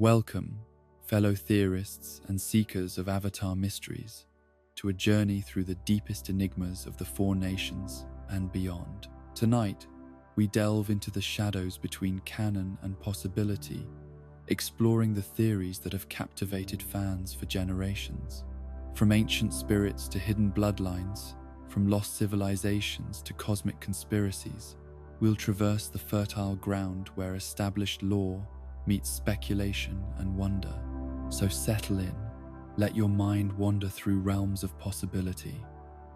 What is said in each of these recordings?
Welcome, fellow theorists and seekers of Avatar mysteries, to a journey through the deepest enigmas of the Four Nations and beyond. Tonight, we delve into the shadows between canon and possibility, exploring the theories that have captivated fans for generations. From ancient spirits to hidden bloodlines, from lost civilizations to cosmic conspiracies, we'll traverse the fertile ground where established lore meets speculation and wonder. So settle in, let your mind wander through realms of possibility,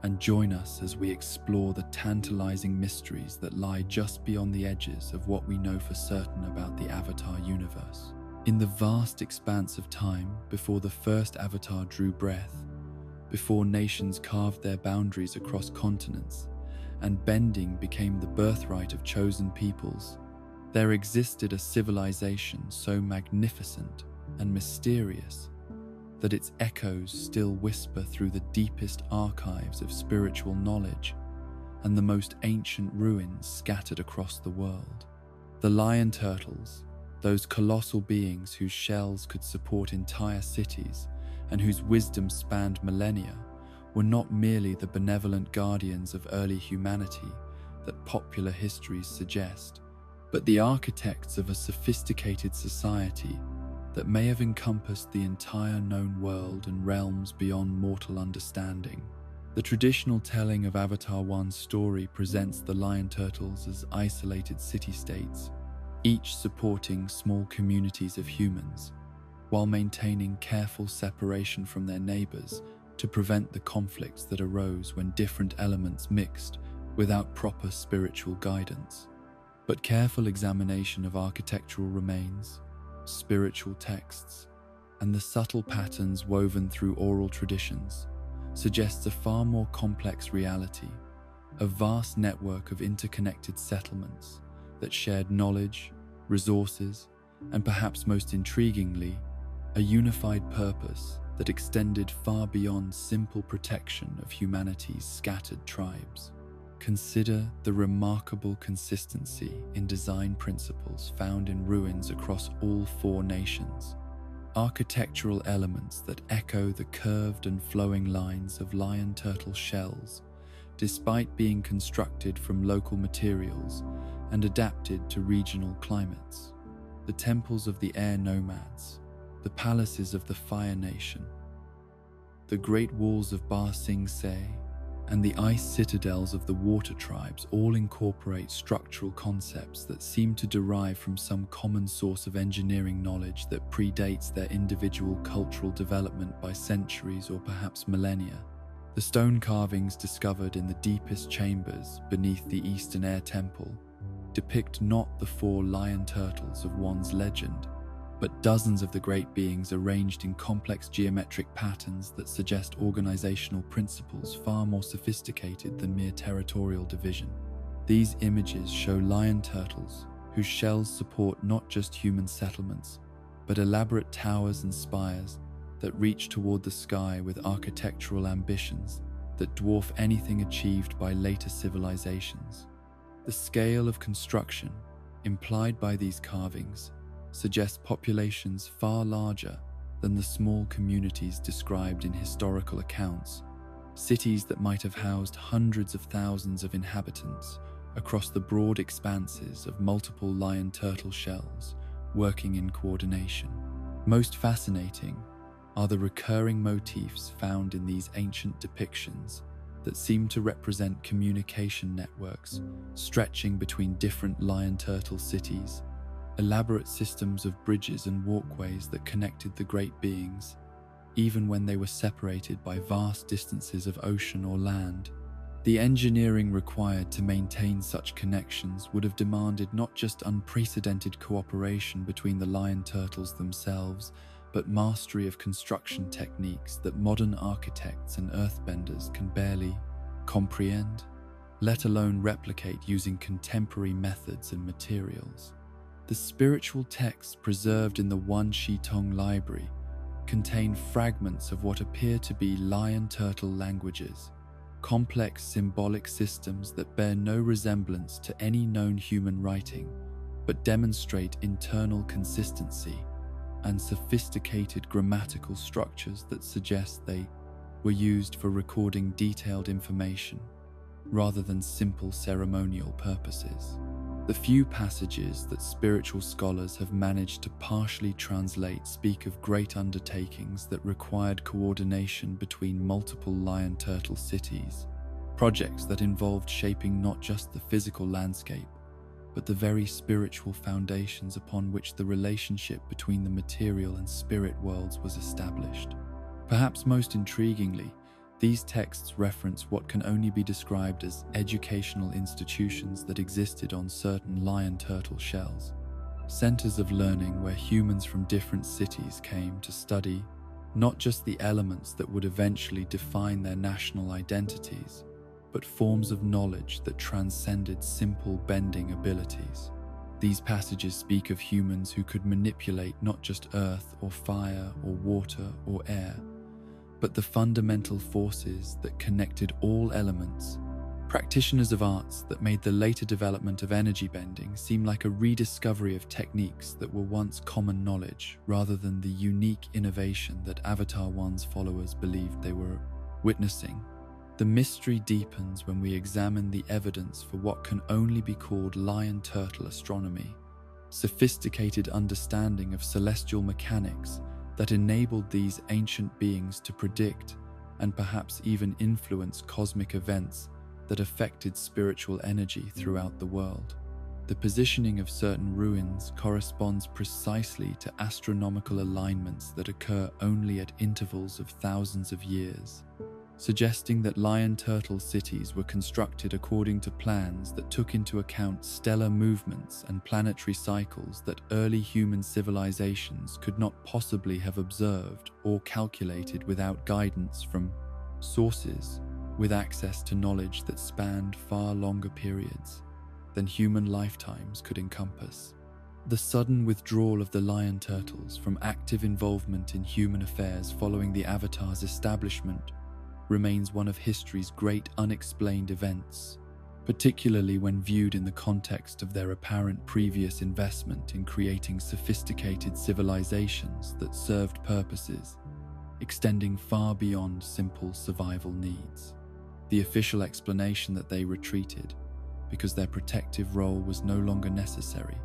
and join us as we explore the tantalizing mysteries that lie just beyond the edges of what we know for certain about the Avatar universe. In the vast expanse of time before the first Avatar drew breath, before nations carved their boundaries across continents, and bending became the birthright of chosen peoples, there existed a civilization so magnificent and mysterious that its echoes still whisper through the deepest archives of spiritual knowledge and the most ancient ruins scattered across the world. The lion turtles, those colossal beings whose shells could support entire cities and whose wisdom spanned millennia, were not merely the benevolent guardians of early humanity that popular histories suggest, but the architects of a sophisticated society that may have encompassed the entire known world and realms beyond mortal understanding. The traditional telling of Avatar 1's story presents the lion turtles as isolated city-states, each supporting small communities of humans, while maintaining careful separation from their neighbors to prevent the conflicts that arose when different elements mixed without proper spiritual guidance. But careful examination of architectural remains, spiritual texts, and the subtle patterns woven through oral traditions suggests a far more complex reality, a vast network of interconnected settlements that shared knowledge, resources, and perhaps most intriguingly, a unified purpose that extended far beyond simple protection of humanity's scattered tribes. Consider the remarkable consistency in design principles found in ruins across all four nations. Architectural elements that echo the curved and flowing lines of lion turtle shells, despite being constructed from local materials and adapted to regional climates. The temples of the air nomads, the palaces of the Fire Nation, the great walls of Ba Sing Se, and the ice citadels of the water tribes all incorporate structural concepts that seem to derive from some common source of engineering knowledge that predates their individual cultural development by centuries or perhaps millennia. The stone carvings discovered in the deepest chambers beneath the Eastern Air Temple depict not the four lion turtles of one's legend, but dozens of the great beings arranged in complex geometric patterns that suggest organizational principles far more sophisticated than mere territorial division. These images show lion turtles whose shells support not just human settlements, but elaborate towers and spires that reach toward the sky with architectural ambitions that dwarf anything achieved by later civilizations. The scale of construction implied by these carvings suggests populations far larger than the small communities described in historical accounts, cities that might have housed hundreds of thousands of inhabitants across the broad expanses of multiple lion turtle shells working in coordination. Most fascinating are the recurring motifs found in these ancient depictions that seem to represent communication networks stretching between different lion turtle cities, elaborate systems of bridges and walkways that connected the great beings, even when they were separated by vast distances of ocean or land. The engineering required to maintain such connections would have demanded not just unprecedented cooperation between the lion turtles themselves, but mastery of construction techniques that modern architects and earthbenders can barely comprehend, let alone replicate using contemporary methods and materials. The spiritual texts preserved in the Wan Shi Tong library contain fragments of what appear to be lion turtle languages, complex symbolic systems that bear no resemblance to any known human writing, but demonstrate internal consistency, and sophisticated grammatical structures that suggest they were used for recording detailed information rather than simple ceremonial purposes. The few passages that spiritual scholars have managed to partially translate speak of great undertakings that required coordination between multiple lion turtle cities, projects that involved shaping not just the physical landscape, but the very spiritual foundations upon which the relationship between the material and spirit worlds was established. Perhaps most intriguingly, these texts reference what can only be described as educational institutions that existed on certain lion turtle shells, centers of learning where humans from different cities came to study not just the elements that would eventually define their national identities, but forms of knowledge that transcended simple bending abilities. These passages speak of humans who could manipulate not just earth or fire or water or air, but the fundamental forces that connected all elements, practitioners of arts that made the later development of energy bending seem like a rediscovery of techniques that were once common knowledge rather than the unique innovation that Avatar 1's followers believed they were witnessing. The mystery deepens when we examine the evidence for what can only be called lion turtle astronomy, sophisticated understanding of celestial mechanics that enabled these ancient beings to predict and perhaps even influence cosmic events that affected spiritual energy throughout the world. The positioning of certain ruins corresponds precisely to astronomical alignments that occur only at intervals of thousands of years, suggesting that lion turtle cities were constructed according to plans that took into account stellar movements and planetary cycles that early human civilizations could not possibly have observed or calculated without guidance from sources with access to knowledge that spanned far longer periods than human lifetimes could encompass. The sudden withdrawal of the lion turtles from active involvement in human affairs following the Avatar's establishment remains one of history's great unexplained events, particularly when viewed in the context of their apparent previous investment in creating sophisticated civilizations that served purposes extending far beyond simple survival needs. The official explanation that they retreated because their protective role was no longer necessary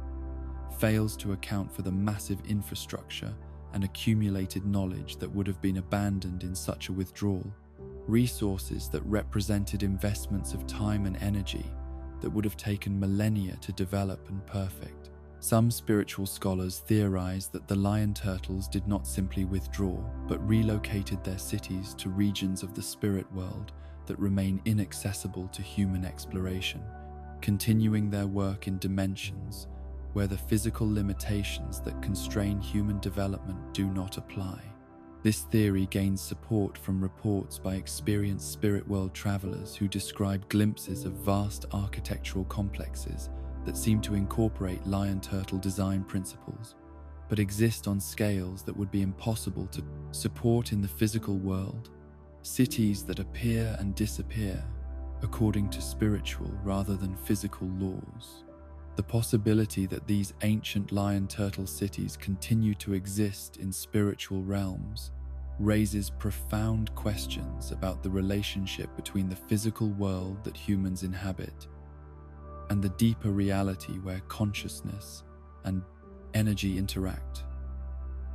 fails to account for the massive infrastructure and accumulated knowledge that would have been abandoned in such a withdrawal, resources that represented investments of time and energy that would have taken millennia to develop and perfect. Some spiritual scholars theorize that the lion turtles did not simply withdraw, but relocated their cities to regions of the spirit world that remain inaccessible to human exploration, continuing their work in dimensions where the physical limitations that constrain human development do not apply. This theory gains support from reports by experienced spirit world travelers who describe glimpses of vast architectural complexes that seem to incorporate lion turtle design principles, but exist on scales that would be impossible to support in the physical world, cities that appear and disappear according to spiritual rather than physical laws. The possibility that these ancient lion turtle cities continue to exist in spiritual realms raises profound questions about the relationship between the physical world that humans inhabit and the deeper reality where consciousness and energy interact,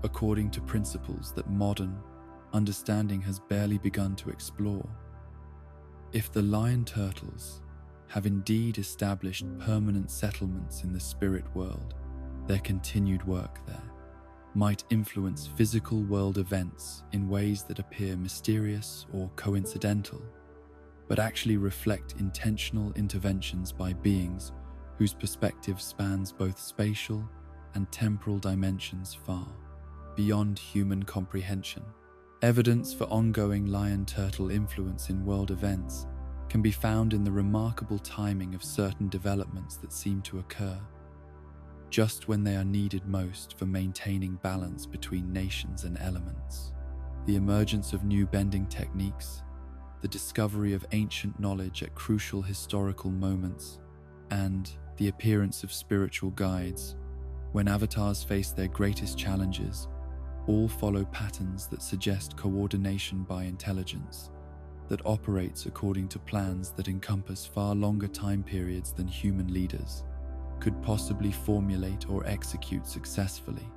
according to principles that modern understanding has barely begun to explore. If the lion turtles have indeed established permanent settlements in the spirit world, their continued work there might influence physical world events in ways that appear mysterious or coincidental, but actually reflect intentional interventions by beings whose perspective spans both spatial and temporal dimensions far beyond human comprehension. Evidence for ongoing lion turtle influence in world events can be found in the remarkable timing of certain developments that seem to occur just when they are needed most for maintaining balance between nations and elements. The emergence of new bending techniques, the discovery of ancient knowledge at crucial historical moments, and the appearance of spiritual guides when avatars face their greatest challenges all follow patterns that suggest coordination by intelligence, that operates according to plans that encompass far longer time periods than human leaders could possibly formulate or execute successfully.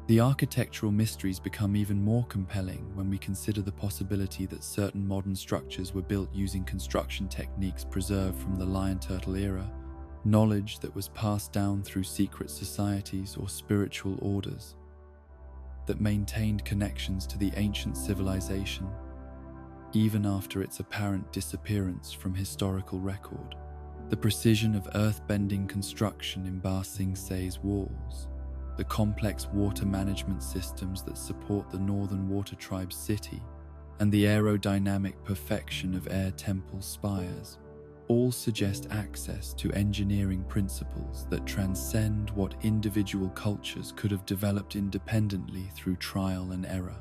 The architectural mysteries become even more compelling when we consider the possibility that certain modern structures were built using construction techniques preserved from the lion turtle era, knowledge that was passed down through secret societies or spiritual orders that maintained connections to the ancient civilization even after its apparent disappearance from historical record. The precision of earth-bending construction in Ba Sing Se's walls, the complex water management systems that support the Northern Water Tribe's city, and the aerodynamic perfection of Air Temple spires all suggest access to engineering principles that transcend what individual cultures could have developed independently through trial and error.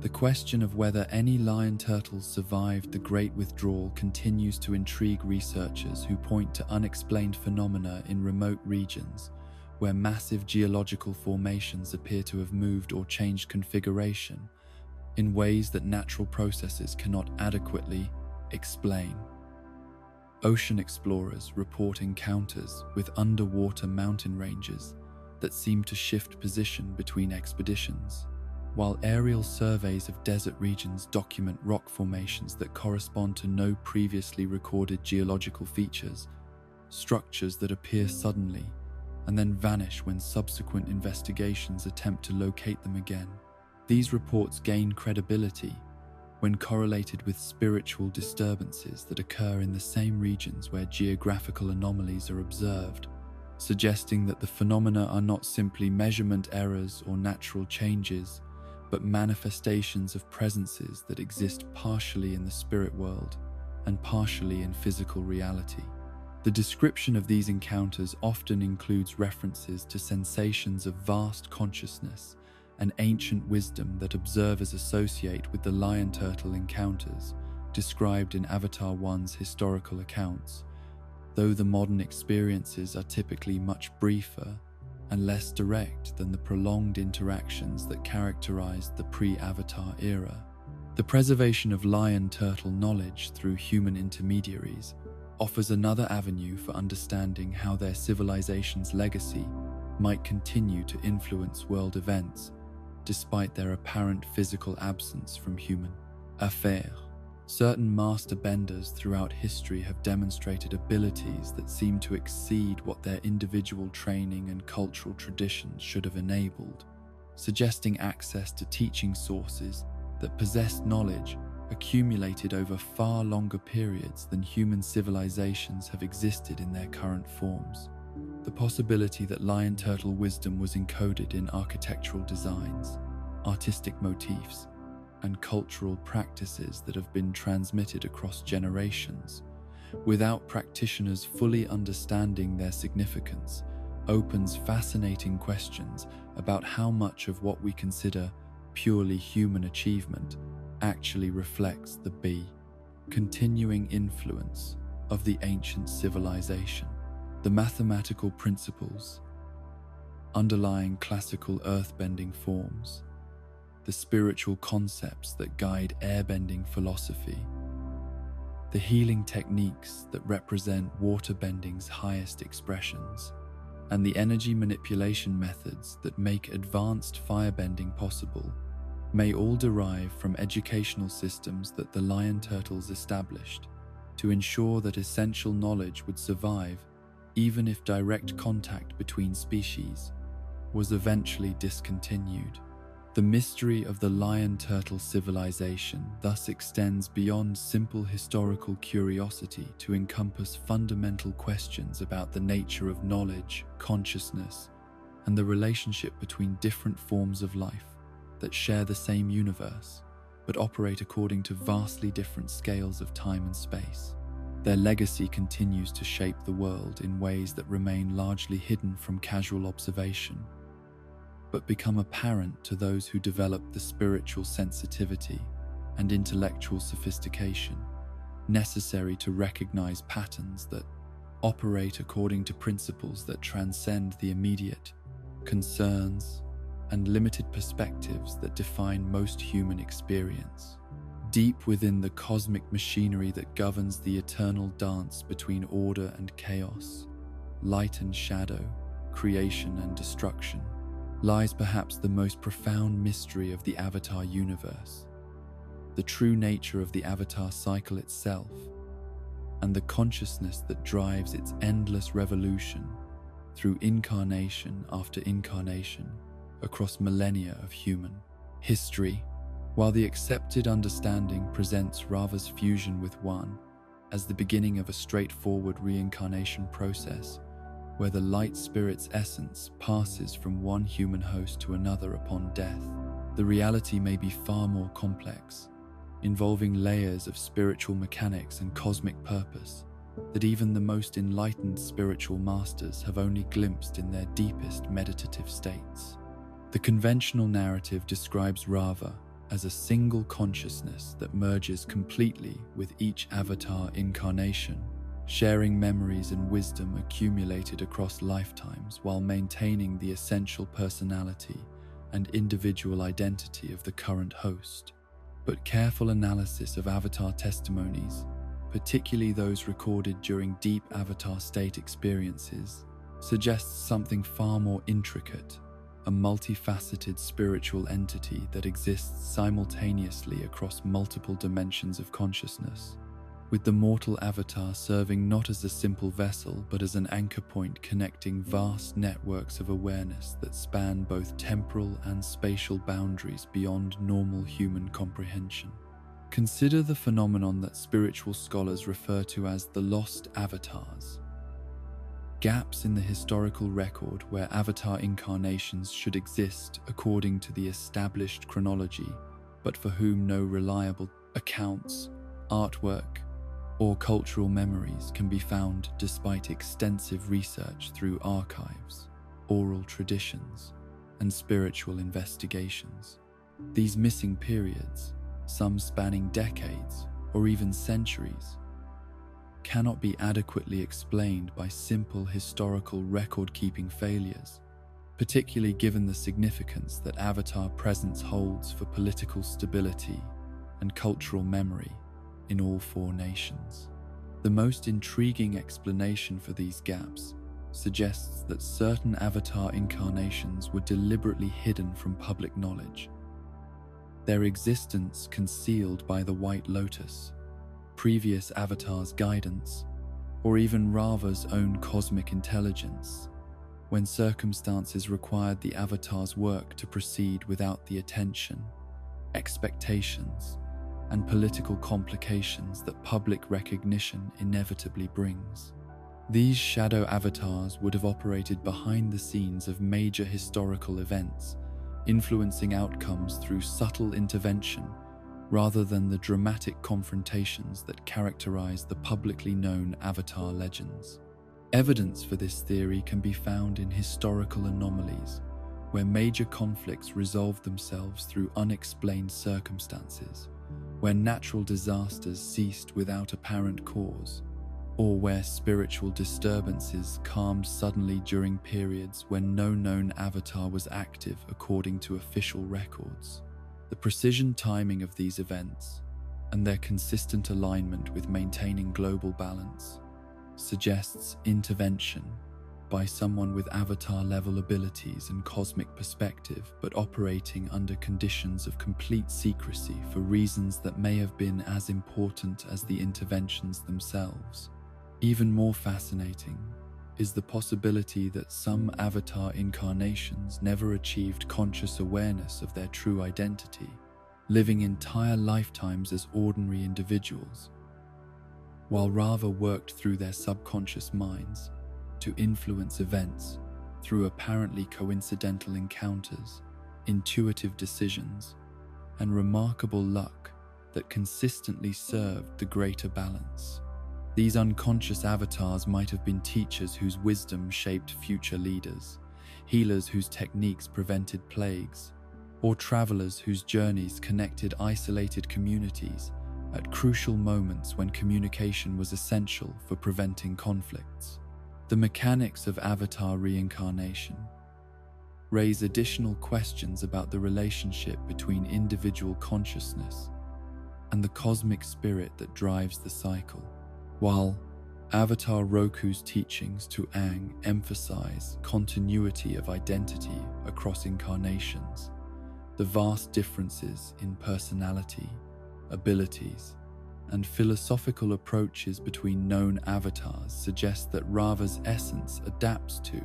The question of whether any lion turtles survived the Great Withdrawal continues to intrigue researchers who point to unexplained phenomena in remote regions where massive geological formations appear to have moved or changed configuration in ways that natural processes cannot adequately explain. Ocean explorers report encounters with underwater mountain ranges that seem to shift position between expeditions, while aerial surveys of desert regions document rock formations that correspond to no previously recorded geological features, structures that appear suddenly and then vanish when subsequent investigations attempt to locate them again. These reports gain credibility when correlated with spiritual disturbances that occur in the same regions where geographical anomalies are observed, suggesting that the phenomena are not simply measurement errors or natural changes, but manifestations of presences that exist partially in the spirit world and partially in physical reality. The description of these encounters often includes references to sensations of vast consciousness and ancient wisdom that observers associate with the lion turtle encounters described in Avatar 1's historical accounts, though the modern experiences are typically much briefer and less direct than the prolonged interactions that characterized the pre-Avatar era. The preservation of lion turtle knowledge through human intermediaries offers another avenue for understanding how their civilization's legacy might continue to influence world events despite their apparent physical absence from human affairs. Certain master benders throughout history have demonstrated abilities that seem to exceed what their individual training and cultural traditions should have enabled, suggesting access to teaching sources that possessed knowledge accumulated over far longer periods than human civilizations have existed in their current forms. The possibility that lion turtle wisdom was encoded in architectural designs, artistic motifs, and cultural practices that have been transmitted across generations, without practitioners fully understanding their significance, opens fascinating questions about how much of what we consider purely human achievement actually reflects the continuing influence of the ancient civilization. The mathematical principles underlying classical earthbending forms, the spiritual concepts that guide airbending philosophy, the healing techniques that represent waterbending's highest expressions, and the energy manipulation methods that make advanced firebending possible may all derive from educational systems that the lion turtles established to ensure that essential knowledge would survive even if direct contact between species was eventually discontinued. The mystery of the lion turtle civilization thus extends beyond simple historical curiosity to encompass fundamental questions about the nature of knowledge, consciousness, and the relationship between different forms of life that share the same universe, but operate according to vastly different scales of time and space. Their legacy continues to shape the world in ways that remain largely hidden from casual observation, but become apparent to those who develop the spiritual sensitivity and intellectual sophistication necessary to recognize patterns that operate according to principles that transcend the immediate concerns and limited perspectives that define most human experience. Deep within the cosmic machinery that governs the eternal dance between order and chaos, light and shadow, creation and destruction, lies perhaps the most profound mystery of the Avatar universe, the true nature of the Avatar cycle itself, and the consciousness that drives its endless revolution through incarnation after incarnation across millennia of human history. While the accepted understanding presents Rava's fusion with One as the beginning of a straightforward reincarnation process, where the light spirit's essence passes from one human host to another upon death, the reality may be far more complex, involving layers of spiritual mechanics and cosmic purpose that even the most enlightened spiritual masters have only glimpsed in their deepest meditative states. The conventional narrative describes Rava as a single consciousness that merges completely with each Avatar incarnation, sharing memories and wisdom accumulated across lifetimes while maintaining the essential personality and individual identity of the current host. But careful analysis of Avatar testimonies, particularly those recorded during deep Avatar state experiences, suggests something far more intricate, a multifaceted spiritual entity that exists simultaneously across multiple dimensions of consciousness, with the mortal Avatar serving not as a simple vessel but as an anchor point connecting vast networks of awareness that span both temporal and spatial boundaries beyond normal human comprehension. Consider the phenomenon that spiritual scholars refer to as the lost avatars. Gaps in the historical record where Avatar incarnations should exist according to the established chronology, but for whom no reliable accounts, artwork, or cultural memories can be found despite extensive research through archives, oral traditions, and spiritual investigations. These missing periods, some spanning decades or even centuries, cannot be adequately explained by simple historical record-keeping failures, particularly given the significance that Avatar presence holds for political stability and cultural memory in all four nations. The most intriguing explanation for these gaps suggests that certain Avatar incarnations were deliberately hidden from public knowledge, their existence concealed by the White Lotus, previous Avatar's guidance, or even Rava's own cosmic intelligence, when circumstances required the Avatar's work to proceed without the attention, expectations, and political complications that public recognition inevitably brings. These shadow avatars would have operated behind the scenes of major historical events, influencing outcomes through subtle intervention rather than the dramatic confrontations that characterize the publicly known Avatar legends. Evidence for this theory can be found in historical anomalies, where major conflicts resolve themselves through unexplained circumstances, where natural disasters ceased without apparent cause, or where spiritual disturbances calmed suddenly during periods when no known Avatar was active according to official records. The precision timing of these events, and their consistent alignment with maintaining global balance, suggests intervention by someone with Avatar-level abilities and cosmic perspective, but operating under conditions of complete secrecy for reasons that may have been as important as the interventions themselves. Even more fascinating is the possibility that some Avatar incarnations never achieved conscious awareness of their true identity, living entire lifetimes as ordinary individuals, while Rava worked through their subconscious minds to influence events through apparently coincidental encounters, intuitive decisions, and remarkable luck that consistently served the greater balance. These unconscious avatars might have been teachers whose wisdom shaped future leaders, healers whose techniques prevented plagues, or travelers whose journeys connected isolated communities at crucial moments when communication was essential for preventing conflicts. The mechanics of Avatar reincarnation, raise additional questions about the relationship between individual consciousness and the cosmic spirit that drives the cycle. While Avatar Roku's teachings to Aang emphasize continuity of identity across incarnations, the vast differences in personality, abilities, and philosophical approaches between known avatars suggest that Rava's essence adapts to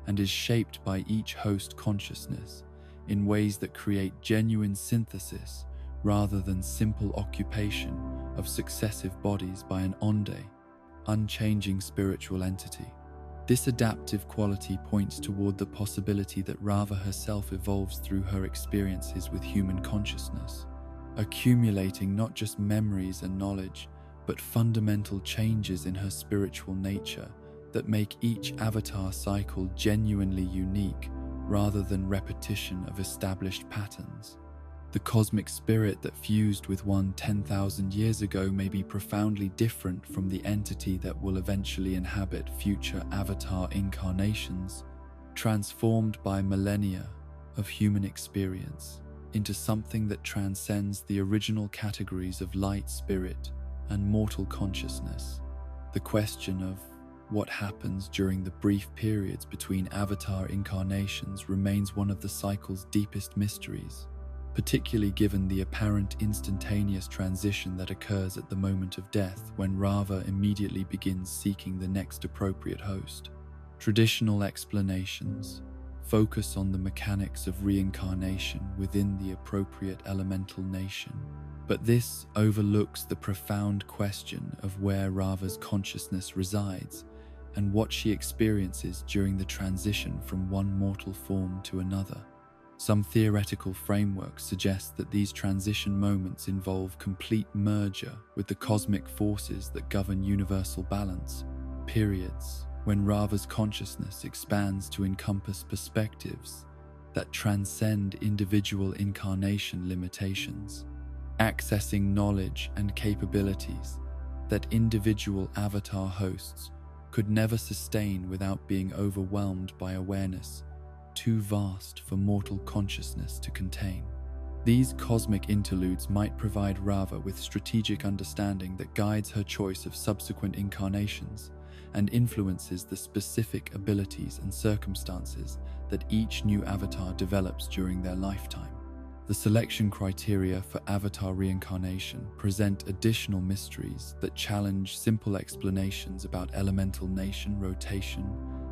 and is shaped by each host consciousness in ways that create genuine synthesis rather than simple occupation of successive bodies by an onde, unchanging spiritual entity. This adaptive quality points toward the possibility that Rava herself evolves through her experiences with human consciousness, accumulating not just memories and knowledge, but fundamental changes in her spiritual nature that make each avatar cycle genuinely unique rather than repetition of established patterns. The cosmic spirit that fused with one 10,000 years ago may be profoundly different from the entity that will eventually inhabit future avatar incarnations, transformed by millennia of human experience into something that transcends the original categories of light spirit and mortal consciousness. The question of what happens during the brief periods between avatar incarnations remains one of the cycle's deepest mysteries, particularly given the apparent instantaneous transition that occurs at the moment of death when Rava immediately begins seeking the next appropriate host. Traditional explanations focus on the mechanics of reincarnation within the appropriate elemental nation, but this overlooks the profound question of where Rava's consciousness resides and what she experiences during the transition from one mortal form to another. Some theoretical frameworks suggest that these transition moments involve complete merger with the cosmic forces that govern universal balance, periods when Rava's consciousness expands to encompass perspectives that transcend individual incarnation limitations, accessing knowledge and capabilities that individual avatar hosts could never sustain without being overwhelmed by awareness too vast for mortal consciousness to contain. These cosmic interludes might provide Rava with strategic understanding that guides her choice of subsequent incarnations and influences the specific abilities and circumstances that each new avatar develops during their lifetime. The selection criteria for avatar reincarnation present additional mysteries that challenge simple explanations about elemental nation rotation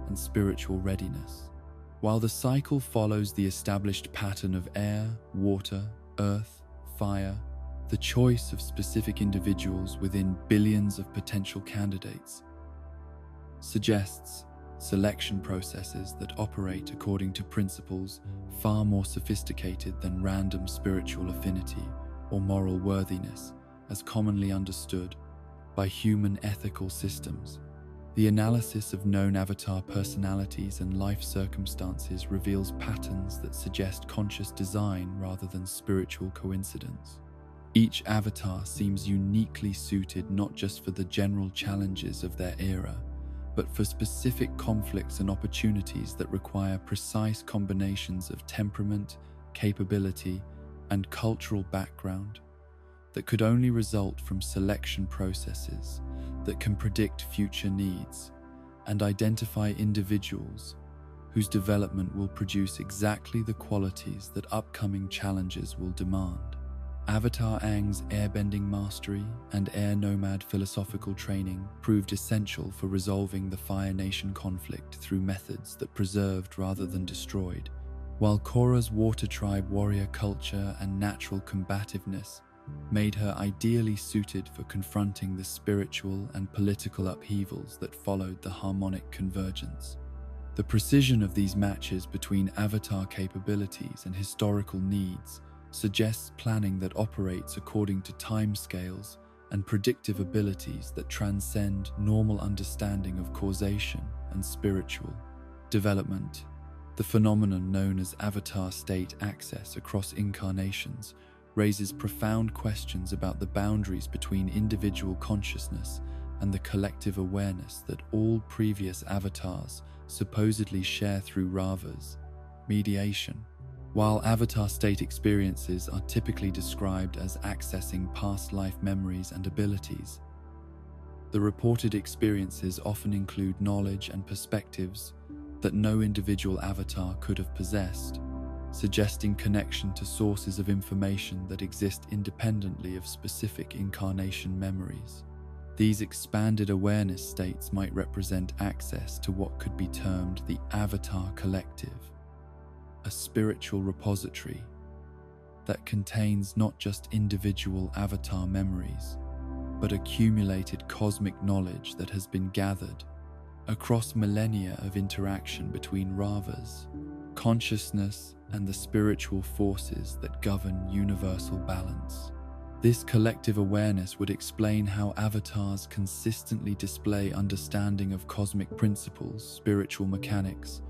and spiritual readiness. While the cycle follows the established pattern of air, water, earth, fire, the choice of specific individuals within billions of potential candidates suggests selection processes that operate according to principles far more sophisticated than random spiritual affinity or moral worthiness as commonly understood by human ethical systems. The analysis of known avatar personalities and life circumstances reveals patterns that suggest conscious design rather than spiritual coincidence. Each avatar seems uniquely suited not just for the general challenges of their era, but for specific conflicts and opportunities that require precise combinations of temperament, capability, and cultural background that could only result from selection processes that can predict future needs and identify individuals whose development will produce exactly the qualities that upcoming challenges will demand. Avatar Aang's airbending mastery and air nomad philosophical training proved essential for resolving the Fire Nation conflict through methods that preserved rather than destroyed, while Korra's water tribe warrior culture and natural combativeness made her ideally suited for confronting the spiritual and political upheavals that followed the harmonic convergence. The precision of these matches between avatar capabilities and historical needs suggests planning that operates according to timescales and predictive abilities that transcend normal understanding of causation and spiritual development. The phenomenon known as avatar state access across incarnations raises profound questions about the boundaries between individual consciousness and the collective awareness that all previous avatars supposedly share through Ravas. mediation. While avatar state experiences are typically described as accessing past life memories and abilities, the reported experiences often include knowledge and perspectives that no individual avatar could have possessed, suggesting connection to sources of information that exist independently of specific incarnation memories. These expanded awareness states might represent access to what could be termed the Avatar Collective, a spiritual repository that contains not just individual avatar memories, but accumulated cosmic knowledge that has been gathered across millennia of interaction between Ravas, consciousness, and the spiritual forces that govern universal balance. This collective awareness would explain how avatars consistently display understanding of cosmic principles, spiritual mechanics,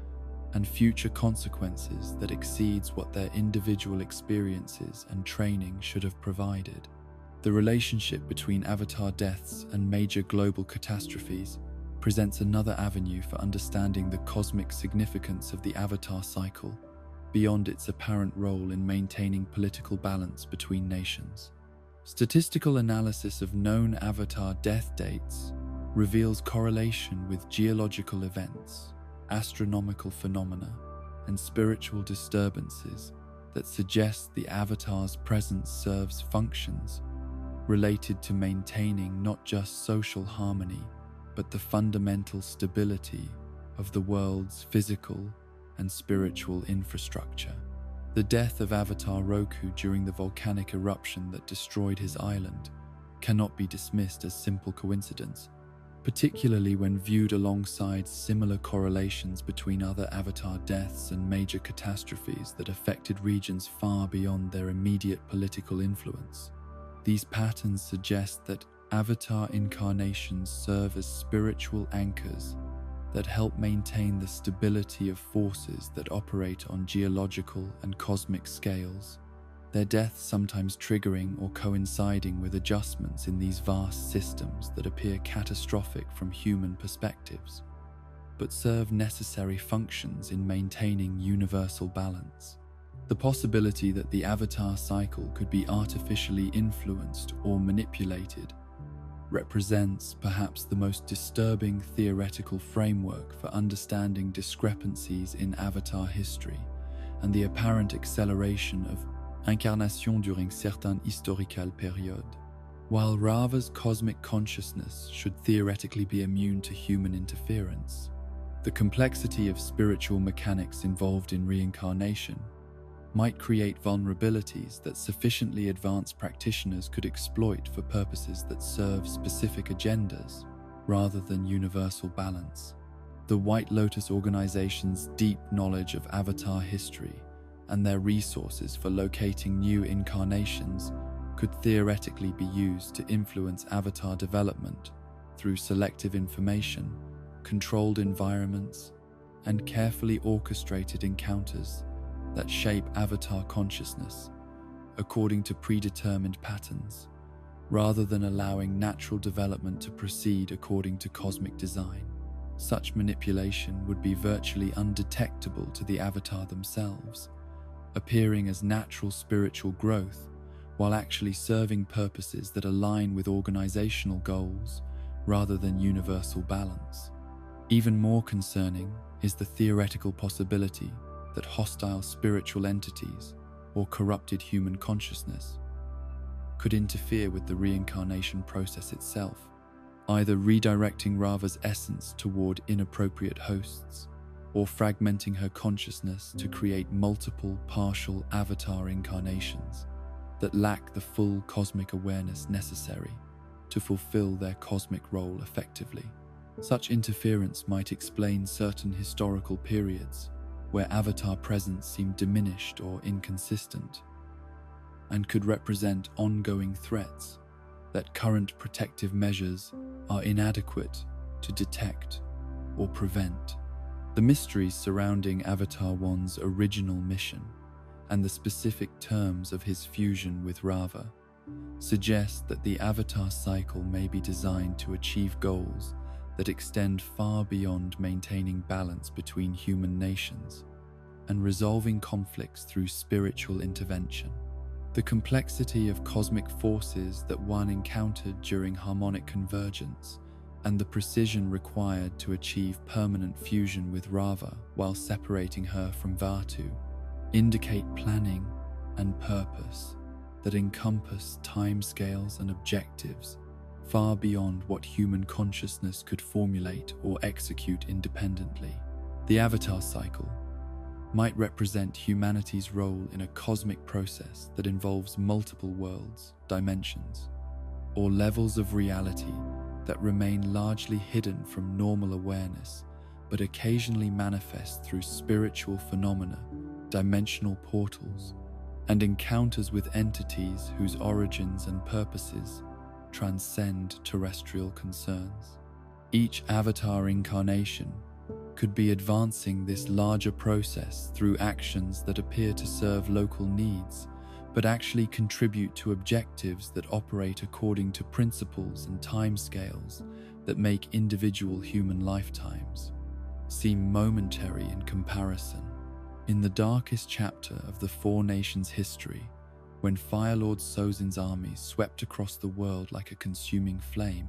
and future consequences that exceeds what their individual experiences and training should have provided. The relationship between avatar deaths and major global catastrophes presents another avenue for understanding the cosmic significance of the avatar cycle beyond its apparent role in maintaining political balance between nations. Statistical analysis of known avatar death dates reveals correlation with geological events, astronomical phenomena, and spiritual disturbances that suggest the avatar's presence serves functions related to maintaining not just social harmony, but the fundamental stability of the world's physical and spiritual infrastructure. The death of Avatar Roku during the volcanic eruption that destroyed his island cannot be dismissed as simple coincidence, particularly when viewed alongside similar correlations between other avatar deaths and major catastrophes that affected regions far beyond their immediate political influence. These patterns suggest that avatar incarnations serve as spiritual anchors that help maintain the stability of forces that operate on geological and cosmic scales, their deaths sometimes triggering or coinciding with adjustments in these vast systems that appear catastrophic from human perspectives, but serve necessary functions in maintaining universal balance. The possibility that the avatar cycle could be artificially influenced or manipulated represents perhaps the most disturbing theoretical framework for understanding discrepancies in avatar history and the apparent acceleration of incarnation during certaines historiques périodes. While Rava's cosmic consciousness should theoretically be immune to human interference, the complexity of spiritual mechanics involved in reincarnation might create vulnerabilities that sufficiently advanced practitioners could exploit for purposes that serve specific agendas rather than universal balance. The White Lotus organization's deep knowledge of avatar history and their resources for locating new incarnations could theoretically be used to influence avatar development through selective information, controlled environments, and carefully orchestrated encounters that shape avatar consciousness according to predetermined patterns, rather than allowing natural development to proceed according to cosmic design. Such manipulation would be virtually undetectable to the avatar themselves, appearing as natural spiritual growth while actually serving purposes that align with organizational goals rather than universal balance. Even more concerning is the theoretical possibility that hostile spiritual entities or corrupted human consciousness could interfere with the reincarnation process itself, either redirecting Rava's essence toward inappropriate hosts or fragmenting her consciousness to create multiple partial avatar incarnations that lack the full cosmic awareness necessary to fulfill their cosmic role effectively. Such interference might explain certain historical periods where avatar presence seemed diminished or inconsistent, and could represent ongoing threats that current protective measures are inadequate to detect or prevent. The mysteries surrounding Avatar One's original mission and the specific terms of his fusion with Rava suggest that the Avatar cycle may be designed to achieve goals that extend far beyond maintaining balance between human nations. and resolving conflicts through spiritual intervention. The complexity of cosmic forces that one encountered during harmonic convergence and the precision required to achieve permanent fusion with Rava while separating her from Vatu indicate planning and purpose that encompass timescales and objectives far beyond what human consciousness could formulate or execute independently. The Avatar cycle might represent humanity's role in a cosmic process that involves multiple worlds, dimensions, or levels of reality that remain largely hidden from normal awareness, but occasionally manifest through spiritual phenomena, dimensional portals, and encounters with entities whose origins and purposes transcend terrestrial concerns. Each avatar incarnation could be advancing this larger process through actions that appear to serve local needs, but actually contribute to objectives that operate according to principles and timescales that make individual human lifetimes seem momentary in comparison. In the darkest chapter of the Four Nations' history, when Firelord Sozin's armies swept across the world like a consuming flame,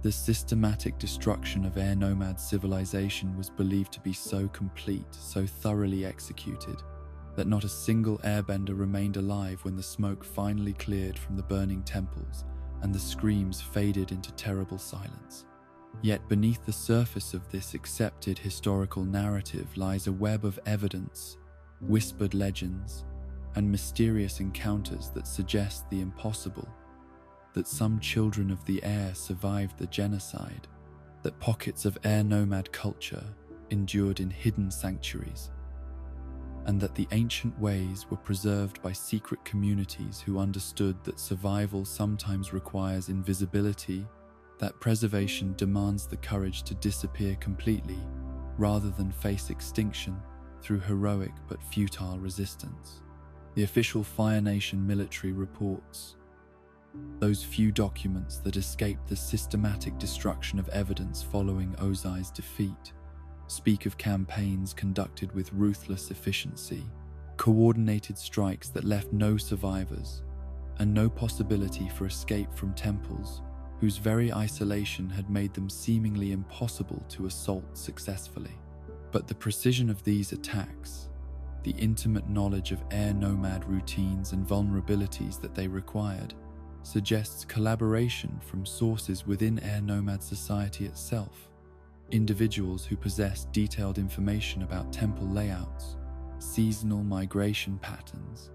the systematic destruction of Air Nomad civilization was believed to be so complete, so thoroughly executed, that not a single airbender remained alive when the smoke finally cleared from the burning temples and the screams faded into terrible silence. Yet beneath the surface of this accepted historical narrative lies a web of evidence, whispered legends, and mysterious encounters that suggest the impossible, that some children of the air survived the genocide, that pockets of air nomad culture endured in hidden sanctuaries, and that the ancient ways were preserved by secret communities who understood that survival sometimes requires invisibility, that preservation demands the courage to disappear completely rather than face extinction through heroic but futile resistance. The official Fire Nation military reports, those few documents that escaped the systematic destruction of evidence following Ozai's defeat, speak of campaigns conducted with ruthless efficiency, coordinated strikes that left no survivors, and no possibility for escape from temples whose very isolation had made them seemingly impossible to assault successfully. But the precision of these attacks, the intimate knowledge of air nomad routines and vulnerabilities that they required, suggests collaboration from sources within air nomad society itself, individuals who possess detailed information about temple layouts, seasonal migration patterns,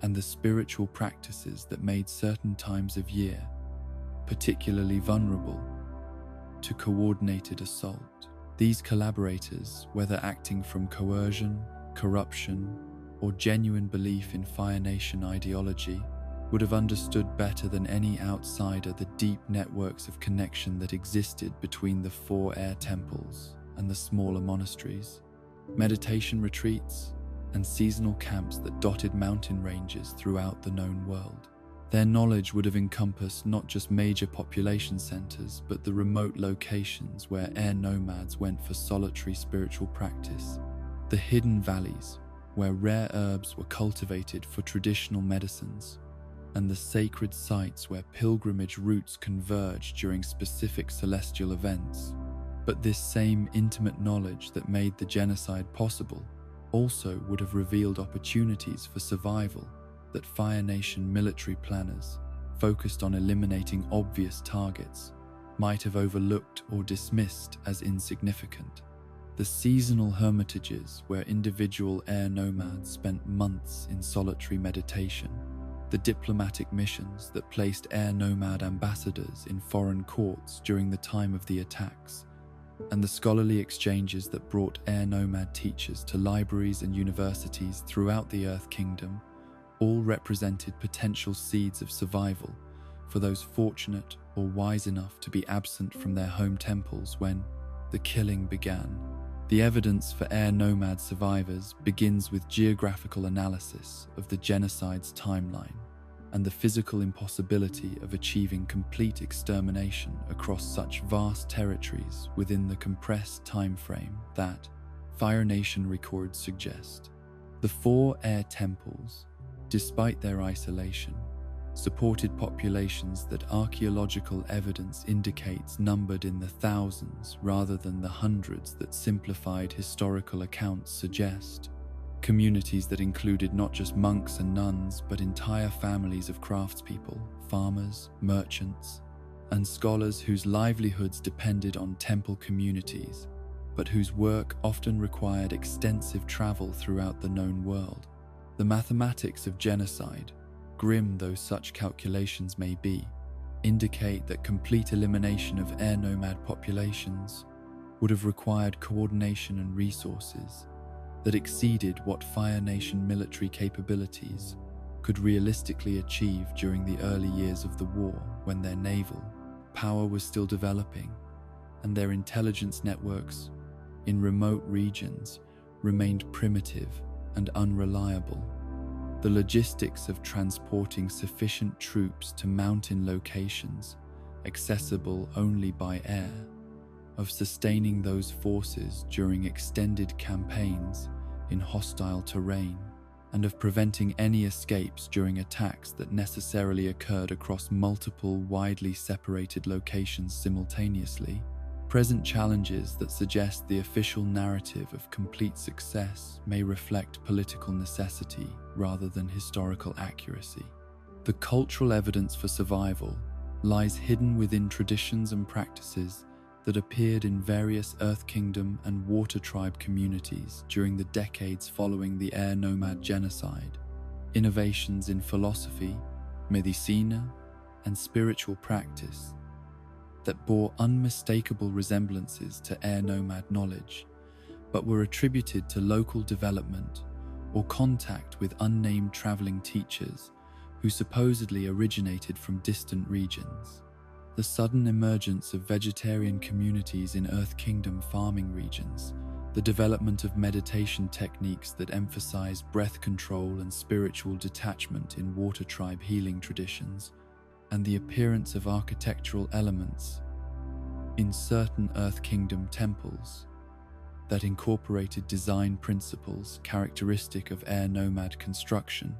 and the spiritual practices that made certain times of year particularly vulnerable to coordinated assault. These collaborators, whether acting from coercion, corruption, or genuine belief in Fire Nation ideology, would have understood better than any outsider the deep networks of connection that existed between the four air temples and the smaller monasteries, meditation retreats, and seasonal camps that dotted mountain ranges throughout the known world. Their knowledge would have encompassed not just major population centers, but the remote locations where air nomads went for solitary spiritual practice, the hidden valleys where rare herbs were cultivated for traditional medicines, and the sacred sites where pilgrimage routes converged during specific celestial events. But this same intimate knowledge that made the genocide possible also would have revealed opportunities for survival that Fire Nation military planners, focused on eliminating obvious targets, might have overlooked or dismissed as insignificant. The seasonal hermitages where individual air nomads spent months in solitary meditation, the diplomatic missions that placed air nomad ambassadors in foreign courts during the time of the attacks, and the scholarly exchanges that brought air nomad teachers to libraries and universities throughout the Earth Kingdom, all represented potential seeds of survival for those fortunate or wise enough to be absent from their home temples when the killing began. The evidence for air nomad survivors begins with geographical analysis of the genocide's timeline and the physical impossibility of achieving complete extermination across such vast territories within the compressed time frame that, Fire Nation records suggest. The 4 air temples, despite their isolation, supported populations that archaeological evidence indicates numbered in the thousands rather than the hundreds that simplified historical accounts suggest. Communities that included not just monks and nuns, but entire families of craftspeople, farmers, merchants, and scholars whose livelihoods depended on temple communities, but whose work often required extensive travel throughout the known world. The mathematics of genocide, grim though such calculations may be, indicate that complete elimination of air nomad populations would have required coordination and resources that exceeded what Fire Nation military capabilities could realistically achieve during the early years of the war, when their naval power was still developing and their intelligence networks in remote regions remained primitive and unreliable. The logistics of transporting sufficient troops to mountain locations accessible only by air, of sustaining those forces during extended campaigns in hostile terrain, and of preventing any escapes during attacks that necessarily occurred across multiple widely separated locations simultaneously, present challenges that suggest the official narrative of complete success may reflect political necessity rather than historical accuracy. The cultural evidence for survival lies hidden within traditions and practices that appeared in various Earth Kingdom and Water Tribe communities during the decades following the air nomad genocide. Innovations in philosophy, medicina, and spiritual practice that bore unmistakable resemblances to air nomad knowledge, but were attributed to local development or contact with unnamed traveling teachers who supposedly originated from distant regions. The sudden emergence of vegetarian communities in Earth Kingdom farming regions, the development of meditation techniques that emphasize breath control and spiritual detachment in Water Tribe healing traditions, and the appearance of architectural elements in certain Earth Kingdom temples that incorporated design principles characteristic of air nomad construction,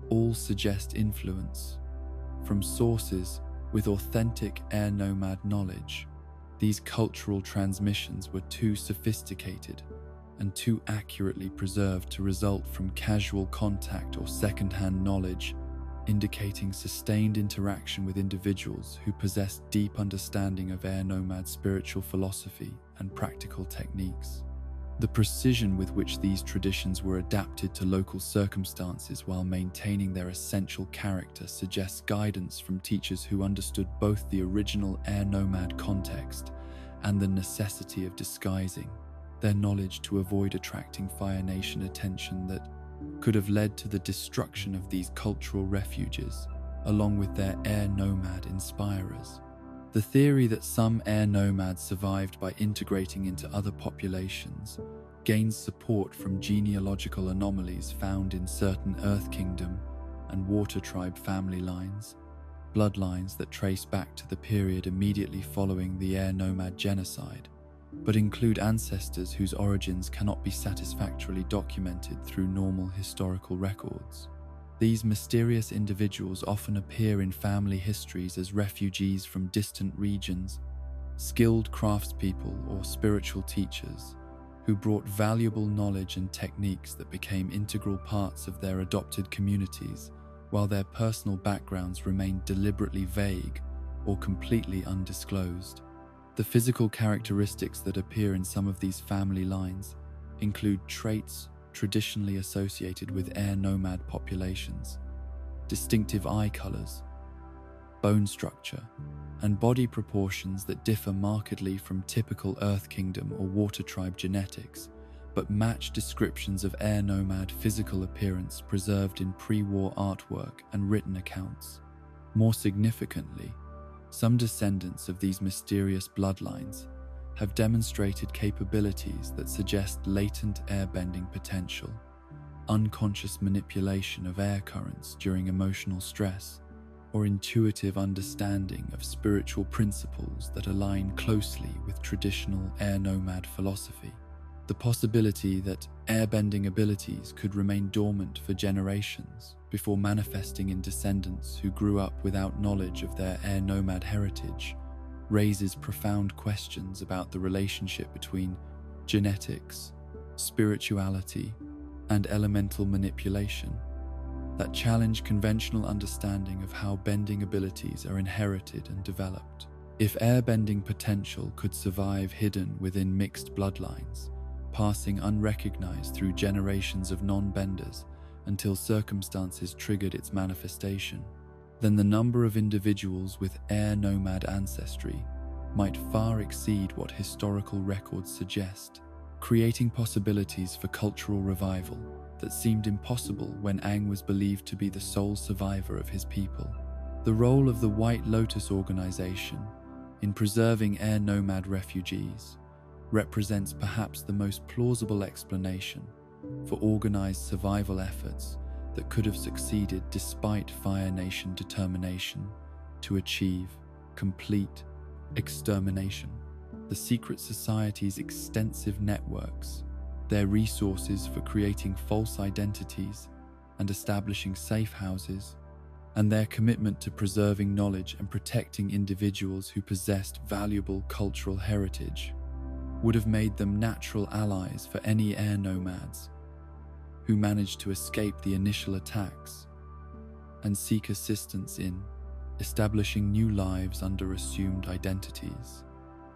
all suggest influence from sources with authentic air nomad knowledge. These cultural transmissions were too sophisticated and too accurately preserved to result from casual contact or second-hand knowledge, indicating sustained interaction with individuals who possessed deep understanding of air nomad spiritual philosophy and practical techniques. The precision with which these traditions were adapted to local circumstances while maintaining their essential character suggests guidance from teachers who understood both the original air nomad context and the necessity of disguising their knowledge to avoid attracting Fire Nation attention that could have led to the destruction of these cultural refuges, along with their air nomad inspirers. The theory that some air nomads survived by integrating into other populations gains support from genealogical anomalies found in certain Earth Kingdom and Water Tribe family lines, bloodlines that trace back to the period immediately following the air nomad genocide, but include ancestors whose origins cannot be satisfactorily documented through normal historical records. These mysterious individuals often appear in family histories as refugees from distant regions, skilled craftspeople or spiritual teachers who brought valuable knowledge and techniques that became integral parts of their adopted communities, while their personal backgrounds remained deliberately vague or completely undisclosed. The physical characteristics that appear in some of these family lines include traits traditionally associated with air nomad populations, distinctive eye colors, bone structure, and body proportions that differ markedly from typical Earth Kingdom or Water Tribe genetics, but match descriptions of air nomad physical appearance preserved in pre-war artwork and written accounts. More significantly, some descendants of these mysterious bloodlines have demonstrated capabilities that suggest latent airbending potential, unconscious manipulation of air currents during emotional stress, or intuitive understanding of spiritual principles that align closely with traditional air nomad philosophy. The possibility that airbending abilities could remain dormant for generations before manifesting in descendants who grew up without knowledge of their air nomad heritage raises profound questions about the relationship between genetics, spirituality, and elemental manipulation that challenge conventional understanding of how bending abilities are inherited and developed. If airbending potential could survive hidden within mixed bloodlines, passing unrecognized through generations of non-benders until circumstances triggered its manifestation, then the number of individuals with air nomad ancestry might far exceed what historical records suggest, creating possibilities for cultural revival that seemed impossible when Aang was believed to be the sole survivor of his people. The role of the White Lotus organization in preserving air nomad refugees represents perhaps the most plausible explanation for organized survival efforts that could have succeeded despite Fire Nation determination to achieve complete extermination. The secret society's extensive networks, their resources for creating false identities and establishing safe houses, and their commitment to preserving knowledge and protecting individuals who possessed valuable cultural heritage would have made them natural allies for any air nomads who managed to escape the initial attacks and seek assistance in establishing new lives under assumed identities.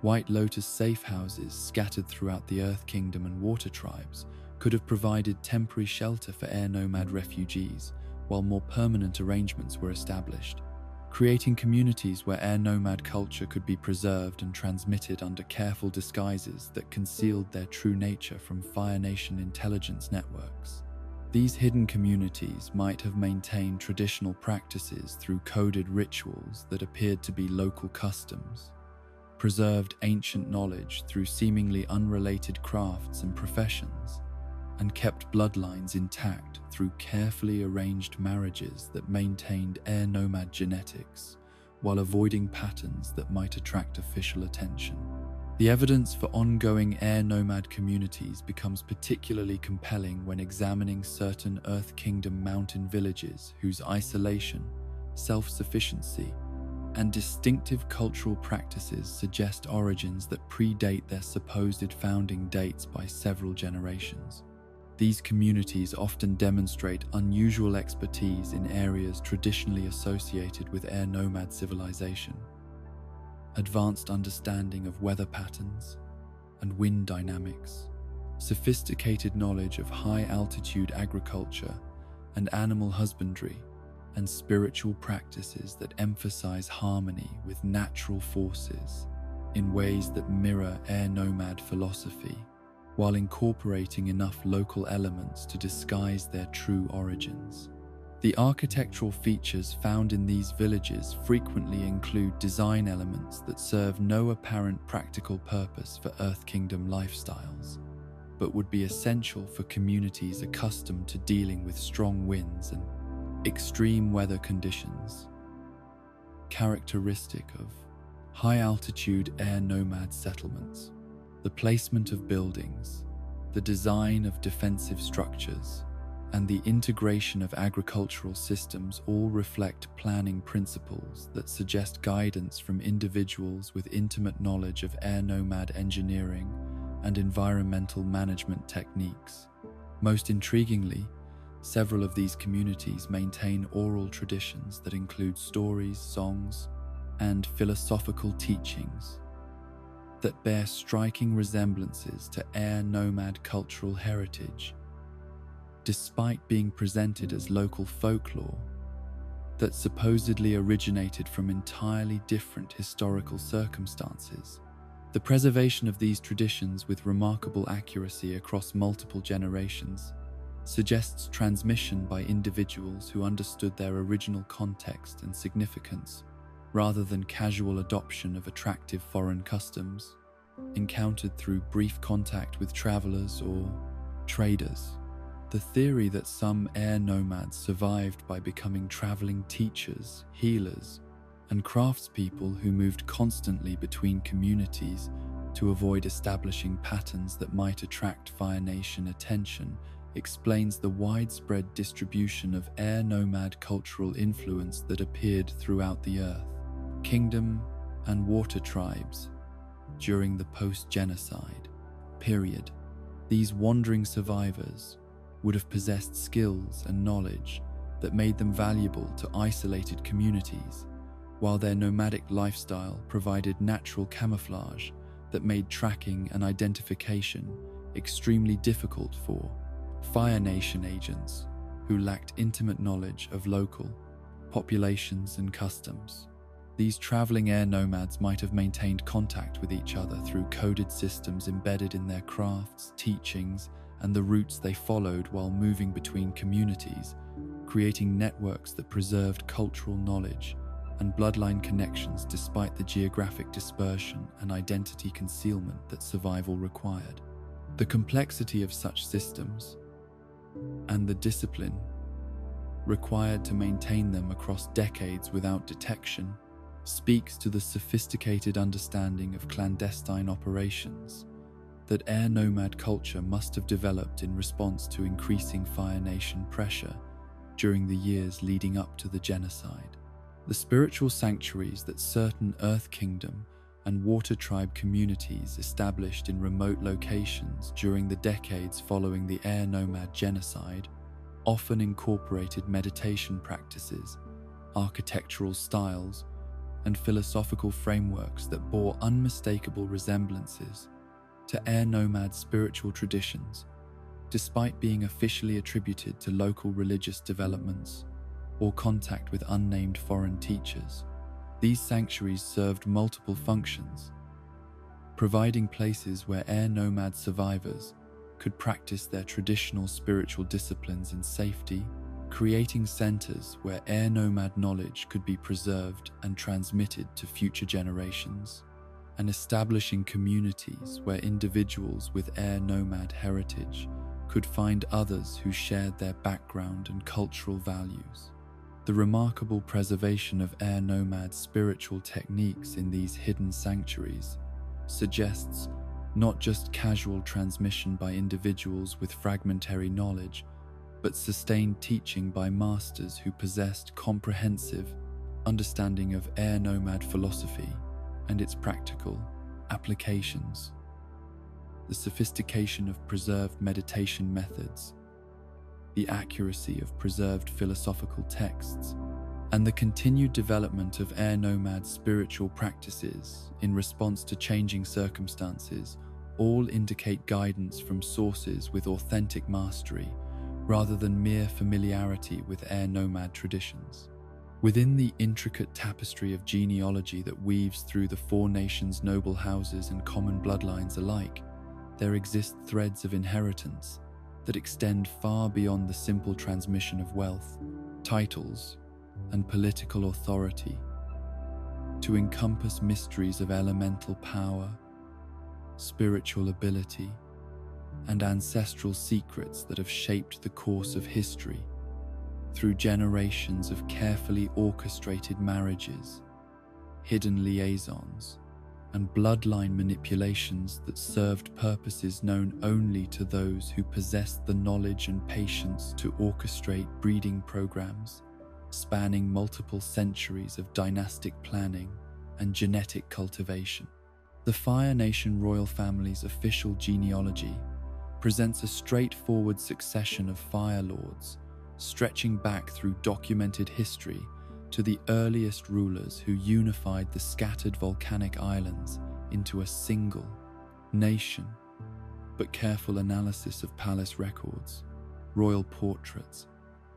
White Lotus safe houses scattered throughout the Earth Kingdom and water tribes could have provided temporary shelter for air nomad refugees, while more permanent arrangements were established, creating communities where air nomad culture could be preserved and transmitted under careful disguises that concealed their true nature from Fire Nation intelligence networks. These hidden communities might have maintained traditional practices through coded rituals that appeared to be local customs, preserved ancient knowledge through seemingly unrelated crafts and professions, and kept bloodlines intact through carefully arranged marriages that maintained air nomad genetics while avoiding patterns that might attract official attention. The evidence for ongoing air nomad communities becomes particularly compelling when examining certain Earth Kingdom mountain villages whose isolation, self-sufficiency, and distinctive cultural practices suggest origins that predate their supposed founding dates by several generations. These communities often demonstrate unusual expertise in areas traditionally associated with air nomad civilization, advanced understanding of weather patterns and wind dynamics, sophisticated knowledge of high-altitude agriculture and animal husbandry, and spiritual practices that emphasize harmony with natural forces in ways that mirror air nomad philosophy, while incorporating enough local elements to disguise their true origins. The architectural features found in these villages frequently include design elements that serve no apparent practical purpose for Earth Kingdom lifestyles, but would be essential for communities accustomed to dealing with strong winds and extreme weather conditions, characteristic of high-altitude air nomad settlements. The placement of buildings, the design of defensive structures, and the integration of agricultural systems all reflect planning principles that suggest guidance from individuals with intimate knowledge of air nomad engineering and environmental management techniques. Most intriguingly, several of these communities maintain oral traditions that include stories, songs, and philosophical teachings that bear striking resemblances to air nomad cultural heritage, despite being presented as local folklore that supposedly originated from entirely different historical circumstances. The preservation of these traditions with remarkable accuracy across multiple generations suggests transmission by individuals who understood their original context and significance, rather than casual adoption of attractive foreign customs, encountered through brief contact with travelers or traders. The theory that some air nomads survived by becoming traveling teachers, healers, and craftspeople who moved constantly between communities to avoid establishing patterns that might attract Fire Nation attention, explains the widespread distribution of air nomad cultural influence that appeared throughout the Earth. Kingdom and water tribes during the post-genocide period. These wandering survivors would have possessed skills and knowledge that made them valuable to isolated communities, while their nomadic lifestyle provided natural camouflage that made tracking and identification extremely difficult for Fire Nation agents who lacked intimate knowledge of local populations and customs. These traveling air nomads might have maintained contact with each other through coded systems embedded in their crafts, teachings, and the routes they followed while moving between communities, creating networks that preserved cultural knowledge and bloodline connections despite the geographic dispersion and identity concealment that survival required. The complexity of such systems and the discipline required to maintain them across decades without detection speaks to the sophisticated understanding of clandestine operations that air nomad culture must have developed in response to increasing Fire Nation pressure during the years leading up to the genocide. The spiritual sanctuaries that certain Earth Kingdom and Water Tribe communities established in remote locations during the decades following the air nomad genocide often incorporated meditation practices, architectural styles, and philosophical frameworks that bore unmistakable resemblances to air nomad spiritual traditions, despite being officially attributed to local religious developments or contact with unnamed foreign teachers. These sanctuaries served multiple functions, providing places where air nomad survivors could practice their traditional spiritual disciplines in safety, creating centers where air nomad knowledge could be preserved and transmitted to future generations, and establishing communities where individuals with air nomad heritage could find others who shared their background and cultural values. The remarkable preservation of air nomad spiritual techniques in these hidden sanctuaries suggests not just casual transmission by individuals with fragmentary knowledge, but sustained teaching by masters who possessed comprehensive understanding of air nomad philosophy and its practical applications. The sophistication of preserved meditation methods, the accuracy of preserved philosophical texts, and the continued development of air nomad spiritual practices in response to changing circumstances all indicate guidance from sources with authentic mastery rather than mere familiarity with air nomad traditions. Within the intricate tapestry of genealogy that weaves through the four nations' noble houses and common bloodlines alike, there exist threads of inheritance that extend far beyond the simple transmission of wealth, titles, and political authority, to encompass mysteries of elemental power, spiritual ability, and ancestral secrets that have shaped the course of history through generations of carefully orchestrated marriages, hidden liaisons, and bloodline manipulations that served purposes known only to those who possessed the knowledge and patience to orchestrate breeding programs spanning multiple centuries of dynastic planning and genetic cultivation. The Fire Nation royal family's official genealogy presents a straightforward succession of Fire Lords, stretching back through documented history to the earliest rulers who unified the scattered volcanic islands into a single nation. But careful analysis of palace records, royal portraits,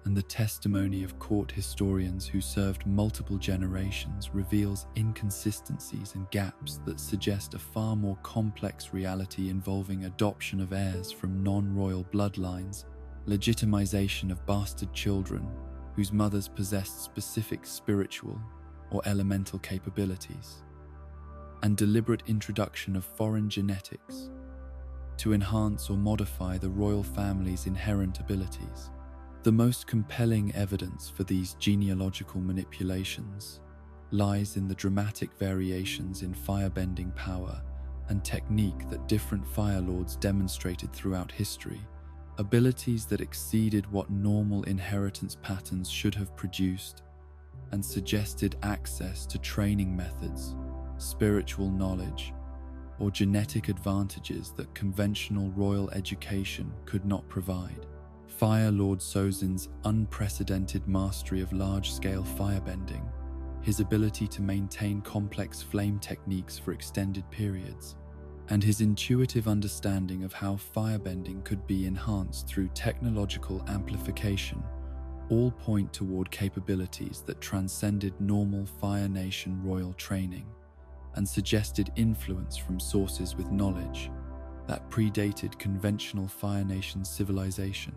and the testimony of court historians who served multiple generations reveals inconsistencies and gaps that suggest a far more complex reality involving adoption of heirs from non-royal bloodlines, legitimization of bastard children whose mothers possessed specific spiritual or elemental capabilities, and deliberate introduction of foreign genetics to enhance or modify the royal family's inherent abilities. The most compelling evidence for these genealogical manipulations lies in the dramatic variations in firebending power and technique that different Fire Lords demonstrated throughout history, abilities that exceeded what normal inheritance patterns should have produced, and suggested access to training methods, spiritual knowledge, or genetic advantages that conventional royal education could not provide. Fire Lord Sozin's unprecedented mastery of large-scale firebending, his ability to maintain complex flame techniques for extended periods, and his intuitive understanding of how firebending could be enhanced through technological amplification all point toward capabilities that transcended normal Fire Nation royal training and suggested influence from sources with knowledge that predated conventional Fire Nation civilization.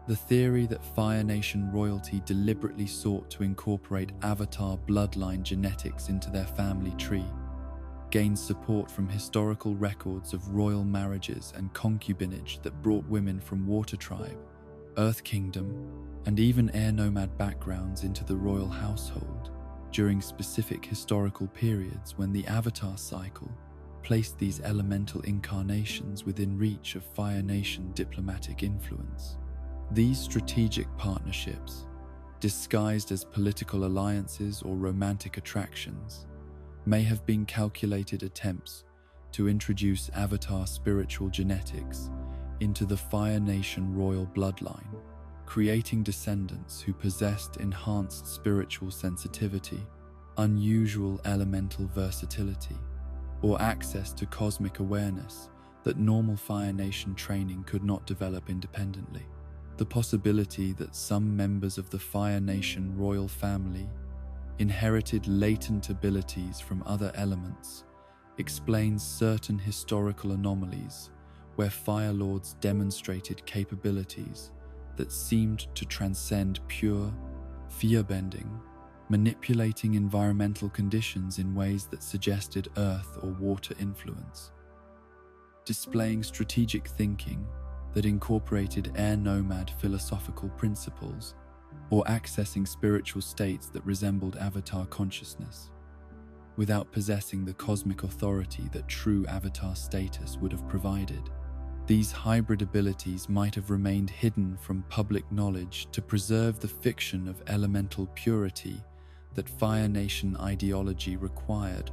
The theory that Fire Nation royalty deliberately sought to incorporate Avatar bloodline genetics into their family tree gains support from historical records of royal marriages and concubinage that brought women from Water Tribe, Earth Kingdom, and even air nomad backgrounds into the royal household during specific historical periods when the Avatar cycle placed these elemental incarnations within reach of Fire Nation diplomatic influence. These strategic partnerships, disguised as political alliances or romantic attractions, may have been calculated attempts to introduce Avatar spiritual genetics into the Fire Nation royal bloodline, creating descendants who possessed enhanced spiritual sensitivity, unusual elemental versatility, or access to cosmic awareness that normal Fire Nation training could not develop independently. The possibility that some members of the Fire Nation royal family inherited latent abilities from other elements explains certain historical anomalies where Fire Lords demonstrated capabilities that seemed to transcend pure firebending, manipulating environmental conditions in ways that suggested earth or water influence, displaying strategic thinking that incorporated air nomad philosophical principles, or accessing spiritual states that resembled Avatar consciousness, without possessing the cosmic authority that true Avatar status would have provided. These hybrid abilities might have remained hidden from public knowledge to preserve the fiction of elemental purity that Fire Nation ideology required,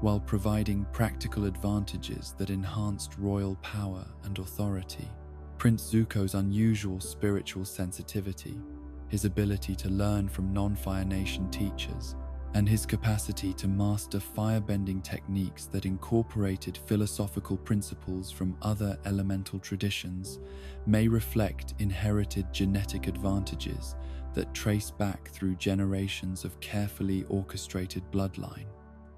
while providing practical advantages that enhanced royal power and authority. Prince Zuko's unusual spiritual sensitivity, his ability to learn from non-Fire Nation teachers, and his capacity to master firebending techniques that incorporated philosophical principles from other elemental traditions may reflect inherited genetic advantages that trace back through generations of carefully orchestrated bloodline,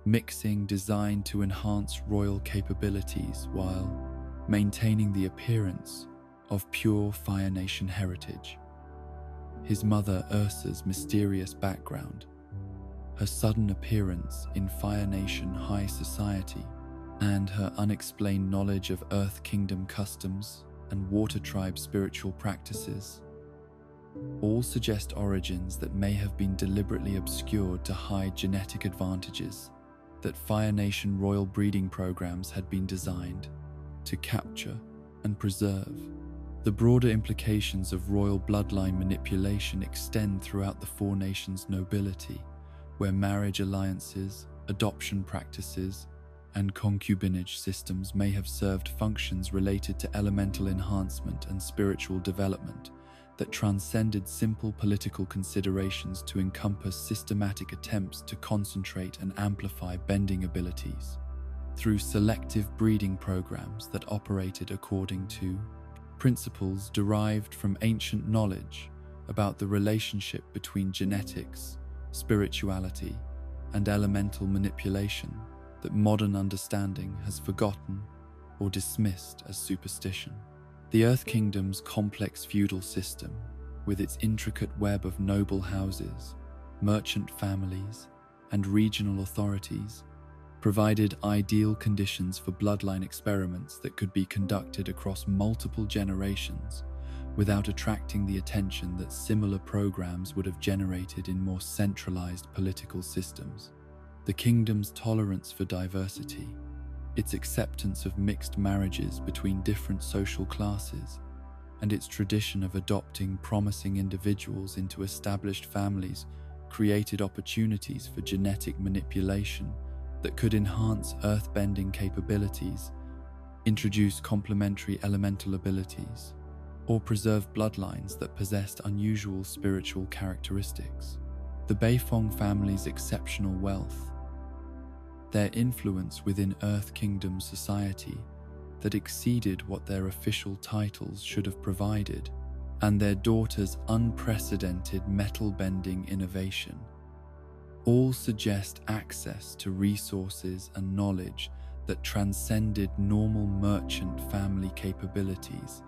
mixing designed to enhance royal capabilities while maintaining the appearance of pure Fire Nation heritage. His mother Ursa's mysterious background, her sudden appearance in Fire Nation high society, and her unexplained knowledge of Earth Kingdom customs and Water Tribe spiritual practices all suggest origins that may have been deliberately obscured to hide genetic advantages that Fire Nation royal breeding programs had been designed to capture and preserve. The broader implications of royal bloodline manipulation extend throughout the Four Nations nobility, where marriage alliances, adoption practices, and concubinage systems may have served functions related to elemental enhancement and spiritual development that transcended simple political considerations to encompass systematic attempts to concentrate and amplify bending abilities through selective breeding programs that operated according to principles derived from ancient knowledge about the relationship between genetics, spirituality, and elemental manipulation that modern understanding has forgotten or dismissed as superstition. The Earth Kingdom's complex feudal system, with its intricate web of noble houses, merchant families, and regional authorities, provided ideal conditions for bloodline experiments that could be conducted across multiple generations without attracting the attention that similar programs would have generated in more centralized political systems. The kingdom's tolerance for diversity, its acceptance of mixed marriages between different social classes, and its tradition of adopting promising individuals into established families created opportunities for genetic manipulation that could enhance earthbending capabilities, introduce complementary elemental abilities, or preserve bloodlines that possessed unusual spiritual characteristics. The Beifong family's exceptional wealth, their influence within Earth Kingdom society that exceeded what their official titles should have provided, and their daughter's unprecedented metal-bending innovation, all suggest access to resources and knowledge that transcended normal merchant family capabilities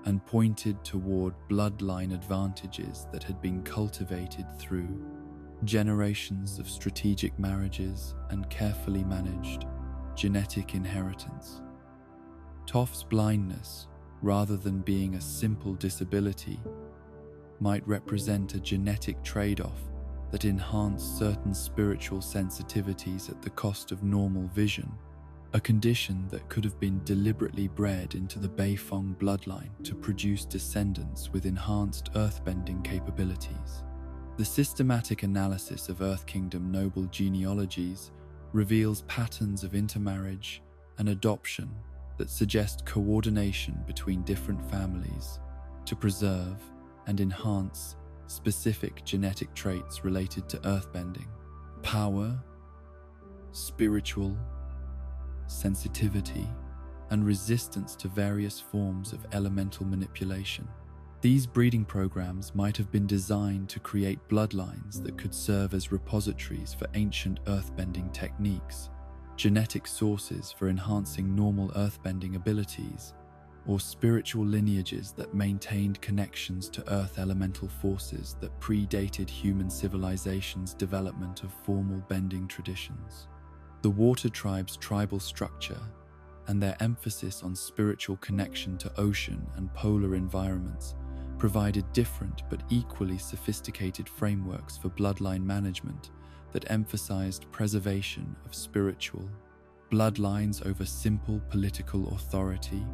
and pointed toward bloodline advantages that had been cultivated through generations of strategic marriages and carefully managed genetic inheritance. Toph's blindness, rather than being a simple disability, might represent a genetic trade-off that enhanced certain spiritual sensitivities at the cost of normal vision, a condition that could have been deliberately bred into the Beifong bloodline to produce descendants with enhanced earthbending capabilities. The systematic analysis of Earth Kingdom noble genealogies reveals patterns of intermarriage and adoption that suggest coordination between different families to preserve and enhance specific genetic traits related to earthbending, power, spiritual sensitivity, and resistance to various forms of elemental manipulation. These breeding programs might have been designed to create bloodlines that could serve as repositories for ancient earthbending techniques, genetic sources for enhancing normal earthbending abilities, or spiritual lineages that maintained connections to earth elemental forces that predated human civilization's development of formal bending traditions. The Water Tribe's tribal structure and their emphasis on spiritual connection to ocean and polar environments provided different but equally sophisticated frameworks for bloodline management that emphasized preservation of spiritual bloodlines over simple political authority,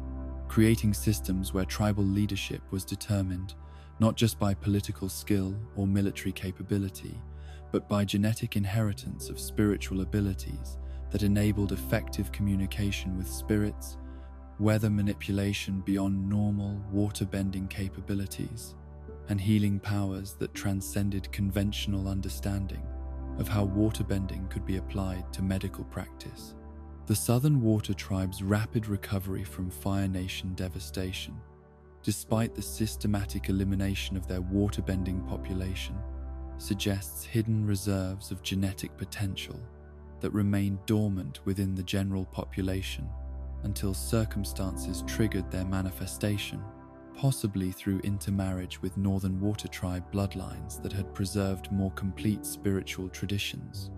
creating systems where tribal leadership was determined not just by political skill or military capability, but by genetic inheritance of spiritual abilities that enabled effective communication with spirits, weather manipulation beyond normal water-bending capabilities, and healing powers that transcended conventional understanding of how waterbending could be applied to medical practice. The Southern Water Tribe's rapid recovery from Fire Nation devastation, despite the systematic elimination of their waterbending population, suggests hidden reserves of genetic potential that remained dormant within the general population until circumstances triggered their manifestation, possibly through intermarriage with Northern Water Tribe bloodlines that had preserved more complete spiritual traditions,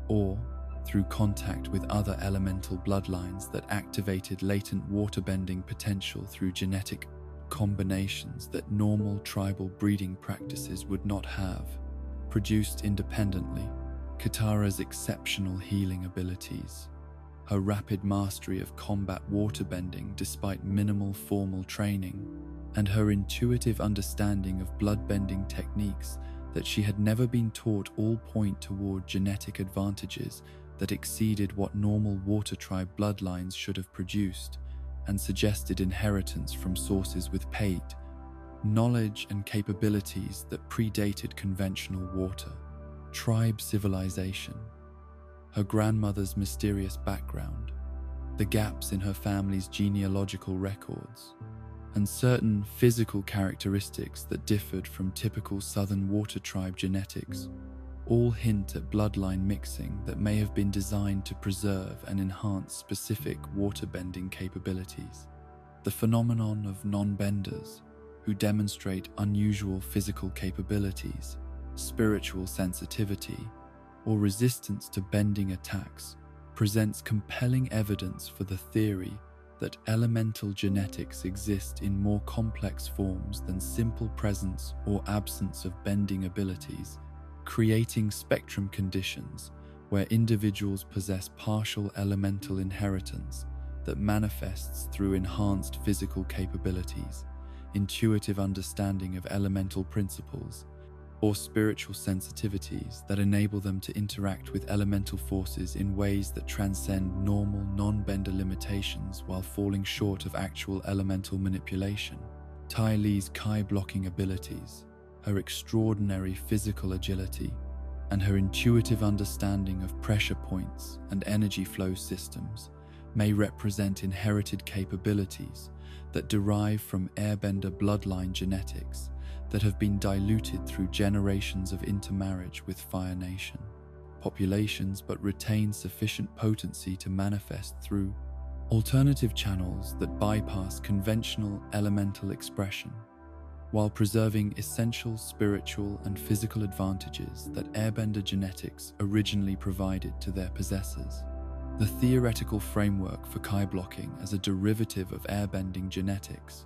or through contact with other elemental bloodlines that activated latent waterbending potential through genetic combinations that normal tribal breeding practices would not have. Produced independently, Katara's exceptional healing abilities, her rapid mastery of combat waterbending despite minimal formal training, and her intuitive understanding of bloodbending techniques that she had never been taught all point toward genetic advantages that exceeded what normal Water Tribe bloodlines should have produced, and suggested inheritance from sources with paid knowledge and capabilities that predated conventional water tribe civilization. Her grandmother's mysterious background, the gaps in her family's genealogical records, and certain physical characteristics that differed from typical Southern Water Tribe genetics all hint at bloodline mixing that may have been designed to preserve and enhance specific waterbending capabilities. The phenomenon of non-benders, who demonstrate unusual physical capabilities, spiritual sensitivity, or resistance to bending attacks, presents compelling evidence for the theory that elemental genetics exist in more complex forms than simple presence or absence of bending abilities, creating spectrum conditions where individuals possess partial elemental inheritance that manifests through enhanced physical capabilities, intuitive understanding of elemental principles, or spiritual sensitivities that enable them to interact with elemental forces in ways that transcend normal non-bender limitations while falling short of actual elemental manipulation. Ty Lee's Kai-blocking abilities, her extraordinary physical agility, and her intuitive understanding of pressure points and energy flow systems may represent inherited capabilities that derive from airbender bloodline genetics that have been diluted through generations of intermarriage with Fire Nation populations but retain sufficient potency to manifest through alternative channels that bypass conventional elemental expression, while preserving essential spiritual and physical advantages that airbender genetics originally provided to their possessors. The theoretical framework for Kai blocking as a derivative of airbending genetics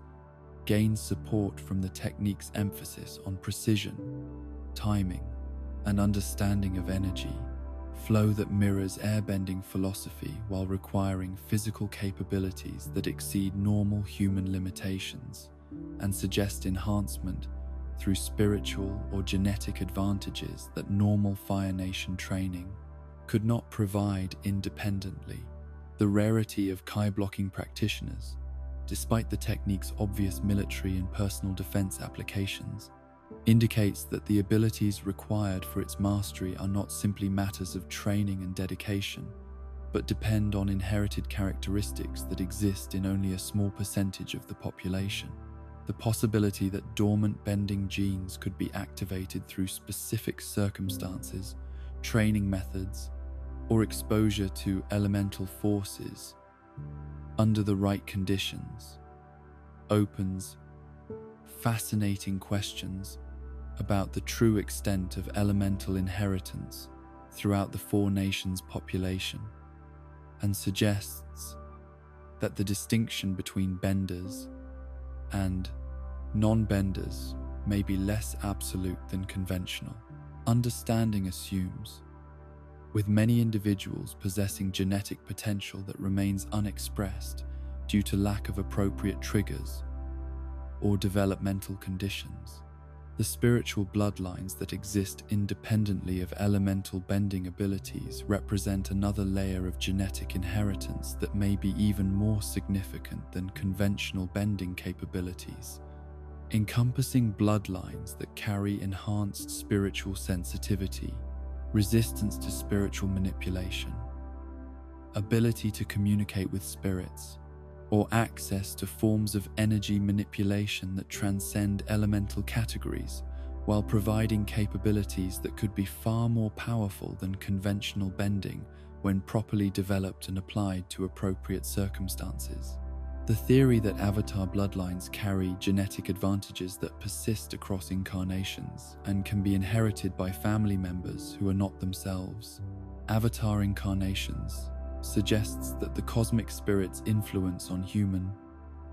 gains support from the technique's emphasis on precision, timing, and understanding of energy flow that mirrors airbending philosophy while requiring physical capabilities that exceed normal human limitations and suggest enhancement through spiritual or genetic advantages that normal Fire Nation training could not provide independently. The rarity of Kai-blocking practitioners, despite the technique's obvious military and personal defense applications, indicates that the abilities required for its mastery are not simply matters of training and dedication, but depend on inherited characteristics that exist in only a small percentage of the population. The possibility that dormant bending genes could be activated through specific circumstances, training methods, or exposure to elemental forces under the right conditions opens fascinating questions about the true extent of elemental inheritance throughout the Four Nations population, and suggests that the distinction between benders and non-benders may be less absolute than conventional. Understanding assumes, with many individuals possessing genetic potential that remains unexpressed due to lack of appropriate triggers or developmental conditions, the spiritual bloodlines that exist independently of elemental bending abilities represent another layer of genetic inheritance that may be even more significant than conventional bending capabilities, encompassing bloodlines that carry enhanced spiritual sensitivity, resistance to spiritual manipulation, ability to communicate with spirits, or access to forms of energy manipulation that transcend elemental categories, while providing capabilities that could be far more powerful than conventional bending when properly developed and applied to appropriate circumstances. The theory that Avatar bloodlines carry genetic advantages that persist across incarnations and can be inherited by family members who are not themselves Avatar incarnations suggests that the cosmic spirit's influence on human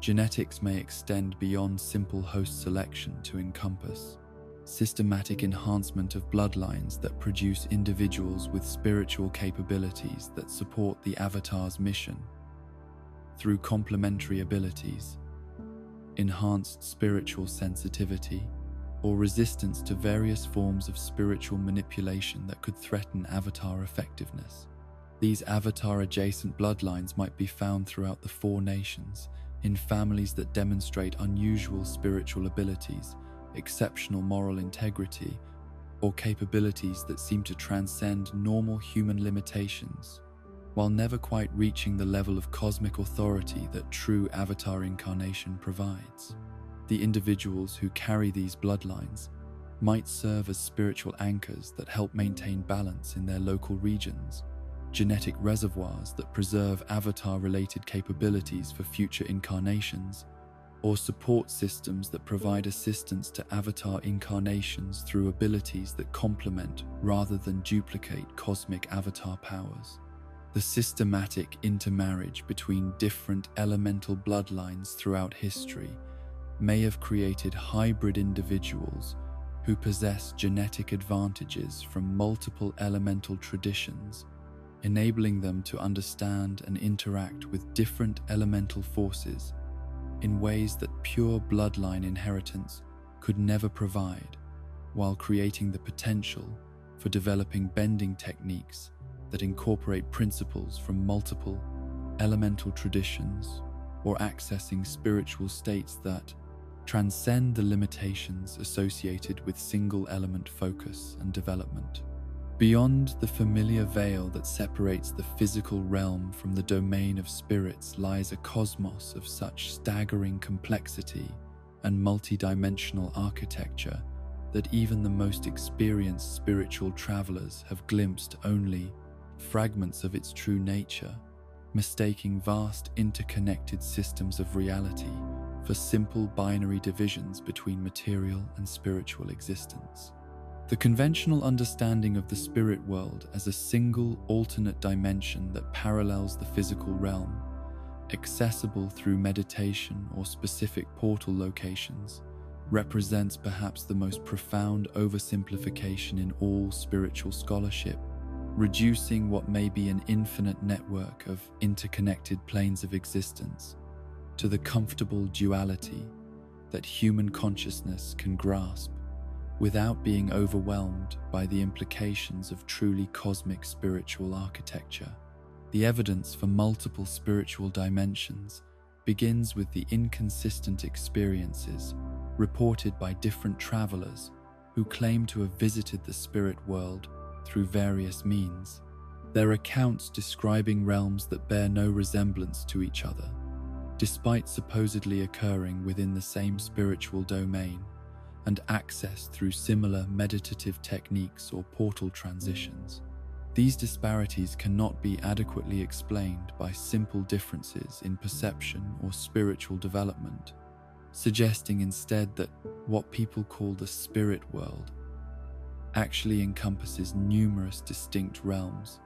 genetics may extend beyond simple host selection to encompass systematic enhancement of bloodlines that produce individuals with spiritual capabilities that support the Avatar's mission. Through complementary abilities, enhanced spiritual sensitivity, or resistance to various forms of spiritual manipulation that could threaten Avatar effectiveness. These Avatar-adjacent bloodlines might be found throughout the Four Nations, in families that demonstrate unusual spiritual abilities, exceptional moral integrity, or capabilities that seem to transcend normal human limitations, while never quite reaching the level of cosmic authority that true Avatar incarnation provides. The individuals who carry these bloodlines might serve as spiritual anchors that help maintain balance in their local regions, genetic reservoirs that preserve Avatar-related capabilities for future incarnations, or support systems that provide assistance to Avatar incarnations through abilities that complement rather than duplicate cosmic Avatar powers. The systematic intermarriage between different elemental bloodlines throughout history may have created hybrid individuals who possess genetic advantages from multiple elemental traditions, enabling them to understand and interact with different elemental forces in ways that pure bloodline inheritance could never provide, while creating the potential for developing bending techniques that incorporate principles from multiple elemental traditions or accessing spiritual states that transcend the limitations associated with single element focus and development. Beyond the familiar veil that separates the physical realm from the domain of spirits lies a cosmos of such staggering complexity and multidimensional architecture that even the most experienced spiritual travelers have glimpsed only fragments of its true nature, mistaking vast interconnected systems of reality for simple binary divisions between material and spiritual existence. The conventional understanding of the spirit world as a single alternate dimension that parallels the physical realm, accessible through meditation or specific portal locations, represents perhaps the most profound oversimplification in all spiritual scholarship, reducing what may be an infinite network of interconnected planes of existence to the comfortable duality that human consciousness can grasp without being overwhelmed by the implications of truly cosmic spiritual architecture. The evidence for multiple spiritual dimensions begins with the inconsistent experiences reported by different travelers who claim to have visited the spirit world through various means, their accounts describing realms that bear no resemblance to each other, despite supposedly occurring within the same spiritual domain and accessed through similar meditative techniques or portal transitions. These disparities cannot be adequately explained by simple differences in perception or spiritual development, suggesting instead that what people call the spirit world actually encompasses numerous distinct realms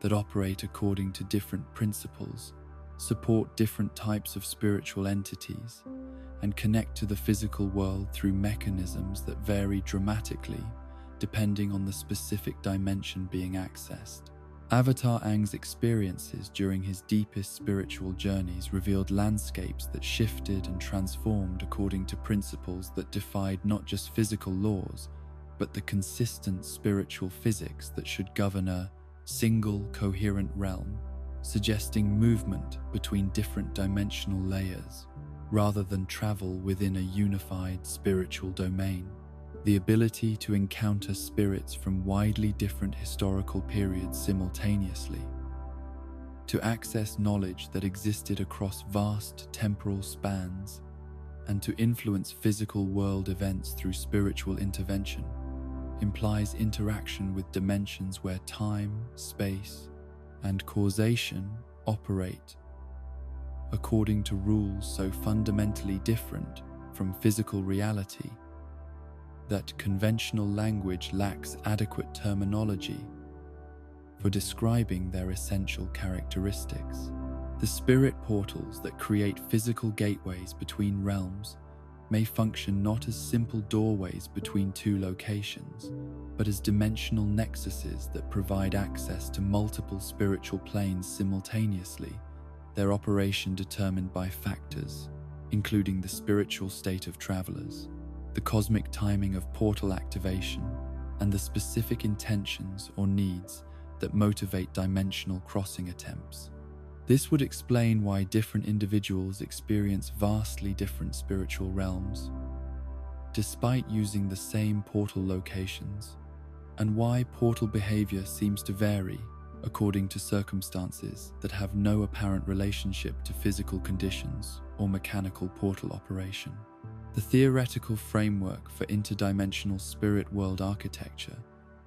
that operate according to different principles, support different types of spiritual entities, and connect to the physical world through mechanisms that vary dramatically depending on the specific dimension being accessed. Avatar Aang's experiences during his deepest spiritual journeys revealed landscapes that shifted and transformed according to principles that defied not just physical laws, but the consistent spiritual physics that should govern a single coherent realm, suggesting movement between different dimensional layers rather than travel within a unified spiritual domain. The ability to encounter spirits from widely different historical periods simultaneously, to access knowledge that existed across vast temporal spans, and to influence physical world events through spiritual intervention, implies interaction with dimensions where time, space, and causation operate according to rules so fundamentally different from physical reality that conventional language lacks adequate terminology for describing their essential characteristics. The spirit portals that create physical gateways between realms may function not as simple doorways between two locations, but as dimensional nexuses that provide access to multiple spiritual planes simultaneously, their operation determined by factors, including the spiritual state of travelers, the cosmic timing of portal activation, and the specific intentions or needs that motivate dimensional crossing attempts. This would explain why different individuals experience vastly different spiritual realms, despite using the same portal locations, and why portal behavior seems to vary according to circumstances that have no apparent relationship to physical conditions or mechanical portal operation. The theoretical framework for interdimensional spirit world architecture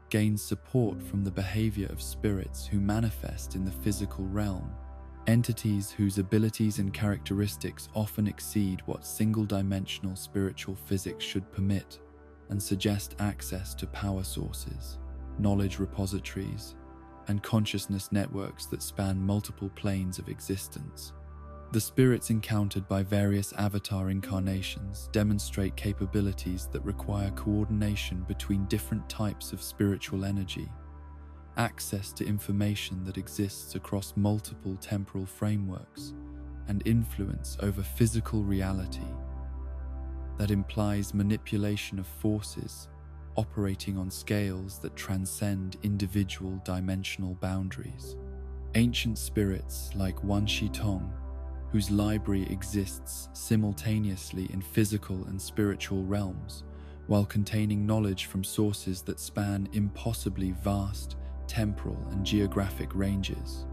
gains support from the behavior of spirits who manifest in the physical realm, entities whose abilities and characteristics often exceed what single-dimensional spiritual physics should permit, and suggest access to power sources, knowledge repositories, and consciousness networks that span multiple planes of existence. The spirits encountered by various avatar incarnations demonstrate capabilities that require coordination between different types of spiritual energy, access to information that exists across multiple temporal frameworks, and influence over physical reality. That implies manipulation of forces operating on scales that transcend individual dimensional boundaries. Ancient spirits like Wan Shi Tong, whose library exists simultaneously in physical and spiritual realms, while containing knowledge from sources that span impossibly vast temporal and geographic ranges,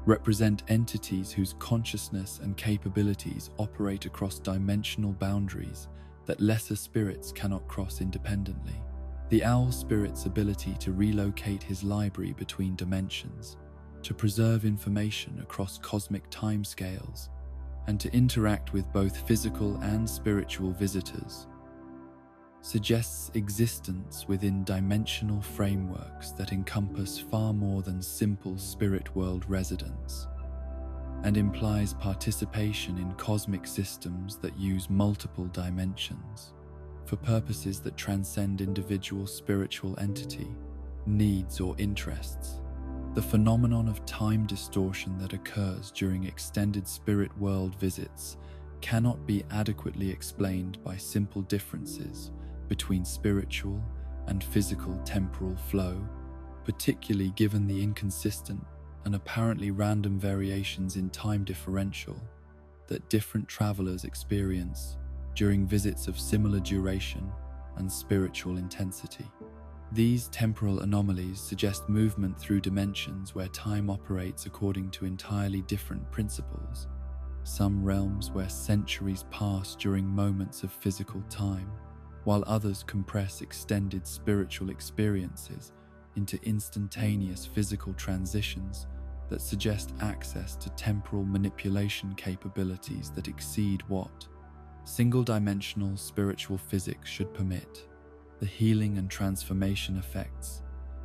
represent entities whose consciousness and capabilities operate across dimensional boundaries that lesser spirits cannot cross independently. The owl spirit's ability to relocate his library between dimensions, to preserve information across cosmic timescales, and to interact with both physical and spiritual visitors, suggests existence within dimensional frameworks that encompass far more than simple spirit world residence, and implies participation in cosmic systems that use multiple dimensions for purposes that transcend individual spiritual entity, needs, or interests. The phenomenon of time distortion that occurs during extended spirit world visits cannot be adequately explained by simple differences between spiritual and physical temporal flow, particularly given the inconsistent and apparently random variations in time differential that different travelers experience during visits of similar duration and spiritual intensity. These temporal anomalies suggest movement through dimensions where time operates according to entirely different principles, some realms where centuries pass during moments of physical time, while others compress extended spiritual experiences into instantaneous physical transitions that suggest access to temporal manipulation capabilities that exceed what single-dimensional spiritual physics should permit. The healing and transformation effects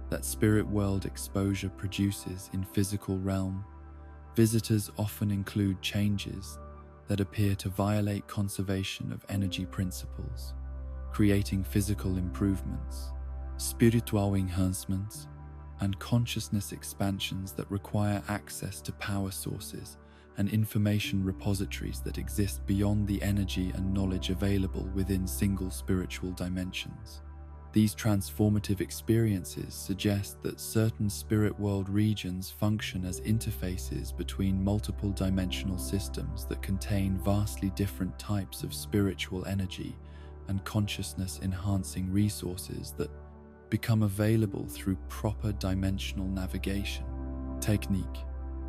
that spirit world exposure produces in physical realm, visitors often include changes that appear to violate conservation of energy principles, creating physical improvements, spiritual enhancements, and consciousness expansions that require access to power sources and information repositories that exist beyond the energy and knowledge available within single spiritual dimensions. These transformative experiences suggest that certain spirit world regions function as interfaces between multiple dimensional systems that contain vastly different types of spiritual energy and consciousness-enhancing resources that become available through proper dimensional navigation technique.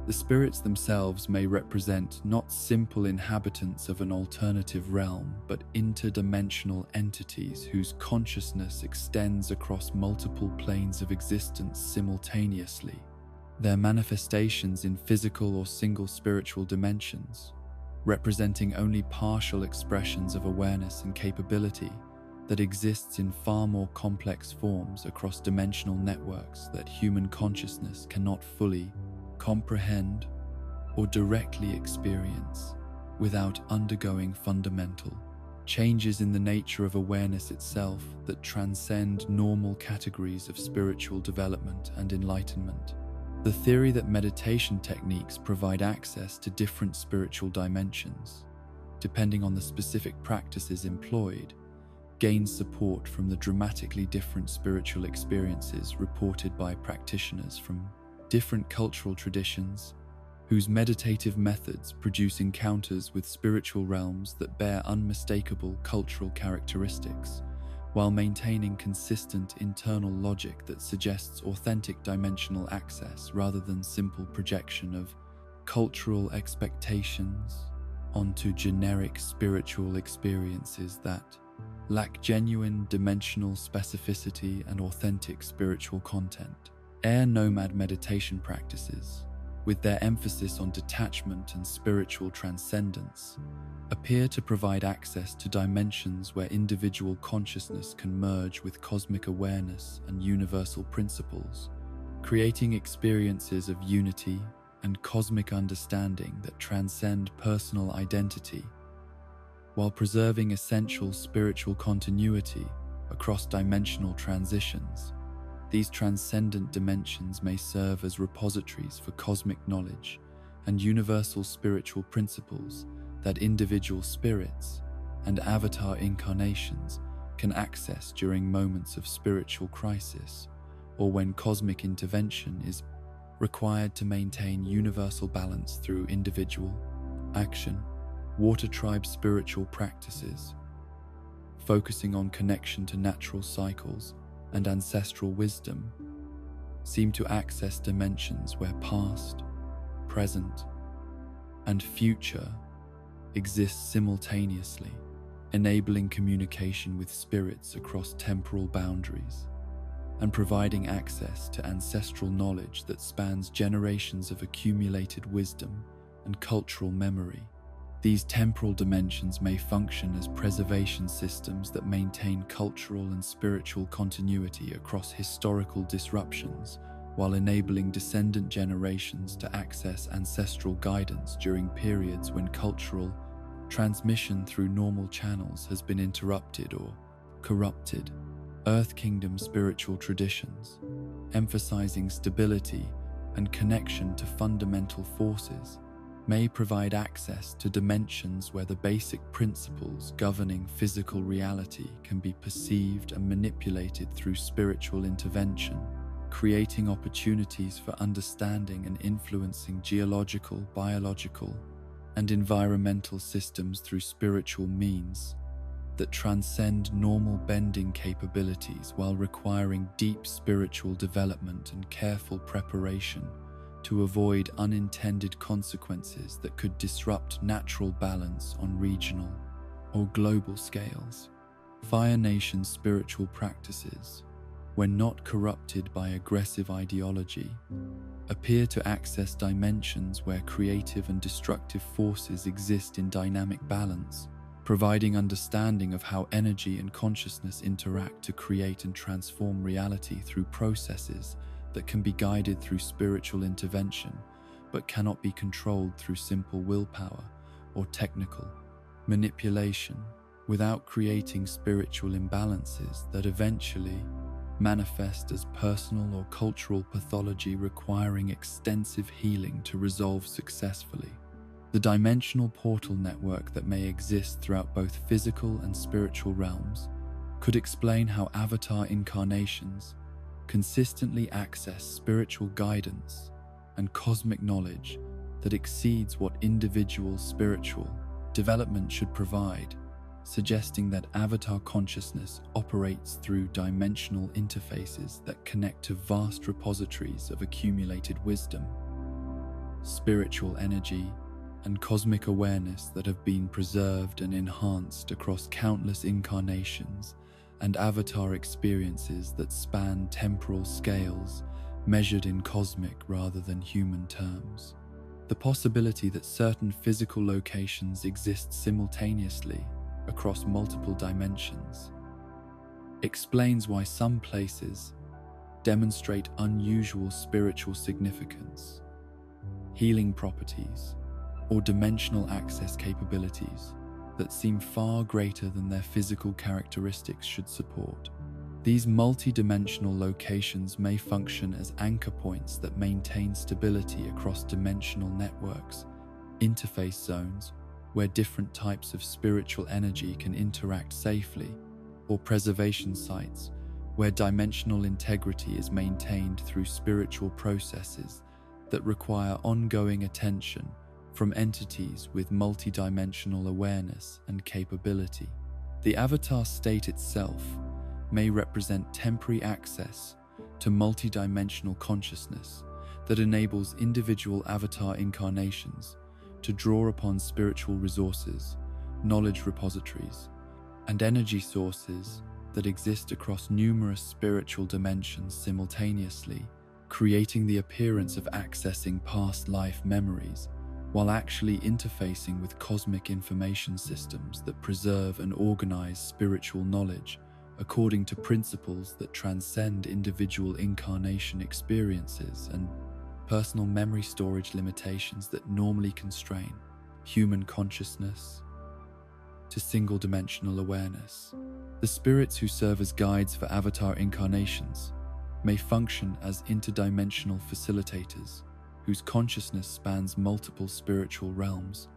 The spirits themselves may represent not simple inhabitants of an alternative realm, but interdimensional entities whose consciousness extends across multiple planes of existence simultaneously. Their manifestations in physical or single spiritual dimensions, representing only partial expressions of awareness and capability that exists in far more complex forms across dimensional networks that human consciousness cannot fully comprehend or directly experience without undergoing fundamental changes in the nature of awareness itself that transcend normal categories of spiritual development and enlightenment. The theory that meditation techniques provide access to different spiritual dimensions, depending on the specific practices employed, gains support from the dramatically different spiritual experiences reported by practitioners from different cultural traditions, whose meditative methods produce encounters with spiritual realms that bear unmistakable cultural characteristics, while maintaining consistent internal logic that suggests authentic dimensional access rather than simple projection of cultural expectations onto generic spiritual experiences that lack genuine dimensional specificity and authentic spiritual content. Air nomad meditation practices, with their emphasis on detachment and spiritual transcendence, appear to provide access to dimensions where individual consciousness can merge with cosmic awareness and universal principles, creating experiences of unity and cosmic understanding that transcend personal identity, while preserving essential spiritual continuity across dimensional transitions. These transcendent dimensions may serve as repositories for cosmic knowledge and universal spiritual principles that individual spirits and avatar incarnations can access during moments of spiritual crisis or when cosmic intervention is required to maintain universal balance through individual action. Water tribe spiritual practices, focusing on connection to natural cycles and ancestral wisdom, seem to access dimensions where past, present, and future exist simultaneously, enabling communication with spirits across temporal boundaries and providing access to ancestral knowledge that spans generations of accumulated wisdom and cultural memory. These temporal dimensions may function as preservation systems that maintain cultural and spiritual continuity across historical disruptions, while enabling descendant generations to access ancestral guidance during periods when cultural transmission through normal channels has been interrupted or corrupted. Earth Kingdom spiritual traditions, emphasizing stability and connection to fundamental forces, may provide access to dimensions where the basic principles governing physical reality can be perceived and manipulated through spiritual intervention, creating opportunities for understanding and influencing geological, biological, and environmental systems through spiritual means that transcend normal bending capabilities while requiring deep spiritual development and careful preparation to avoid unintended consequences that could disrupt natural balance on regional or global scales. Fire Nation spiritual practices, when not corrupted by aggressive ideology, appear to access dimensions where creative and destructive forces exist in dynamic balance, providing understanding of how energy and consciousness interact to create and transform reality through processes that can be guided through spiritual intervention, but cannot be controlled through simple willpower or technical manipulation, without creating spiritual imbalances that eventually manifest as personal or cultural pathology requiring extensive healing to resolve successfully. The dimensional portal network that may exist throughout both physical and spiritual realms could explain how avatar incarnations consistently access spiritual guidance and cosmic knowledge that exceeds what individual spiritual development should provide, suggesting that avatar consciousness operates through dimensional interfaces that connect to vast repositories of accumulated wisdom, spiritual energy, and cosmic awareness that have been preserved and enhanced across countless incarnations and avatar experiences that span temporal scales measured in cosmic rather than human terms. The possibility that certain physical locations exist simultaneously across multiple dimensions explains why some places demonstrate unusual spiritual significance, healing properties, or dimensional access capabilities that seem far greater than their physical characteristics should support. These multi-dimensional locations may function as anchor points that maintain stability across dimensional networks, interface zones where different types of spiritual energy can interact safely, or preservation sites where dimensional integrity is maintained through spiritual processes that require ongoing attention from entities with multidimensional awareness and capability. The avatar state itself may represent temporary access to multidimensional consciousness that enables individual avatar incarnations to draw upon spiritual resources, knowledge repositories, and energy sources that exist across numerous spiritual dimensions simultaneously, creating the appearance of accessing past life memories while actually interfacing with cosmic information systems that preserve and organize spiritual knowledge according to principles that transcend individual incarnation experiences and personal memory storage limitations that normally constrain human consciousness to single-dimensional awareness. The spirits who serve as guides for avatar incarnations may function as interdimensional facilitators whose consciousness spans multiple spiritual realms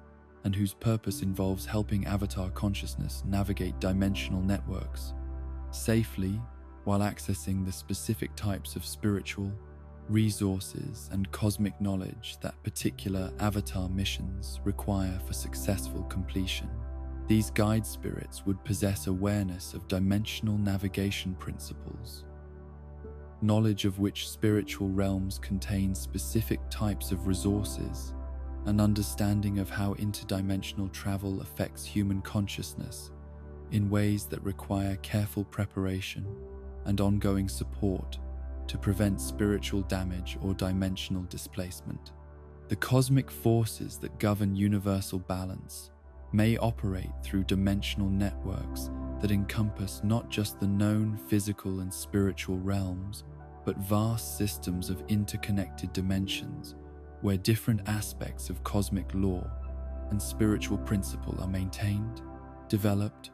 and whose purpose involves helping avatar consciousness navigate dimensional networks safely while accessing the specific types of spiritual resources and cosmic knowledge that particular avatar missions require for successful completion. These guide spirits would possess awareness of dimensional navigation principles, knowledge of which spiritual realms contain specific types of resources, an understanding of how interdimensional travel affects human consciousness in ways that require careful preparation and ongoing support to prevent spiritual damage or dimensional displacement. The cosmic forces that govern universal balance may operate through dimensional networks that encompass not just the known physical and spiritual realms, but vast systems of interconnected dimensions where different aspects of cosmic law and spiritual principle are maintained, developed,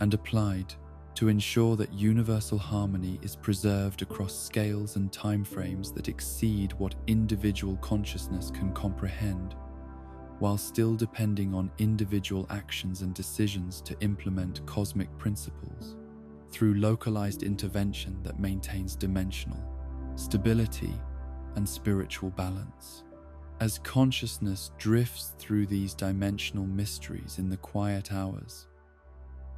and applied to ensure that universal harmony is preserved across scales and timeframes that exceed what individual consciousness can comprehend, while still depending on individual actions and decisions to implement cosmic principles through localized intervention that maintains dimensional stability and spiritual balance. As consciousness drifts through these dimensional mysteries in the quiet hours,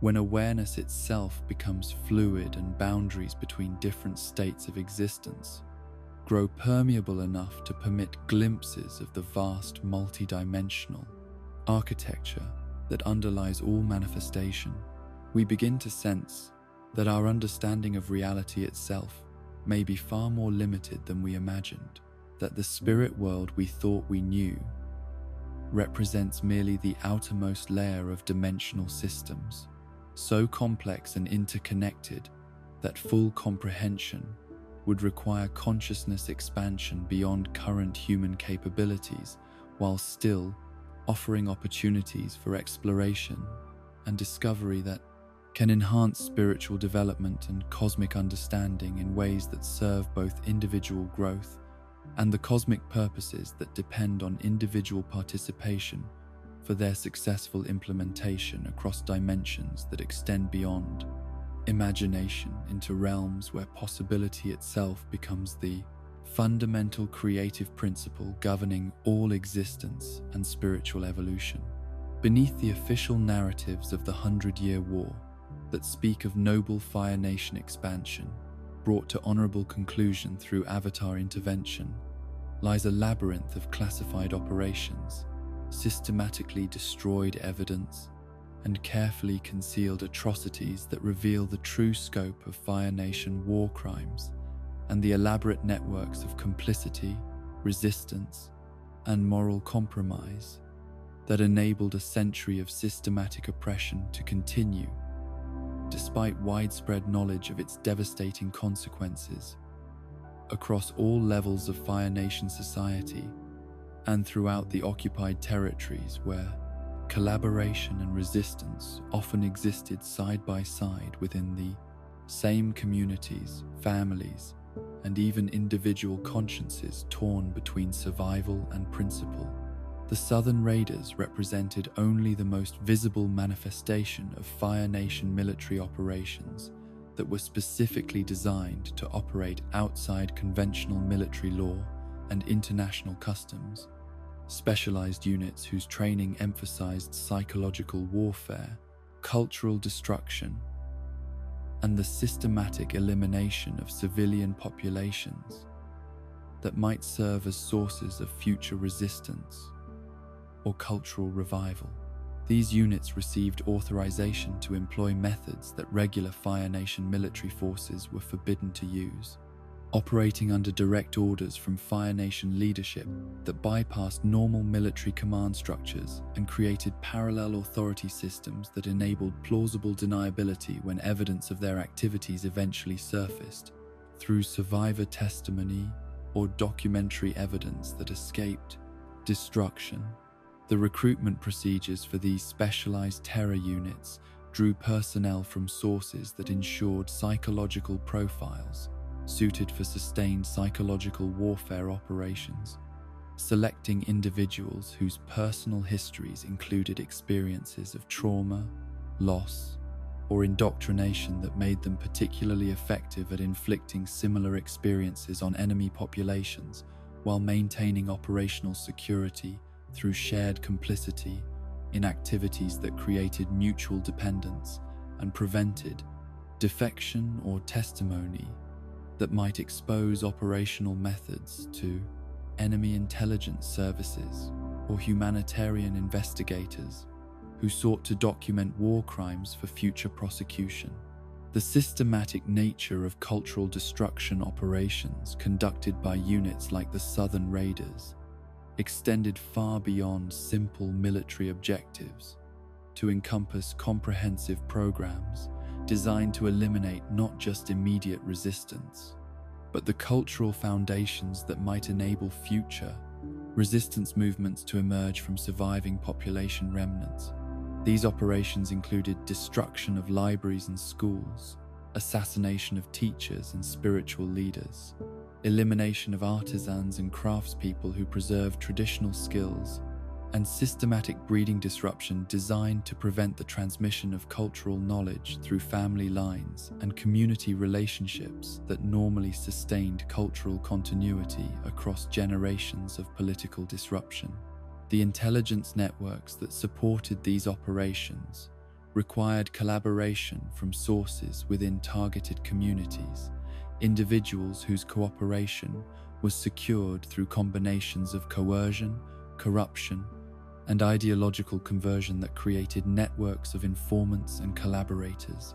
when awareness itself becomes fluid and boundaries between different states of existence grow permeable enough to permit glimpses of the vast multidimensional architecture that underlies all manifestation, we begin to sense that our understanding of reality itself may be far more limited than we imagined, that the spirit world we thought we knew represents merely the outermost layer of dimensional systems, so complex and interconnected that full comprehension would require consciousness expansion beyond current human capabilities, while still offering opportunities for exploration and discovery that can enhance spiritual development and cosmic understanding in ways that serve both individual growth and the cosmic purposes that depend on individual participation for their successful implementation across dimensions that extend beyond imagination into realms where possibility itself becomes the fundamental creative principle governing all existence and spiritual evolution. Beneath the official narratives of the 100-Year War that speak of noble Fire Nation expansion brought to honorable conclusion through Avatar intervention, lies a labyrinth of classified operations, systematically destroyed evidence, and carefully concealed atrocities that reveal the true scope of Fire Nation war crimes and the elaborate networks of complicity, resistance, and moral compromise that enabled a century of systematic oppression to continue, despite widespread knowledge of its devastating consequences across all levels of Fire Nation society and throughout the occupied territories where collaboration and resistance often existed side by side within the same communities, families, and even individual consciences torn between survival and principle. The Southern Raiders represented only the most visible manifestation of Fire Nation military operations that were specifically designed to operate outside conventional military law and international customs. Specialized units whose training emphasized psychological warfare, cultural destruction, and the systematic elimination of civilian populations that might serve as sources of future resistance or cultural revival. These units received authorization to employ methods that regular Fire Nation military forces were forbidden to use, operating under direct orders from Fire Nation leadership that bypassed normal military command structures and created parallel authority systems that enabled plausible deniability when evidence of their activities eventually surfaced through survivor testimony or documentary evidence that escaped destruction. The recruitment procedures for these specialized terror units drew personnel from sources that ensured psychological profiles suited for sustained psychological warfare operations, selecting individuals whose personal histories included experiences of trauma, loss, or indoctrination that made them particularly effective at inflicting similar experiences on enemy populations while maintaining operational security through shared complicity in activities that created mutual dependence and prevented defection or testimony that might expose operational methods to enemy intelligence services or humanitarian investigators who sought to document war crimes for future prosecution. The systematic nature of cultural destruction operations conducted by units like the Southern Raiders extended far beyond simple military objectives to encompass comprehensive programs designed to eliminate not just immediate resistance, but the cultural foundations that might enable future resistance movements to emerge from surviving population remnants. These operations included destruction of libraries and schools, assassination of teachers and spiritual leaders, elimination of artisans and craftspeople who preserved traditional skills, and systematic breeding disruption designed to prevent the transmission of cultural knowledge through family lines and community relationships that normally sustained cultural continuity across generations of political disruption. The intelligence networks that supported these operations required collaboration from sources within targeted communities, individuals whose cooperation was secured through combinations of coercion, corruption, and ideological conversion that created networks of informants and collaborators,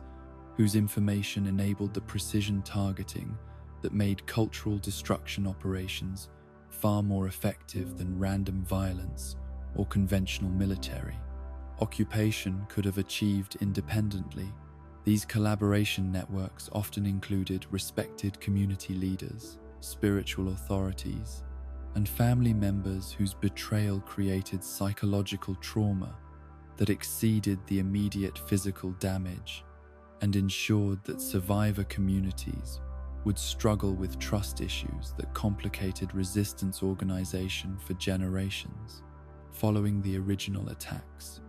whose information enabled the precision targeting that made cultural destruction operations far more effective than random violence or conventional military occupation could have achieved independently. These collaboration networks often included respected community leaders, spiritual authorities, and family members whose betrayal created psychological trauma that exceeded the immediate physical damage and ensured that survivor communities would struggle with trust issues that complicated resistance organization for generations. Following the original attacks,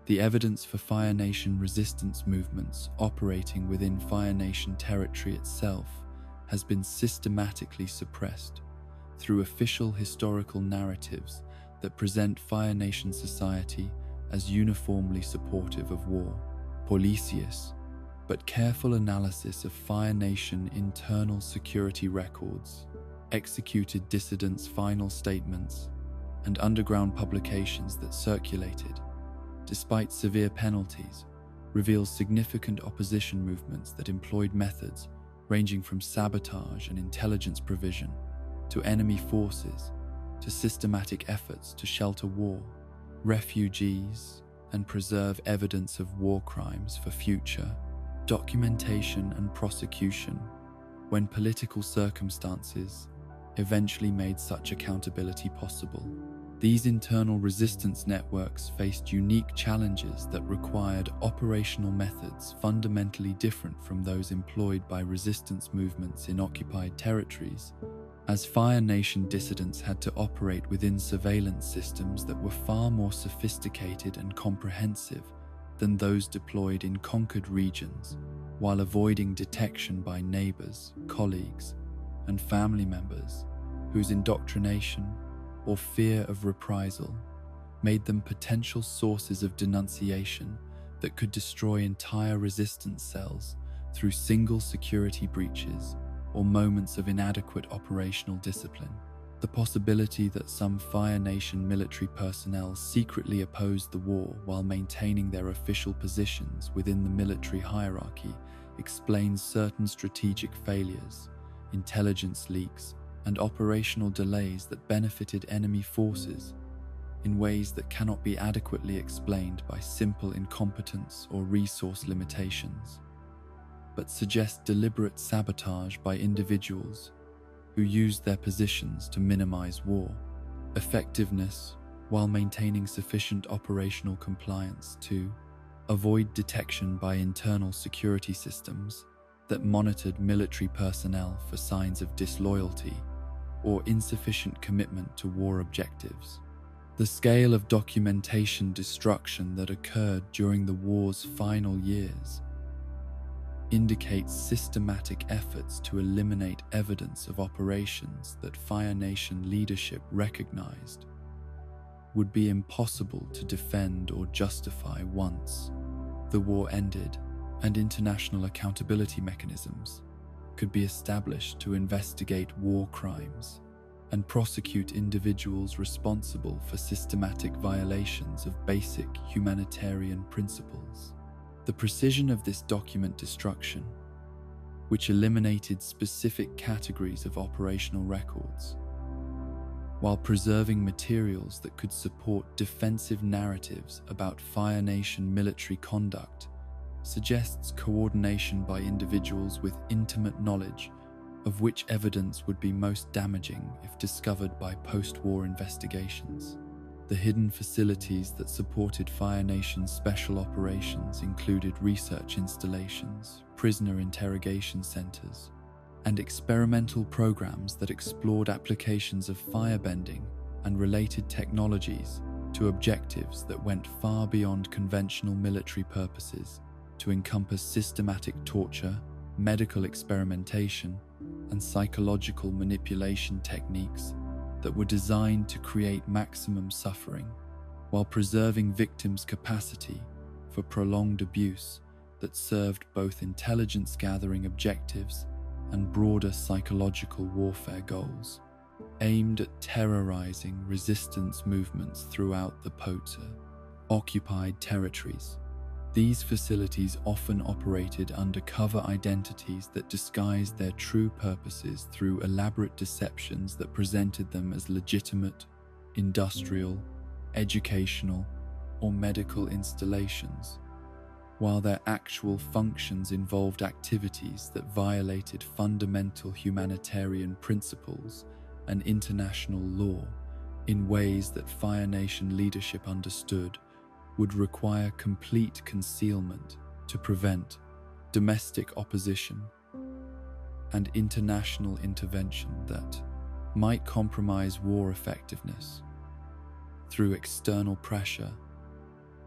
the evidence for Fire Nation resistance movements operating within Fire Nation territory itself has been systematically suppressed through official historical narratives that present Fire Nation society as uniformly supportive of war. Policius, but careful analysis of Fire Nation internal security records, executed dissidents' final statements, and underground publications that circulated, despite severe penalties, reveals significant opposition movements that employed methods ranging from sabotage and intelligence provision to enemy forces to systematic efforts to shelter war, refugees, and preserve evidence of war crimes for future documentation and prosecution when political circumstances eventually made such accountability possible. These internal resistance networks faced unique challenges that required operational methods fundamentally different from those employed by resistance movements in occupied territories, as Fire Nation dissidents had to operate within surveillance systems that were far more sophisticated and comprehensive than those deployed in conquered regions, while avoiding detection by neighbors, colleagues, and family members whose indoctrination or fear of reprisal made them potential sources of denunciation that could destroy entire resistance cells through single security breaches or moments of inadequate operational discipline. The possibility that some Fire Nation military personnel secretly opposed the war while maintaining their official positions within the military hierarchy explains certain strategic failures, intelligence leaks, and operational delays that benefited enemy forces in ways that cannot be adequately explained by simple incompetence or resource limitations, but suggest deliberate sabotage by individuals who used their positions to minimize war effectiveness while maintaining sufficient operational compliance to avoid detection by internal security systems that monitored military personnel for signs of disloyalty or insufficient commitment to war objectives. The scale of documentation destruction that occurred during the war's final years indicates systematic efforts to eliminate evidence of operations that Fire Nation leadership recognized would be impossible to defend or justify once the war ended, and international accountability mechanisms could be established to investigate war crimes and prosecute individuals responsible for systematic violations of basic humanitarian principles. The precision of this document destruction, which eliminated specific categories of operational records, while preserving materials that could support defensive narratives about Fire Nation military conduct, suggests coordination by individuals with intimate knowledge of which evidence would be most damaging if discovered by post-war investigations. The hidden facilities that supported Fire Nation's special operations included research installations, prisoner interrogation centers, and experimental programs that explored applications of firebending and related technologies to objectives that went far beyond conventional military purposes to encompass systematic torture, medical experimentation, and psychological manipulation techniques that were designed to create maximum suffering while preserving victims' capacity for prolonged abuse that served both intelligence-gathering objectives and broader psychological warfare goals, aimed at terrorizing resistance movements throughout the POTA-occupied territories. These facilities often operated under cover identities that disguised their true purposes through elaborate deceptions that presented them as legitimate, industrial, educational, or medical installations, while their actual functions involved activities that violated fundamental humanitarian principles and international law in ways that Fire Nation leadership understood would require complete concealment to prevent domestic opposition and international intervention that might compromise war effectiveness through external pressure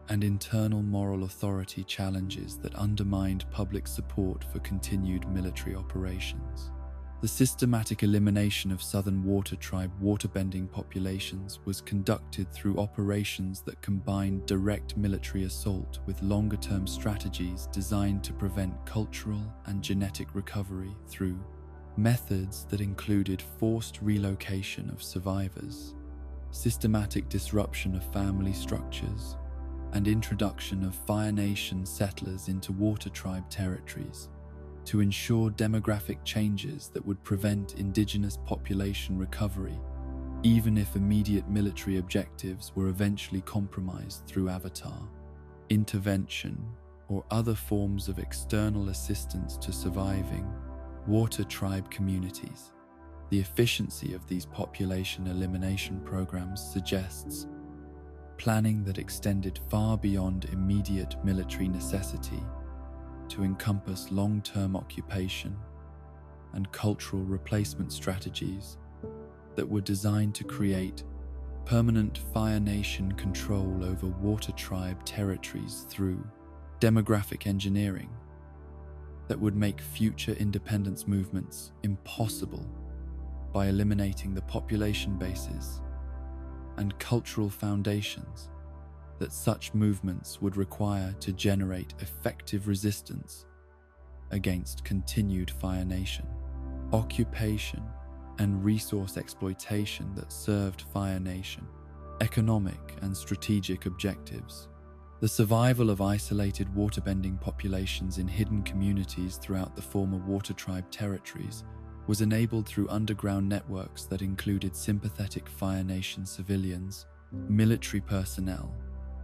and internal moral authority challenges that undermined public support for continued military operations. The systematic elimination of Southern Water Tribe waterbending populations was conducted through operations that combined direct military assault with longer-term strategies designed to prevent cultural and genetic recovery through methods that included forced relocation of survivors, systematic disruption of family structures, and introduction of Fire Nation settlers into Water Tribe territories to ensure demographic changes that would prevent indigenous population recovery, even if immediate military objectives were eventually compromised through Avatar intervention or other forms of external assistance to surviving Water Tribe communities. The efficiency of these population elimination programs suggests planning that extended far beyond immediate military necessity to encompass long-term occupation and cultural replacement strategies that were designed to create permanent Fire Nation control over Water Tribe territories through demographic engineering that would make future independence movements impossible by eliminating the population bases and cultural foundations that such movements would require to generate effective resistance against continued Fire Nation occupation and resource exploitation that served Fire Nation economic and strategic objectives. The survival of isolated waterbending populations in hidden communities throughout the former Water Tribe territories was enabled through underground networks that included sympathetic Fire Nation civilians, military personnel,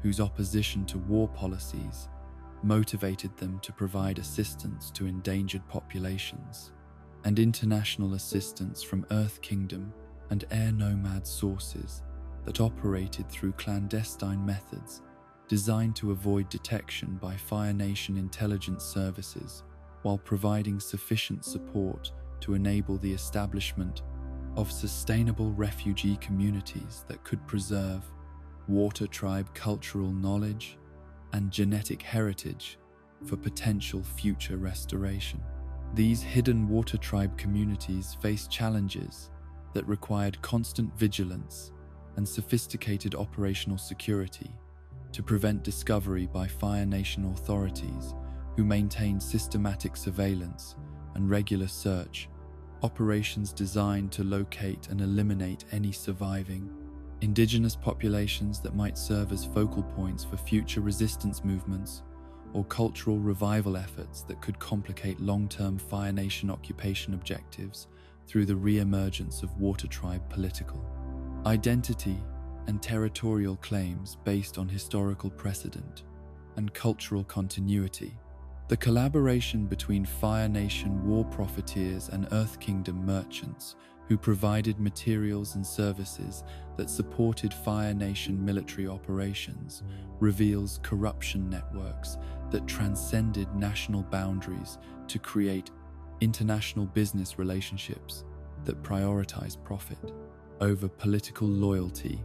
whose opposition to war policies motivated them to provide assistance to endangered populations, and international assistance from Earth Kingdom and Air Nomad sources that operated through clandestine methods designed to avoid detection by Fire Nation intelligence services while providing sufficient support to enable the establishment of sustainable refugee communities that could preserve Water Tribe cultural knowledge and genetic heritage for potential future restoration. These hidden Water Tribe communities face challenges that required constant vigilance and sophisticated operational security to prevent discovery by Fire Nation authorities who maintained systematic surveillance and regular search operations designed to locate and eliminate any surviving indigenous populations that might serve as focal points for future resistance movements or cultural revival efforts that could complicate long-term Fire Nation occupation objectives through the re-emergence of Water Tribe political identity and territorial claims based on historical precedent and cultural continuity. The collaboration between Fire Nation war profiteers and Earth Kingdom merchants who provided materials and services that supported Fire Nation military operations reveals corruption networks that transcended national boundaries to create international business relationships that prioritize profit over political loyalty,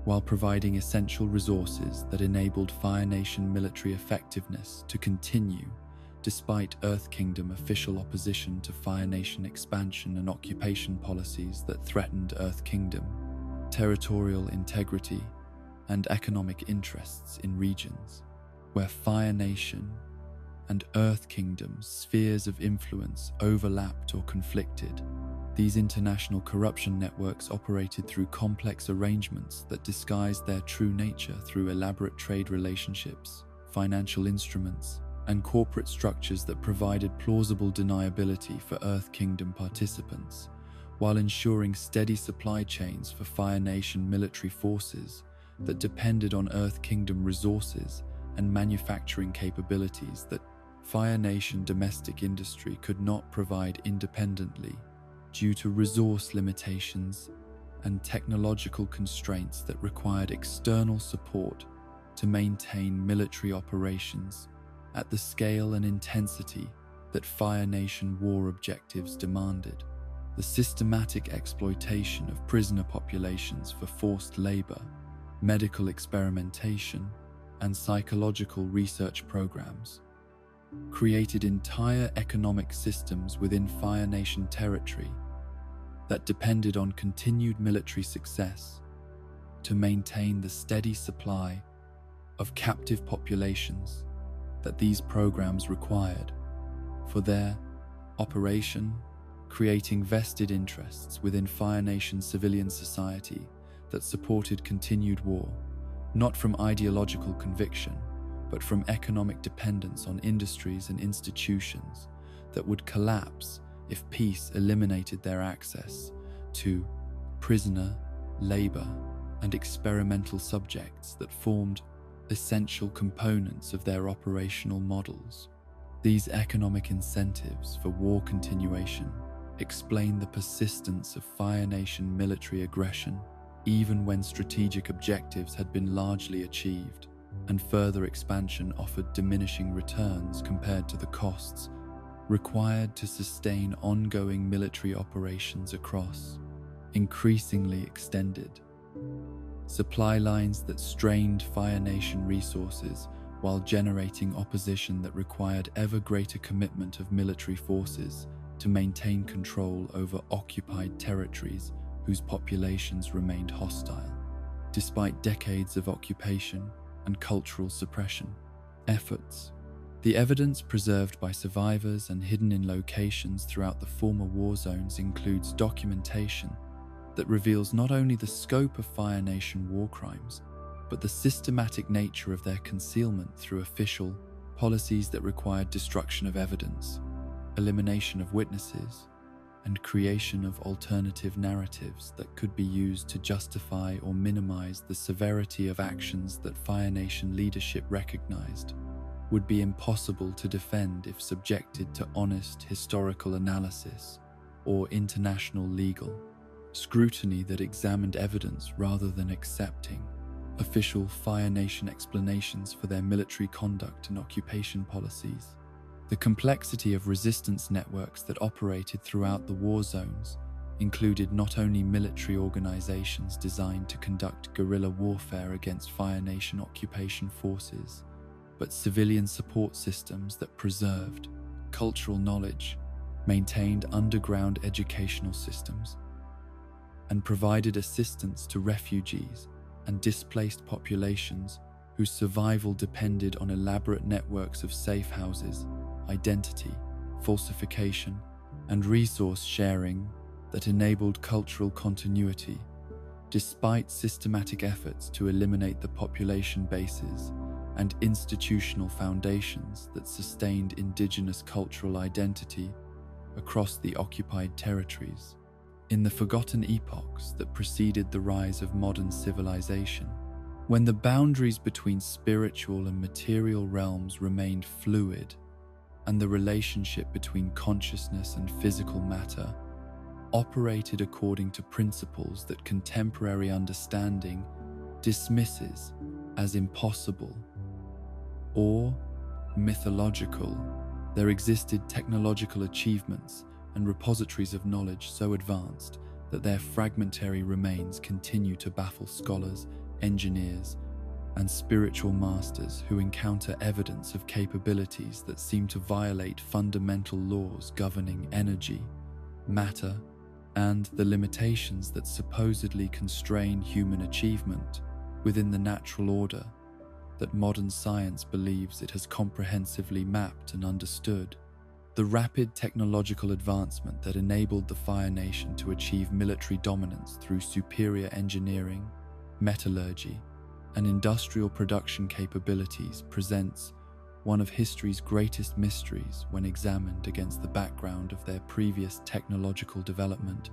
while providing essential resources that enabled Fire Nation military effectiveness to continue despite Earth Kingdom official opposition to Fire Nation expansion and occupation policies that threatened Earth Kingdom territorial integrity and economic interests in regions where Fire Nation and Earth Kingdom spheres of influence overlapped or conflicted. These international corruption networks operated through complex arrangements that disguised their true nature through elaborate trade relationships, financial instruments, and corporate structures that provided plausible deniability for Earth Kingdom participants, while ensuring steady supply chains for Fire Nation military forces that depended on Earth Kingdom resources and manufacturing capabilities that Fire Nation domestic industry could not provide independently due to resource limitations and technological constraints that required external support to maintain military operations at the scale and intensity that Fire Nation war objectives demanded. The systematic exploitation of prisoner populations for forced labor, medical experimentation, and psychological research programs created entire economic systems within Fire Nation territory that depended on continued military success to maintain the steady supply of captive populations that these programs required for their operation, creating vested interests within Fire Nation civilian society that supported continued war, not from ideological conviction, but from economic dependence on industries and institutions that would collapse if peace eliminated their access to prisoner, labor, and experimental subjects that formed essential components of their operational models. These economic incentives for war continuation explain the persistence of Fire Nation military aggression even when strategic objectives had been largely achieved, and further expansion offered diminishing returns compared to the costs required to sustain ongoing military operations across increasingly extended supply lines that strained Fire Nation resources while generating opposition that required ever greater commitment of military forces to maintain control over occupied territories whose populations remained hostile. Despite decades of occupation and cultural suppression efforts, the evidence preserved by survivors and hidden in locations throughout the former war zones includes documentation that reveals not only the scope of Fire Nation war crimes, but the systematic nature of their concealment through official policies that required destruction of evidence, elimination of witnesses, and creation of alternative narratives that could be used to justify or minimize the severity of actions that Fire Nation leadership recognized would be impossible to defend if subjected to honest historical analysis or international legal. Scrutiny that examined evidence rather than accepting official Fire Nation explanations for their military conduct and occupation policies. The complexity of resistance networks that operated throughout the war zones included not only military organizations designed to conduct guerrilla warfare against Fire Nation occupation forces, but civilian support systems that preserved cultural knowledge, maintained underground educational systems, and provided assistance to refugees and displaced populations whose survival depended on elaborate networks of safe houses, identity, falsification, and resource sharing that enabled cultural continuity, despite systematic efforts to eliminate the population bases and institutional foundations that sustained indigenous cultural identity across the occupied territories. In the forgotten epochs that preceded the rise of modern civilization, when the boundaries between spiritual and material realms remained fluid, and the relationship between consciousness and physical matter operated according to principles that contemporary understanding dismisses as impossible or mythological, there existed technological achievements and repositories of knowledge so advanced that their fragmentary remains continue to baffle scholars, engineers, and spiritual masters who encounter evidence of capabilities that seem to violate fundamental laws governing energy, matter, and the limitations that supposedly constrain human achievement within the natural order that modern science believes it has comprehensively mapped and understood. The rapid technological advancement that enabled the Fire Nation to achieve military dominance through superior engineering, metallurgy, and industrial production capabilities presents one of history's greatest mysteries when examined against the background of their previous technological development,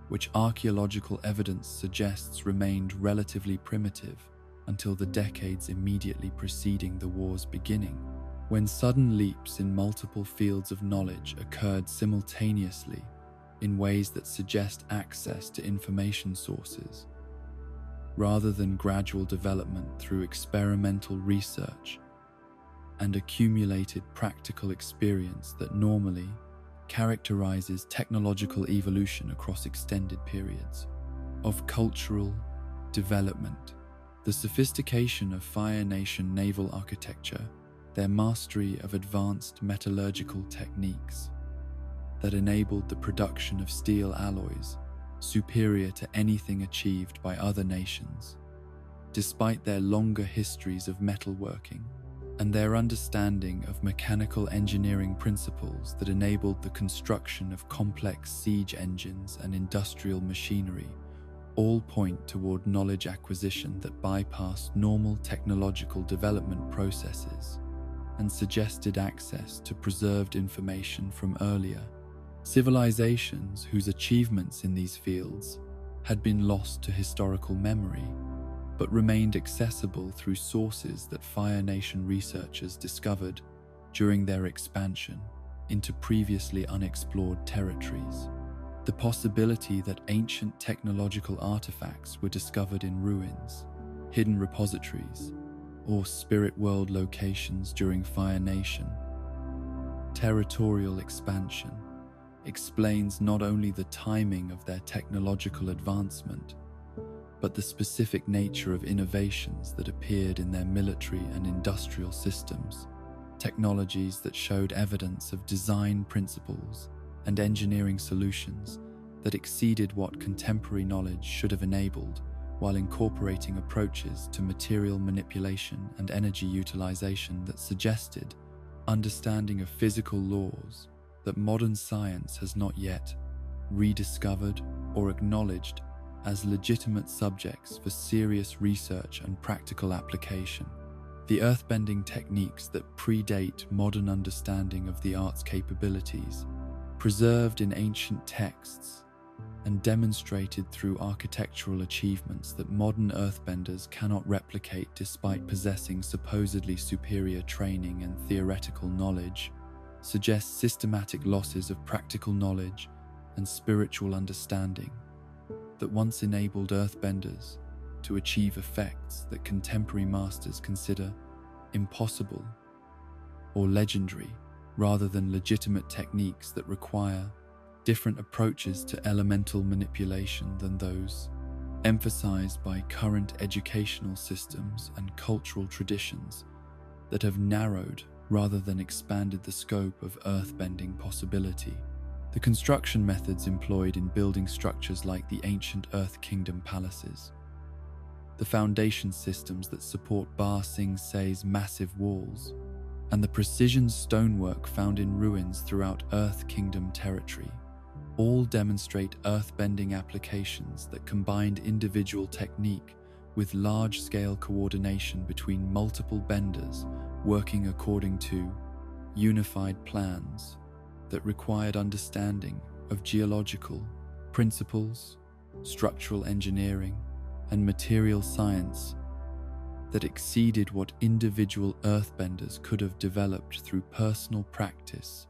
which archaeological evidence suggests remained relatively primitive until the decades immediately preceding the war's beginning, when sudden leaps in multiple fields of knowledge occurred simultaneously in ways that suggest access to information sources, rather than gradual development through experimental research and accumulated practical experience that normally characterizes technological evolution across extended periods of cultural development. The sophistication of Fire Nation naval architecture, their mastery of advanced metallurgical techniques that enabled the production of steel alloys superior to anything achieved by other nations, despite their longer histories of metalworking, and their understanding of mechanical engineering principles that enabled the construction of complex siege engines and industrial machinery, all point toward knowledge acquisition that bypassed normal technological development processes and suggested access to preserved information from earlier civilizations whose achievements in these fields had been lost to historical memory, but remained accessible through sources that Fire Nation researchers discovered during their expansion into previously unexplored territories. The possibility that ancient technological artifacts were discovered in ruins, hidden repositories, or spirit world locations during Fire Nation territorial expansion explains not only the timing of their technological advancement, but the specific nature of innovations that appeared in their military and industrial systems, technologies that showed evidence of design principles and engineering solutions that exceeded what contemporary knowledge should have enabled, while incorporating approaches to material manipulation and energy utilization that suggested understanding of physical laws that modern science has not yet rediscovered or acknowledged as legitimate subjects for serious research and practical application. The earthbending techniques that predate modern understanding of the art's capabilities, preserved in ancient texts and demonstrated through architectural achievements that modern earthbenders cannot replicate despite possessing supposedly superior training and theoretical knowledge, suggests systematic losses of practical knowledge and spiritual understanding that once enabled earthbenders to achieve effects that contemporary masters consider impossible or legendary, rather than legitimate techniques that require different approaches to elemental manipulation than those emphasized by current educational systems and cultural traditions that have narrowed rather than expanded the scope of earthbending possibility. The construction methods employed in building structures like the ancient Earth Kingdom palaces, the foundation systems that support Ba Sing Se's massive walls, and the precision stonework found in ruins throughout Earth Kingdom territory all demonstrate earthbending applications that combined individual technique with large-scale coordination between multiple benders working according to unified plans that required understanding of geological principles, structural engineering, and material science that exceeded what individual earthbenders could have developed through personal practice,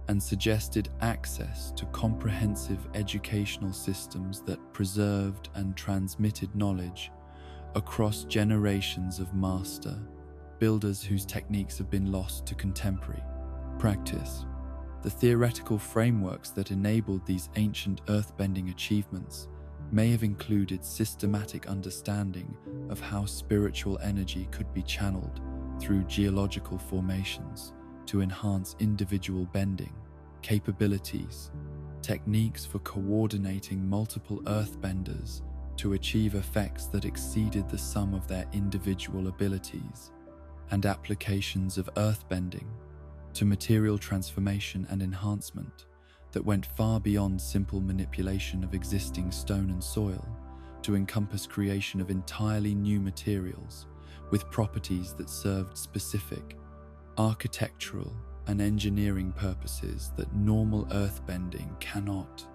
and suggested access to comprehensive educational systems that preserved and transmitted knowledge across generations of master builders whose techniques have been lost to contemporary practice. The theoretical frameworks that enabled these ancient earthbending achievements may have included systematic understanding of how spiritual energy could be channeled through geological formations to enhance individual bending capabilities, techniques for coordinating multiple earthbenders to achieve effects that exceeded the sum of their individual abilities, and applications of earthbending to material transformation and enhancement that went far beyond simple manipulation of existing stone and soil to encompass creation of entirely new materials with properties that served specific architectural and engineering purposes that normal earthbending cannot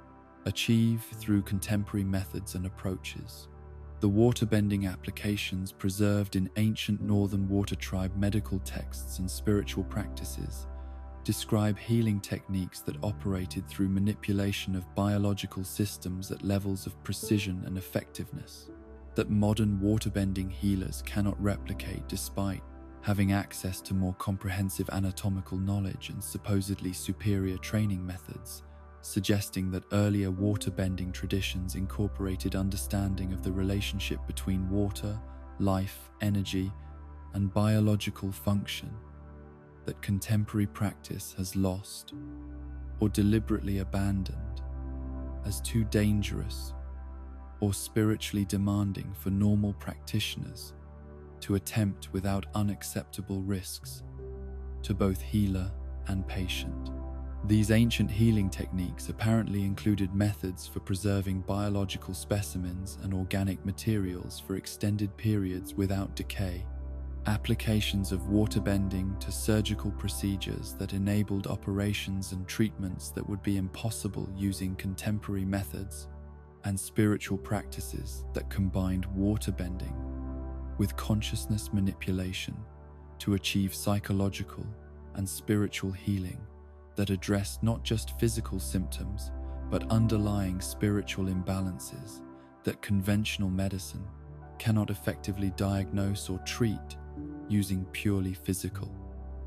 achieve through contemporary methods and approaches. The waterbending applications preserved in ancient Northern Water Tribe medical texts and spiritual practices describe healing techniques that operated through manipulation of biological systems at levels of precision and effectiveness that modern waterbending healers cannot replicate despite having access to more comprehensive anatomical knowledge and supposedly superior training methods, suggesting that earlier waterbending traditions incorporated understanding of the relationship between water, life, energy, and biological function that contemporary practice has lost or deliberately abandoned as too dangerous or spiritually demanding for normal practitioners to attempt without unacceptable risks to both healer and patient. These ancient healing techniques apparently included methods for preserving biological specimens and organic materials for extended periods without decay, applications of waterbending to surgical procedures that enabled operations and treatments that would be impossible using contemporary methods, and spiritual practices that combined waterbending with consciousness manipulation to achieve psychological and spiritual healing that addressed not just physical symptoms but underlying spiritual imbalances that conventional medicine cannot effectively diagnose or treat using purely physical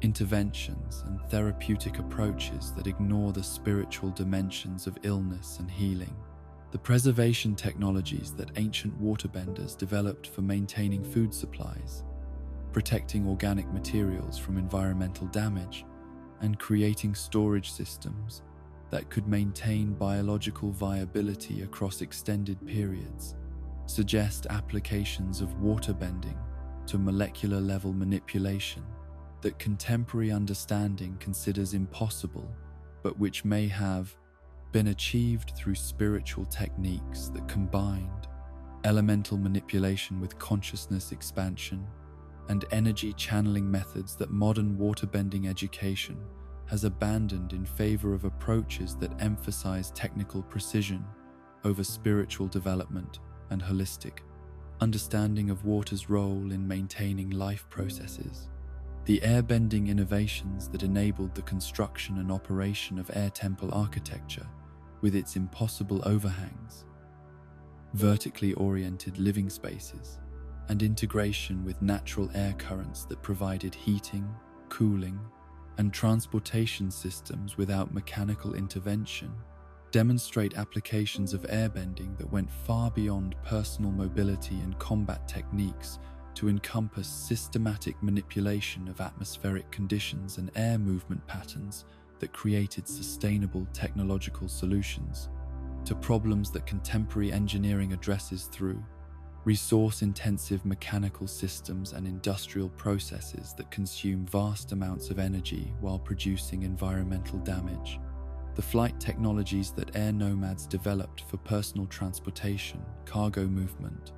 interventions and therapeutic approaches that ignore the spiritual dimensions of illness and healing. The preservation technologies that ancient waterbenders developed for maintaining food supplies, protecting organic materials from environmental damage, and creating storage systems that could maintain biological viability across extended periods, suggest applications of waterbending to molecular level manipulation that contemporary understanding considers impossible, but which may have been achieved through spiritual techniques that combined elemental manipulation with consciousness expansion and energy channeling methods that modern waterbending education has abandoned in favor of approaches that emphasize technical precision over spiritual development and holistic understanding of water's role in maintaining life processes. The airbending innovations that enabled the construction and operation of air temple architecture with its impossible overhangs, vertically oriented living spaces, and integration with natural air currents that provided heating, cooling, and transportation systems without mechanical intervention, demonstrate applications of airbending that went far beyond personal mobility and combat techniques to encompass systematic manipulation of atmospheric conditions and air movement patterns that created sustainable technological solutions to problems that contemporary engineering addresses through resource-intensive mechanical systems and industrial processes that consume vast amounts of energy while producing environmental damage. The flight technologies that air nomads developed for personal transportation, cargo movement,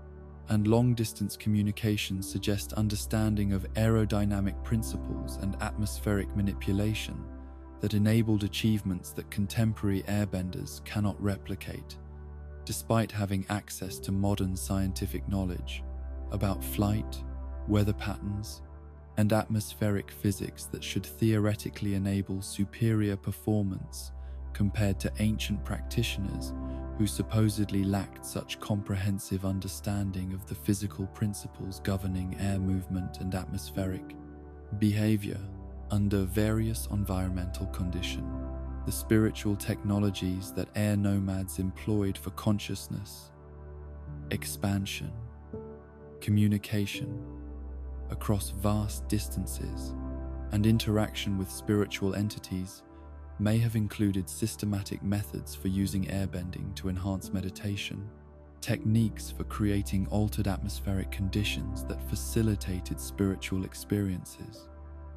and long-distance communication suggest understanding of aerodynamic principles and atmospheric manipulation that enabled achievements that contemporary airbenders cannot replicate, despite having access to modern scientific knowledge about flight, weather patterns, and atmospheric physics that should theoretically enable superior performance compared to ancient practitioners who supposedly lacked such comprehensive understanding of the physical principles governing air movement and atmospheric behavior under various environmental conditions. The spiritual technologies that air nomads employed for consciousness, expansion, communication across vast distances, and interaction with spiritual entities may have included systematic methods for using airbending to enhance meditation, techniques for creating altered atmospheric conditions that facilitated spiritual experiences,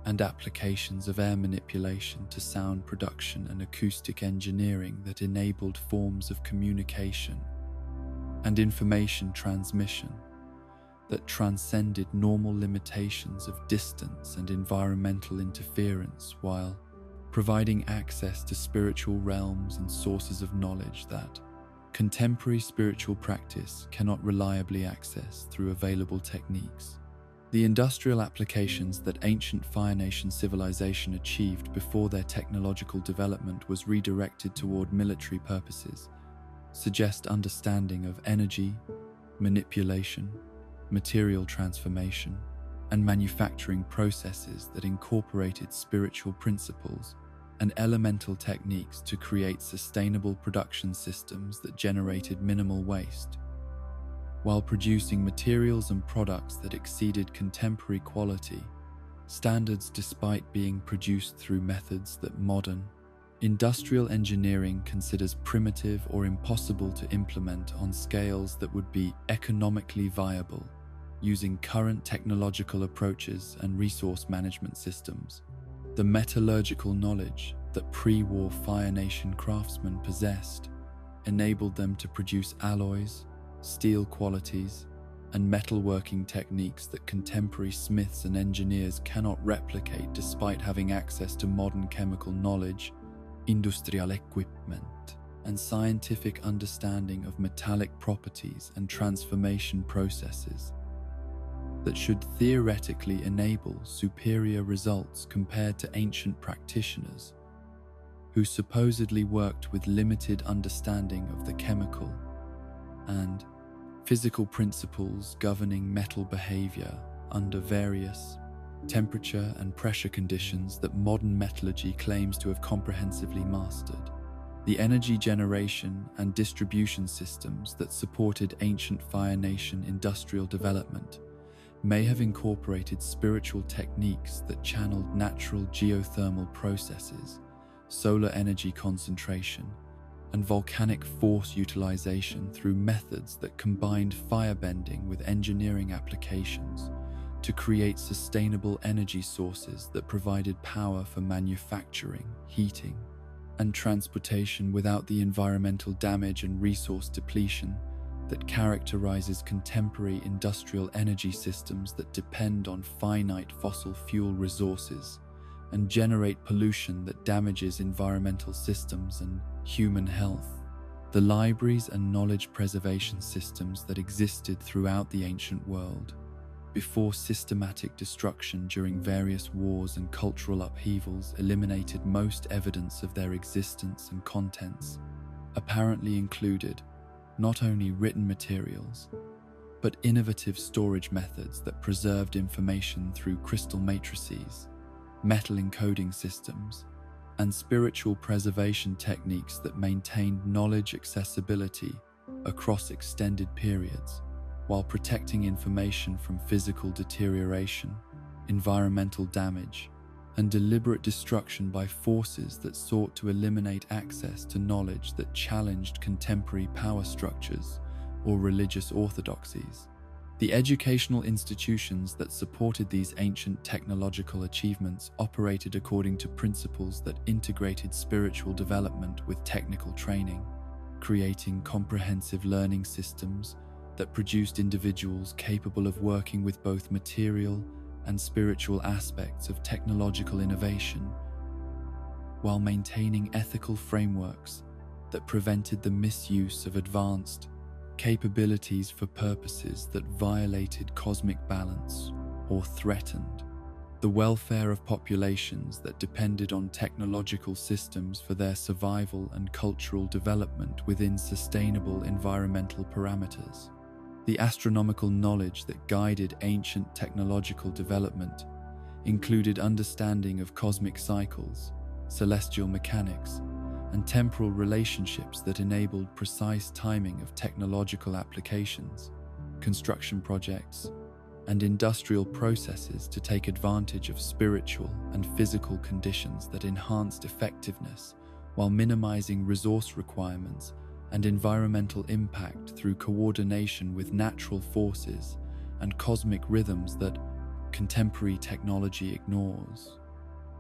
and applications of air manipulation to sound production and acoustic engineering that enabled forms of communication and information transmission that transcended normal limitations of distance and environmental interference while providing access to spiritual realms and sources of knowledge that contemporary spiritual practice cannot reliably access through available techniques. The industrial applications that ancient Fire Nation civilization achieved before their technological development was redirected toward military purposes suggest understanding of energy, manipulation, material transformation, and manufacturing processes that incorporated spiritual principles and elemental techniques to create sustainable production systems that generated minimal waste, while producing materials and products that exceeded contemporary quality standards despite being produced through methods that modern industrial engineering considers primitive or impossible to implement on scales that would be economically viable using current technological approaches and resource management systems. The metallurgical knowledge that pre-war Fire Nation craftsmen possessed enabled them to produce alloys, steel qualities, and metalworking techniques that contemporary smiths and engineers cannot replicate despite having access to modern chemical knowledge, industrial equipment, and scientific understanding of metallic properties and transformation processes that should theoretically enable superior results compared to ancient practitioners who supposedly worked with limited understanding of the chemical and physical principles governing metal behavior under various temperature and pressure conditions that modern metallurgy claims to have comprehensively mastered. The energy generation and distribution systems that supported ancient Fire Nation industrial development may have incorporated spiritual techniques that channeled natural geothermal processes, solar energy concentration, and volcanic force utilization through methods that combined firebending with engineering applications to create sustainable energy sources that provided power for manufacturing, heating, and transportation without the environmental damage and resource depletion that characterizes contemporary industrial energy systems that depend on finite fossil fuel resources and generate pollution that damages environmental systems and human health. The libraries and knowledge preservation systems that existed throughout the ancient world before systematic destruction during various wars and cultural upheavals eliminated most evidence of their existence and contents, apparently included not only written materials, but innovative storage methods that preserved information through crystal matrices, metal encoding systems, and spiritual preservation techniques that maintained knowledge accessibility across extended periods, while protecting information from physical deterioration, environmental damage, and deliberate destruction by forces that sought to eliminate access to knowledge that challenged contemporary power structures or religious orthodoxies. The educational institutions that supported these ancient technological achievements operated according to principles that integrated spiritual development with technical training, creating comprehensive learning systems that produced individuals capable of working with both material and spiritual aspects of technological innovation, while maintaining ethical frameworks that prevented the misuse of advanced capabilities for purposes that violated cosmic balance or threatened the welfare of populations that depended on technological systems for their survival and cultural development within sustainable environmental parameters. The astronomical knowledge that guided ancient technological development included understanding of cosmic cycles, celestial mechanics, and temporal relationships that enabled precise timing of technological applications, construction projects, and industrial processes to take advantage of spiritual and physical conditions that enhanced effectiveness while minimizing resource requirements and environmental impact through coordination with natural forces and cosmic rhythms that contemporary technology ignores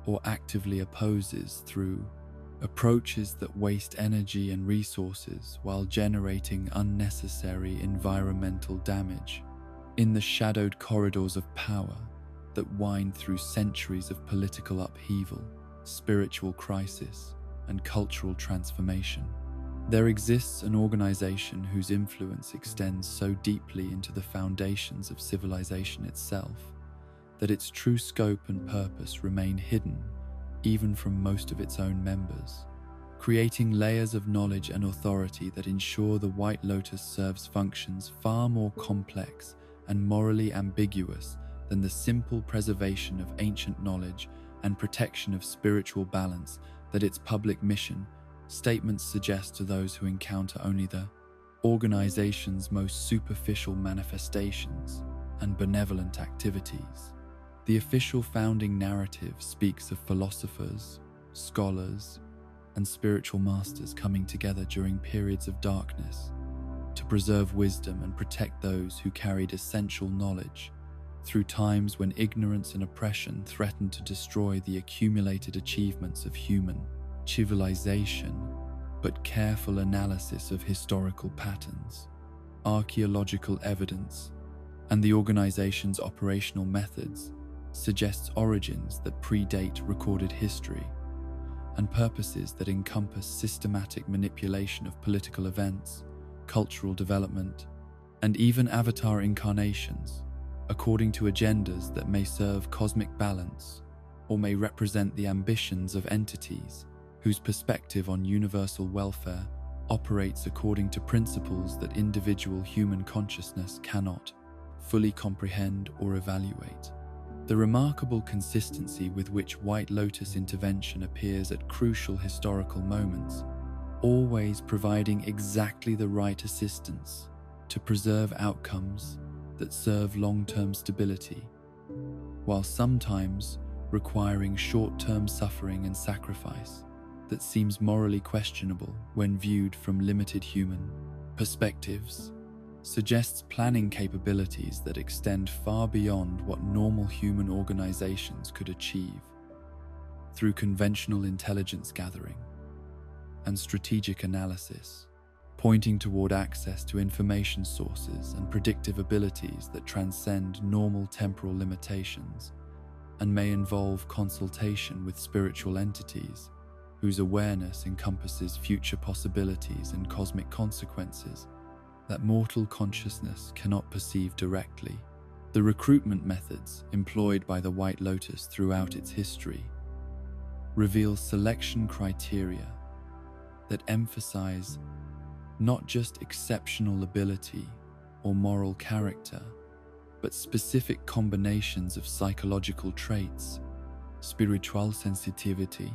or actively opposes through approaches that waste energy and resources while generating unnecessary environmental damage. In the shadowed corridors of power that wind through centuries of political upheaval, spiritual crisis, and cultural transformation, there exists an organization whose influence extends so deeply into the foundations of civilization itself that its true scope and purpose remain hidden even from most of its own members, creating layers of knowledge and authority that ensure the White Lotus serves functions far more complex and morally ambiguous than the simple preservation of ancient knowledge and protection of spiritual balance that its public mission statements suggest to those who encounter only the organization's most superficial manifestations and benevolent activities. The official founding narrative speaks of philosophers, scholars, and spiritual masters coming together during periods of darkness to preserve wisdom and protect those who carried essential knowledge through times when ignorance and oppression threatened to destroy the accumulated achievements of human civilization. But careful analysis of historical patterns, archaeological evidence, and the organization's operational methods suggests origins that predate recorded history and purposes that encompass systematic manipulation of political events, cultural development, and even avatar incarnations, according to agendas that may serve cosmic balance or may represent the ambitions of entities whose perspective on universal welfare operates according to principles that individual human consciousness cannot fully comprehend or evaluate. The remarkable consistency with which White Lotus intervention appears at crucial historical moments, always providing exactly the right assistance to preserve outcomes that serve long-term stability, while sometimes requiring short-term suffering and sacrifice that seems morally questionable when viewed from limited human perspectives, suggests planning capabilities that extend far beyond what normal human organizations could achieve. Through conventional intelligence gathering and strategic analysis, pointing toward access to information sources and predictive abilities that transcend normal temporal limitations and may involve consultation with spiritual entities whose awareness encompasses future possibilities and cosmic consequences that mortal consciousness cannot perceive directly. The recruitment methods employed by the White Lotus throughout its history reveal selection criteria that emphasize not just exceptional ability or moral character, but specific combinations of psychological traits, spiritual sensitivity,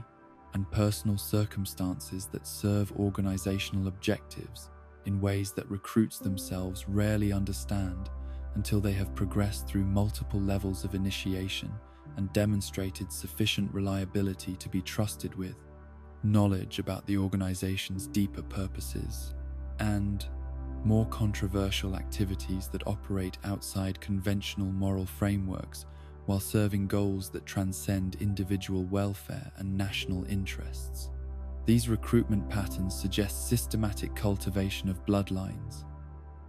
and personal circumstances that serve organizational objectives in ways that recruits themselves rarely understand until they have progressed through multiple levels of initiation and demonstrated sufficient reliability to be trusted with knowledge about the organization's deeper purposes and more controversial activities that operate outside conventional moral frameworks while serving goals that transcend individual welfare and national interests. These recruitment patterns suggest systematic cultivation of bloodlines,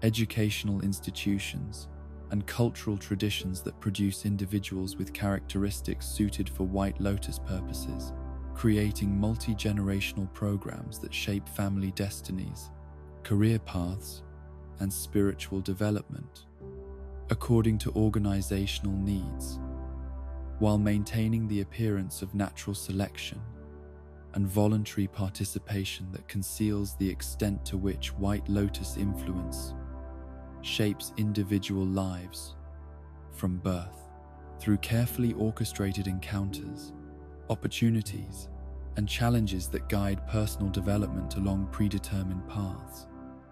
educational institutions, and cultural traditions that produce individuals with characteristics suited for White Lotus purposes, creating multi-generational programs that shape family destinies, career paths, and spiritual development according to organizational needs, while maintaining the appearance of natural selection and voluntary participation that conceals the extent to which White Lotus influence shapes individual lives from birth. Through carefully orchestrated encounters, opportunities, and challenges that guide personal development along predetermined paths.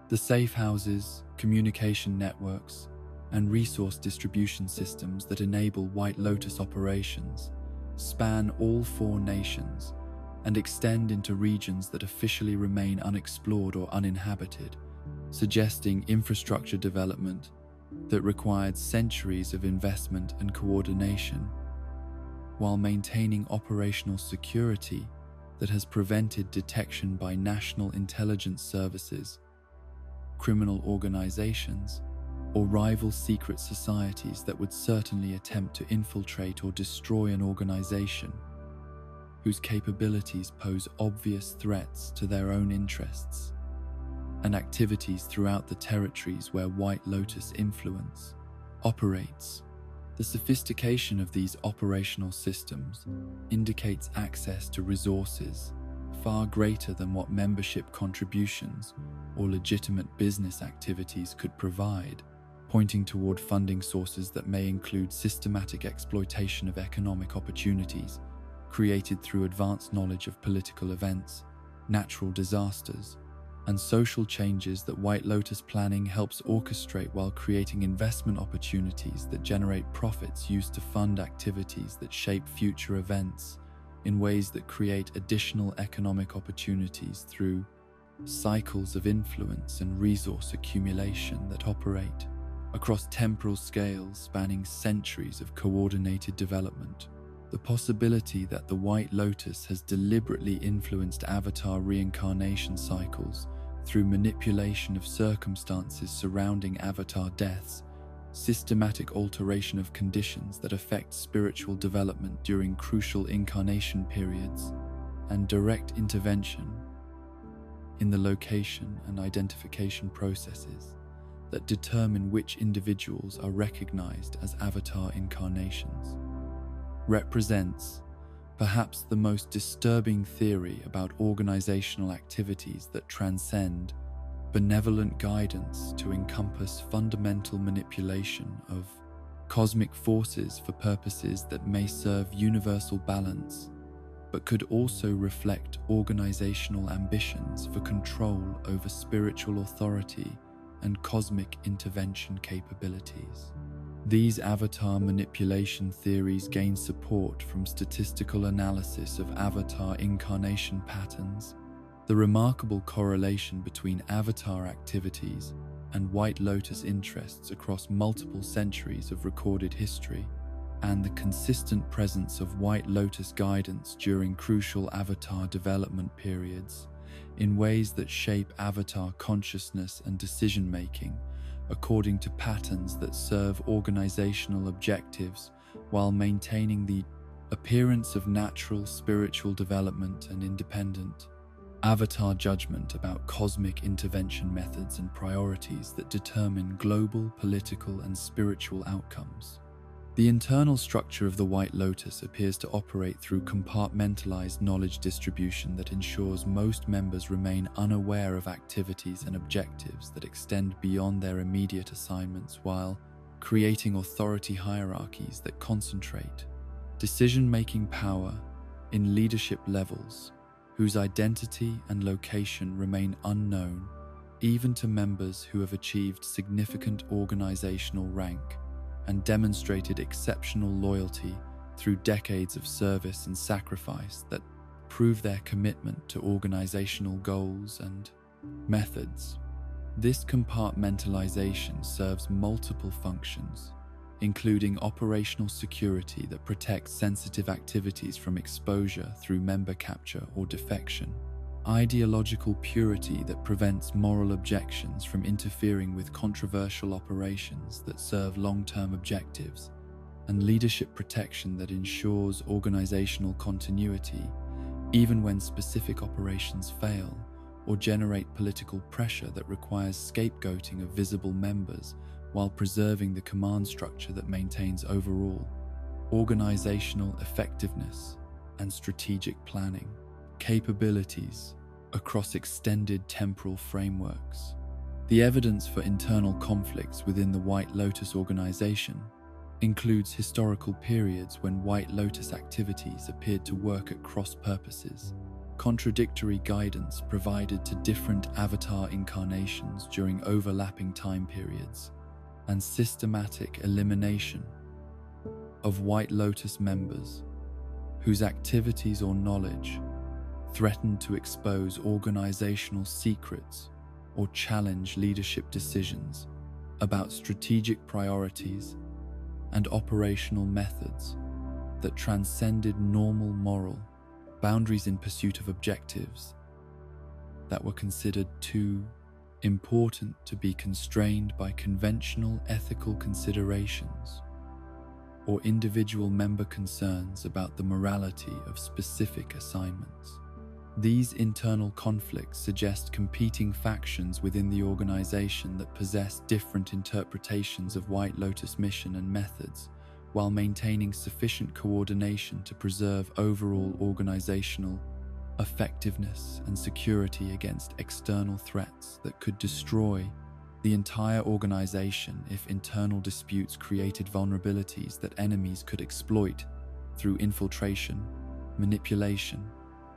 The safe houses, communication networks, and resource distribution systems that enable White Lotus operations span all 4 nations and extend into regions that officially remain unexplored or uninhabited, suggesting infrastructure development that required centuries of investment and coordination, while maintaining operational security that has prevented detection by national intelligence services, criminal organizations, or rival secret societies that would certainly attempt to infiltrate or destroy an organization whose capabilities pose obvious threats to their own interests, and activities throughout the territories where White Lotus influence operates. The sophistication of these operational systems indicates access to resources far greater than what membership contributions or legitimate business activities could provide, pointing toward funding sources that may include systematic exploitation of economic opportunities created through advanced knowledge of political events, natural disasters, and social changes that White Lotus planning helps orchestrate while creating investment opportunities that generate profits used to fund activities that shape future events in ways that create additional economic opportunities through cycles of influence and resource accumulation that operate across temporal scales spanning centuries of coordinated development. The possibility that the White Lotus has deliberately influenced avatar reincarnation cycles through manipulation of circumstances surrounding avatar deaths, systematic alteration of conditions that affect spiritual development during crucial incarnation periods, and direct intervention in the location and identification processes that determine which individuals are recognized as avatar incarnations, represents perhaps the most disturbing theory about organizational activities that transcend benevolent guidance to encompass fundamental manipulation of cosmic forces for purposes that may serve universal balance, but could also reflect organizational ambitions for control over spiritual authority and cosmic intervention capabilities. These avatar manipulation theories gain support from statistical analysis of avatar incarnation patterns, the remarkable correlation between avatar activities and White Lotus interests across multiple centuries of recorded history, and the consistent presence of White Lotus guidance during crucial avatar development periods in ways that shape avatar consciousness and decision-making according to patterns that serve organizational objectives while maintaining the appearance of natural spiritual development and independent avatar judgment about cosmic intervention methods and priorities that determine global, political, and spiritual outcomes. The internal structure of the White Lotus appears to operate through compartmentalized knowledge distribution that ensures most members remain unaware of activities and objectives that extend beyond their immediate assignments, while creating authority hierarchies that concentrate decision-making power in leadership levels whose identity and location remain unknown even to members who have achieved significant organizational rank and demonstrated exceptional loyalty through decades of service and sacrifice that prove their commitment to organizational goals and methods. This compartmentalization serves multiple functions, including operational security that protects sensitive activities from exposure through member capture or defection, ideological purity that prevents moral objections from interfering with controversial operations that serve long-term objectives, and leadership protection that ensures organizational continuity even when specific operations fail or generate political pressure that requires scapegoating of visible members while preserving the command structure that maintains overall organizational effectiveness and strategic planning capabilities across extended temporal frameworks. The evidence for internal conflicts within the White Lotus organization includes historical periods when White Lotus activities appeared to work at cross purposes, contradictory guidance provided to different avatar incarnations during overlapping time periods, and systematic elimination of White Lotus members whose activities or knowledge threatened to expose organizational secrets or challenge leadership decisions about strategic priorities and operational methods that transcended normal moral boundaries in pursuit of objectives that were considered too important to be constrained by conventional ethical considerations or individual member concerns about the morality of specific assignments. These internal conflicts suggest competing factions within the organization that possess different interpretations of White Lotus mission and methods, while maintaining sufficient coordination to preserve overall organizational effectiveness and security against external threats that could destroy the entire organization if internal disputes created vulnerabilities that enemies could exploit through infiltration, manipulation,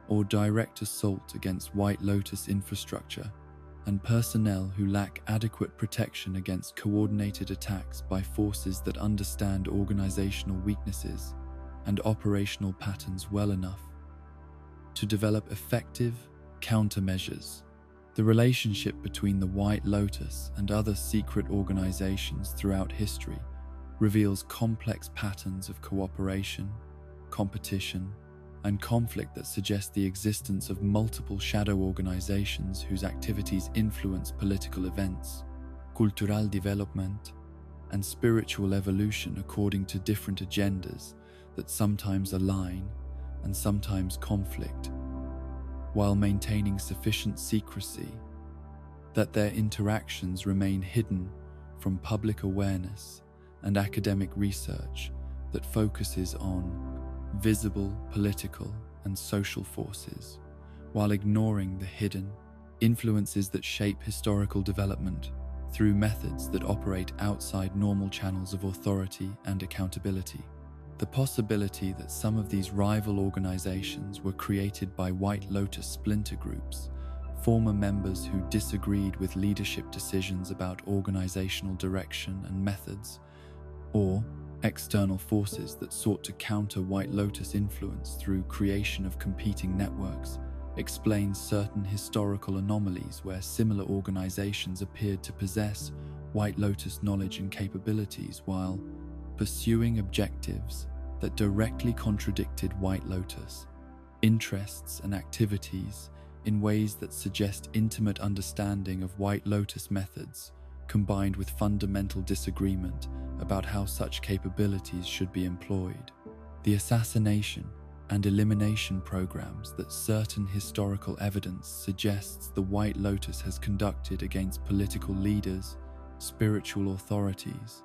or direct assault against White Lotus infrastructure and personnel who lack adequate protection against coordinated attacks by forces that understand organizational weaknesses and operational patterns well enough to develop effective countermeasures. The relationship between the White Lotus and other secret organizations throughout history reveals complex patterns of cooperation, competition, and conflict that suggest the existence of multiple shadow organizations whose activities influence political events, cultural development, and spiritual evolution according to different agendas that sometimes align and sometimes conflict, while maintaining sufficient secrecy that their interactions remain hidden from public awareness and academic research that focuses on visible political and social forces, while ignoring the hidden influences that shape historical development through methods that operate outside normal channels of authority and accountability. The possibility that some of these rival organizations were created by White Lotus splinter groups, former members who disagreed with leadership decisions about organizational direction and methods, or external forces that sought to counter White Lotus influence through creation of competing networks, explains certain historical anomalies where similar organizations appeared to possess White Lotus knowledge and capabilities while pursuing objectives that directly contradicted White Lotus interests and activities in ways that suggest intimate understanding of White Lotus methods, combined with fundamental disagreement about how such capabilities should be employed. The assassination and elimination programs that certain historical evidence suggests the White Lotus has conducted against political leaders, spiritual authorities,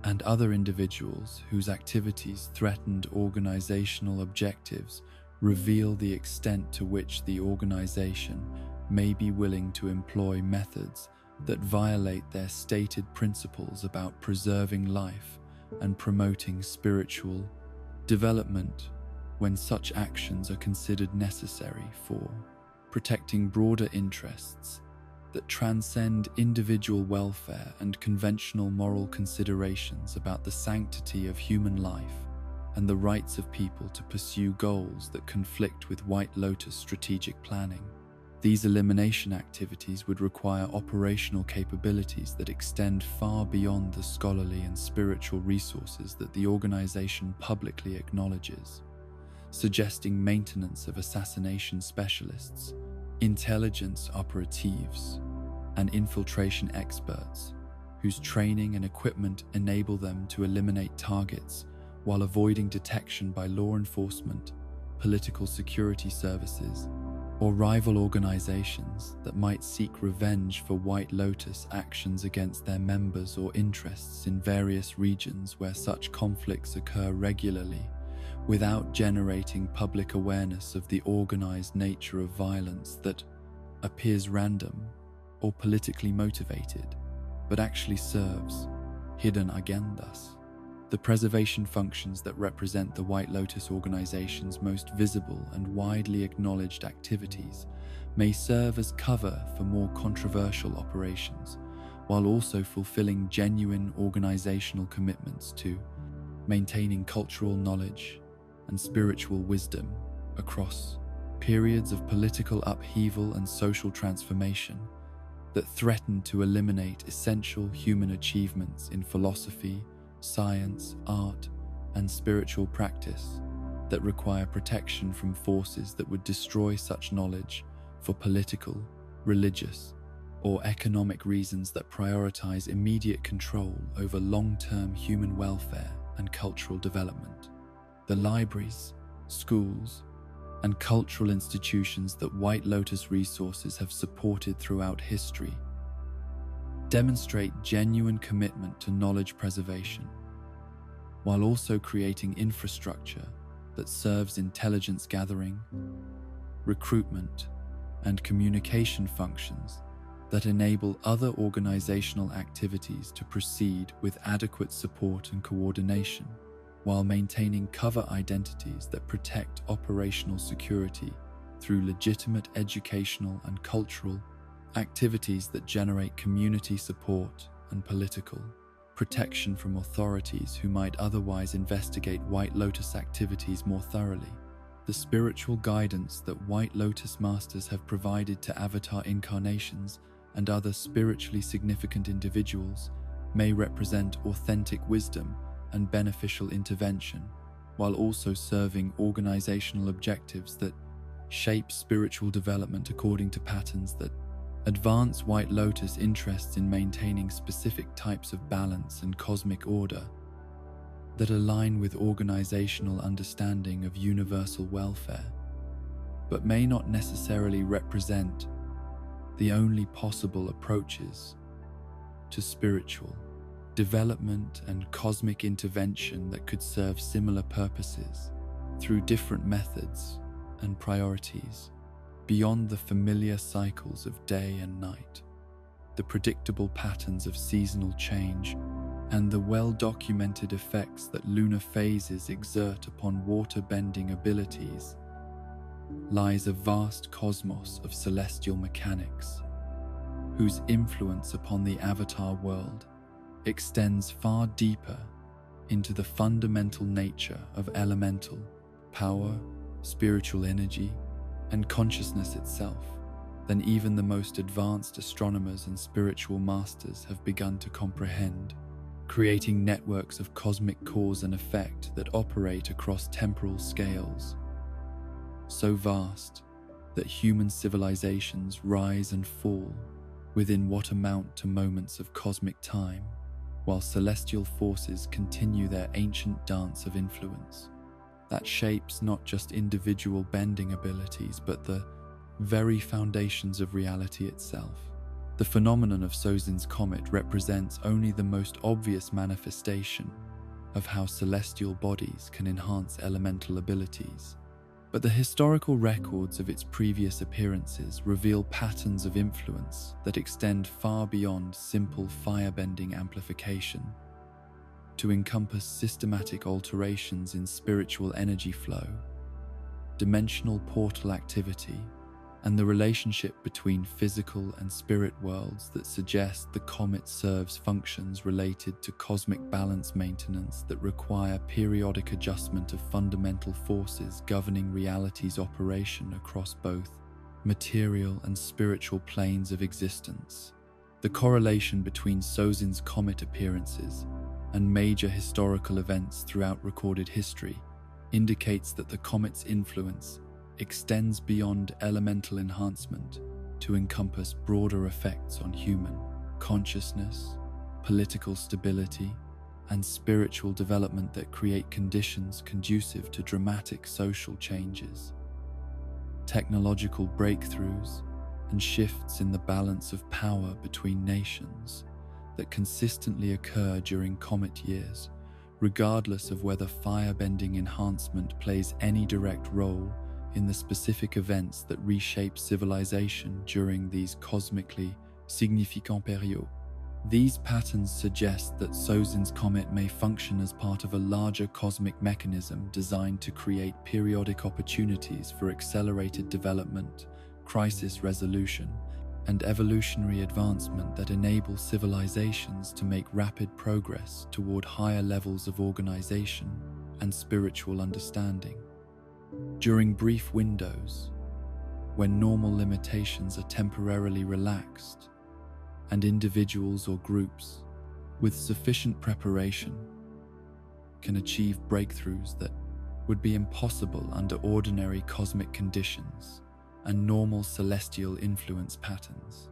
and other individuals whose activities threatened organizational objectives reveal the extent to which the organization may be willing to employ methods that violate their stated principles about preserving life and promoting spiritual development when such actions are considered necessary for protecting broader interests that transcend individual welfare and conventional moral considerations about the sanctity of human life and the rights of people to pursue goals that conflict with White Lotus strategic planning. These elimination activities would require operational capabilities that extend far beyond the scholarly and spiritual resources that the organization publicly acknowledges, suggesting maintenance of assassination specialists, intelligence operatives, and infiltration experts whose training and equipment enable them to eliminate targets while avoiding detection by law enforcement, political security services, or rival organizations that might seek revenge for White Lotus actions against their members or interests in various regions where such conflicts occur regularly, without generating public awareness of the organized nature of violence that appears random or politically motivated, but actually serves hidden agendas. The preservation functions that represent the White Lotus organization's most visible and widely acknowledged activities may serve as cover for more controversial operations, while also fulfilling genuine organizational commitments to maintaining cultural knowledge and spiritual wisdom across periods of political upheaval and social transformation that threaten to eliminate essential human achievements in philosophy, science, art, and spiritual practice that require protection from forces that would destroy such knowledge for political, religious, or economic reasons that prioritize immediate control over long-term human welfare and cultural development. The libraries, schools, and cultural institutions that White Lotus Resources have supported throughout history demonstrate genuine commitment to knowledge preservation, while also creating infrastructure that serves intelligence gathering, recruitment, and communication functions that enable other organizational activities to proceed with adequate support and coordination, while maintaining cover identities that protect operational security through legitimate educational and cultural activities that generate community support and political protection from authorities who might otherwise investigate White Lotus activities more thoroughly. The spiritual guidance that White Lotus Masters have provided to avatar incarnations and other spiritually significant individuals may represent authentic wisdom and beneficial intervention, while also serving organizational objectives that shape spiritual development according to patterns that advance White Lotus interests in maintaining specific types of balance and cosmic order that align with organizational understanding of universal welfare, but may not necessarily represent the only possible approaches to spiritual development and cosmic intervention that could serve similar purposes through different methods and priorities beyond the familiar cycles of day and night, the predictable patterns of seasonal change, and the well-documented effects that lunar phases exert upon water-bending abilities, lies a vast cosmos of celestial mechanics, whose influence upon the avatar world extends far deeper into the fundamental nature of elemental power, spiritual energy, and consciousness itself than even the most advanced astronomers and spiritual masters have begun to comprehend, creating networks of cosmic cause and effect that operate across temporal scales, so vast that human civilizations rise and fall within what amount to moments of cosmic time, while celestial forces continue their ancient dance of influence that shapes not just individual bending abilities but the very foundations of reality itself. The phenomenon of Sozin's comet represents only the most obvious manifestation of how celestial bodies can enhance elemental abilities. But the historical records of its previous appearances reveal patterns of influence that extend far beyond simple firebending amplification to encompass systematic alterations in spiritual energy flow, dimensional portal activity, and the relationship between physical and spirit worlds that suggest the comet serves functions related to cosmic balance maintenance that require periodic adjustment of fundamental forces governing reality's operation across both material and spiritual planes of existence. The correlation between Sozin's comet appearances and major historical events throughout recorded history indicates that the comet's influence extends beyond elemental enhancement to encompass broader effects on human consciousness, political stability, and spiritual development that create conditions conducive to dramatic social changes. Technological breakthroughs and shifts in the balance of power between nations that consistently occur during comet years, regardless of whether firebending enhancement plays any direct role in the specific events that reshape civilization during these cosmically significant periods. These patterns suggest that Sozin's comet may function as part of a larger cosmic mechanism designed to create periodic opportunities for accelerated development, crisis resolution, and evolutionary advancement that enable civilizations to make rapid progress toward higher levels of organization and spiritual understanding. During brief windows, when normal limitations are temporarily relaxed, and individuals or groups, with sufficient preparation, can achieve breakthroughs that would be impossible under ordinary cosmic conditions and normal celestial influence patterns.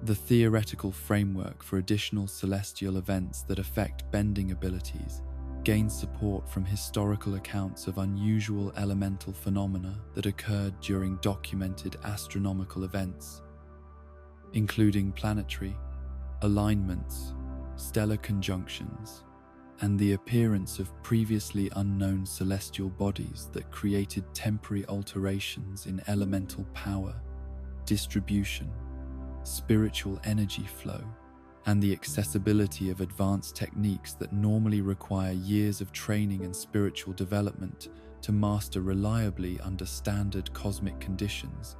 The theoretical framework for additional celestial events that affect bending abilities gains support from historical accounts of unusual elemental phenomena that occurred during documented astronomical events, including planetary alignments, stellar conjunctions, and the appearance of previously unknown celestial bodies that created temporary alterations in elemental power, distribution, spiritual energy flow, and the accessibility of advanced techniques that normally require years of training and spiritual development to master reliably under standard cosmic conditions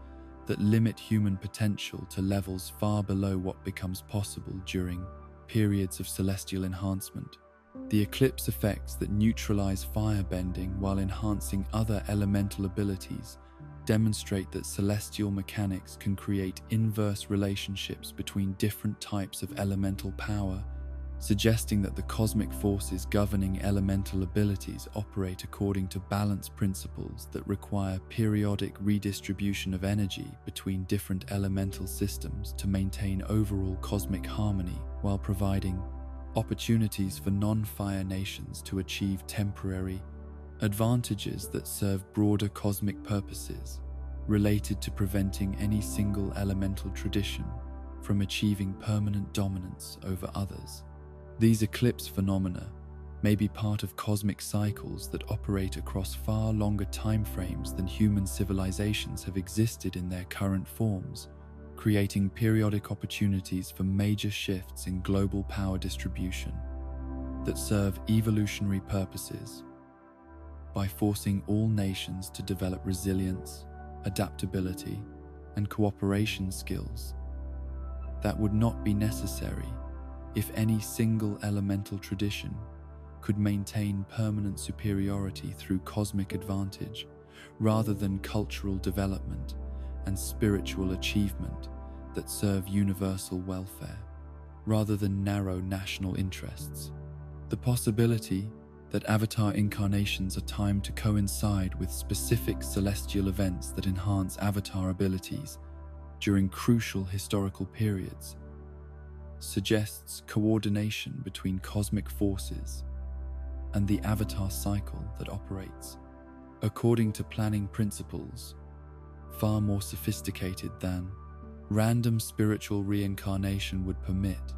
that limit human potential to levels far below what becomes possible during periods of celestial enhancement. The eclipse effects that neutralize firebending while enhancing other elemental abilities demonstrate that celestial mechanics can create inverse relationships between different types of elemental power, suggesting that the cosmic forces governing elemental abilities operate according to balance principles that require periodic redistribution of energy between different elemental systems to maintain overall cosmic harmony while providing opportunities for non-fire nations to achieve temporary advantages that serve broader cosmic purposes related to preventing any single elemental tradition from achieving permanent dominance over others. These eclipse phenomena may be part of cosmic cycles that operate across far longer timeframes than human civilizations have existed in their current forms, creating periodic opportunities for major shifts in global power distribution that serve evolutionary purposes by forcing all nations to develop resilience, adaptability, and cooperation skills that would not be necessary if any single elemental tradition could maintain permanent superiority through cosmic advantage rather than cultural development and spiritual achievement that serve universal welfare rather than narrow national interests. The possibility that avatar incarnations are timed to coincide with specific celestial events that enhance avatar abilities during crucial historical periods suggests coordination between cosmic forces and the avatar cycle that operates according to planning principles far more sophisticated than random spiritual reincarnation would permit,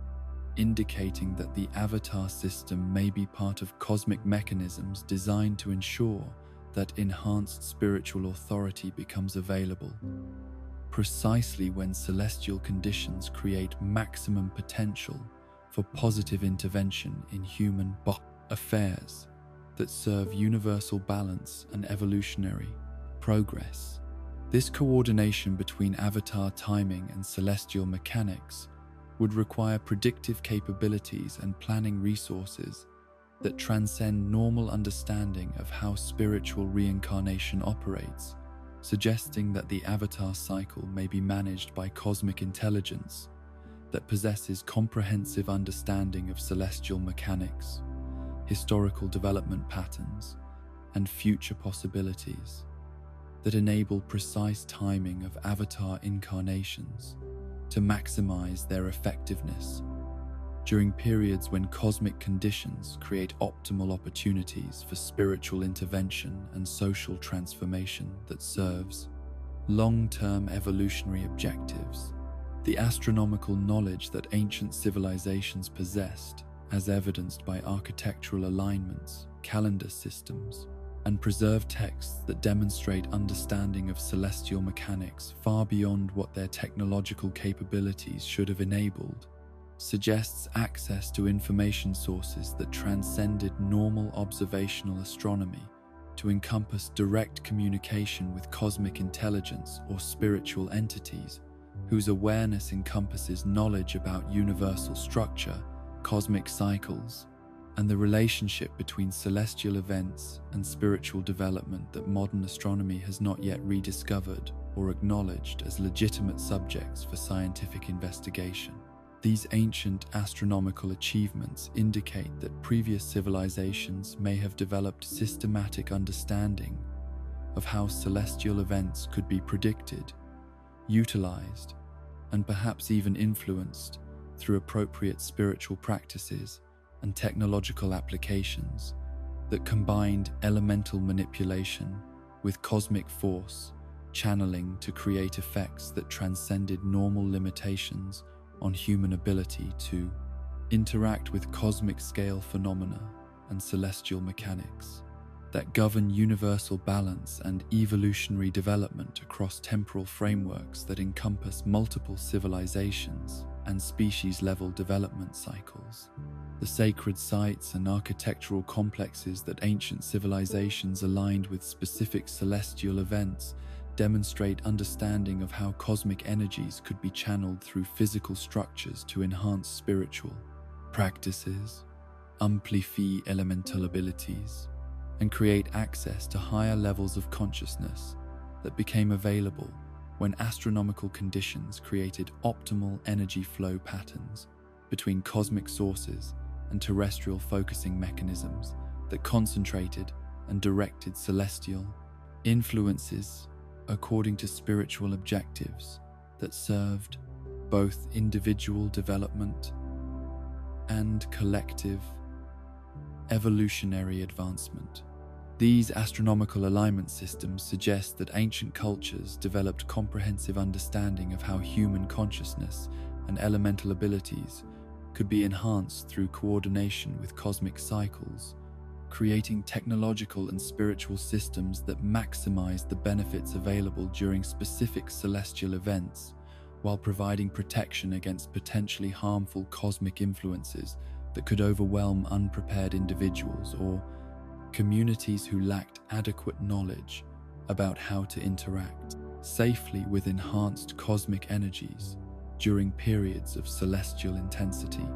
indicating that the avatar system may be part of cosmic mechanisms designed to ensure that enhanced spiritual authority becomes available, precisely when celestial conditions create maximum potential for positive intervention in human affairs that serve universal balance and evolutionary progress. This coordination between avatar timing and celestial mechanics would require predictive capabilities and planning resources that transcend normal understanding of how spiritual reincarnation operates, suggesting that the avatar cycle may be managed by cosmic intelligence that possesses comprehensive understanding of celestial mechanics, historical development patterns, and future possibilities that enable precise timing of avatar incarnations to maximize their effectiveness during periods when cosmic conditions create optimal opportunities for spiritual intervention and social transformation that serves long-term evolutionary objectives. The astronomical knowledge that ancient civilizations possessed, as evidenced by architectural alignments, calendar systems, and preserved texts that demonstrate understanding of celestial mechanics far beyond what their technological capabilities should have enabled, suggests access to information sources that transcended normal observational astronomy to encompass direct communication with cosmic intelligence or spiritual entities whose awareness encompasses knowledge about universal structure, cosmic cycles, and the relationship between celestial events and spiritual development that modern astronomy has not yet rediscovered or acknowledged as legitimate subjects for scientific investigation. These ancient astronomical achievements indicate that previous civilizations may have developed systematic understanding of how celestial events could be predicted, utilized, and perhaps even influenced through appropriate spiritual practices and technological applications that combined elemental manipulation with cosmic force channeling to create effects that transcended normal limitations on human ability to interact with cosmic scale phenomena and celestial mechanics that govern universal balance and evolutionary development across temporal frameworks that encompass multiple civilizations and species-level development cycles. The sacred sites and architectural complexes that ancient civilizations aligned with specific celestial events demonstrate understanding of how cosmic energies could be channeled through physical structures to enhance spiritual practices, amplify elemental abilities, and create access to higher levels of consciousness that became available when astronomical conditions created optimal energy flow patterns between cosmic sources and terrestrial focusing mechanisms that concentrated and directed celestial influences according to spiritual objectives that served both individual development and collective evolutionary advancement. These astronomical alignment systems suggest that ancient cultures developed comprehensive understanding of how human consciousness and elemental abilities could be enhanced through coordination with cosmic cycles, creating technological and spiritual systems that maximize the benefits available during specific celestial events, while providing protection against potentially harmful cosmic influences that could overwhelm unprepared individuals or communities who lacked adequate knowledge about how to interact safely with enhanced cosmic energies during periods of celestial intensity.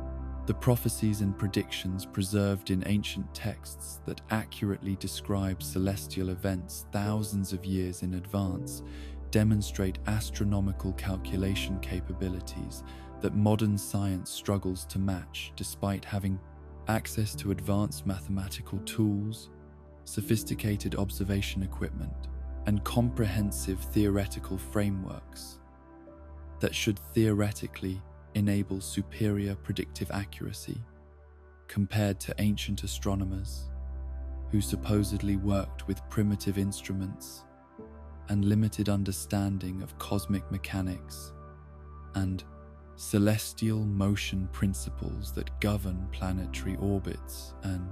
The prophecies and predictions preserved in ancient texts that accurately describe celestial events thousands of years in advance demonstrate astronomical calculation capabilities that modern science struggles to match, despite having access to advanced mathematical tools, sophisticated observation equipment, and comprehensive theoretical frameworks that should theoretically enable superior predictive accuracy compared to ancient astronomers who supposedly worked with primitive instruments and limited understanding of cosmic mechanics. and celestial motion principles that govern planetary orbits and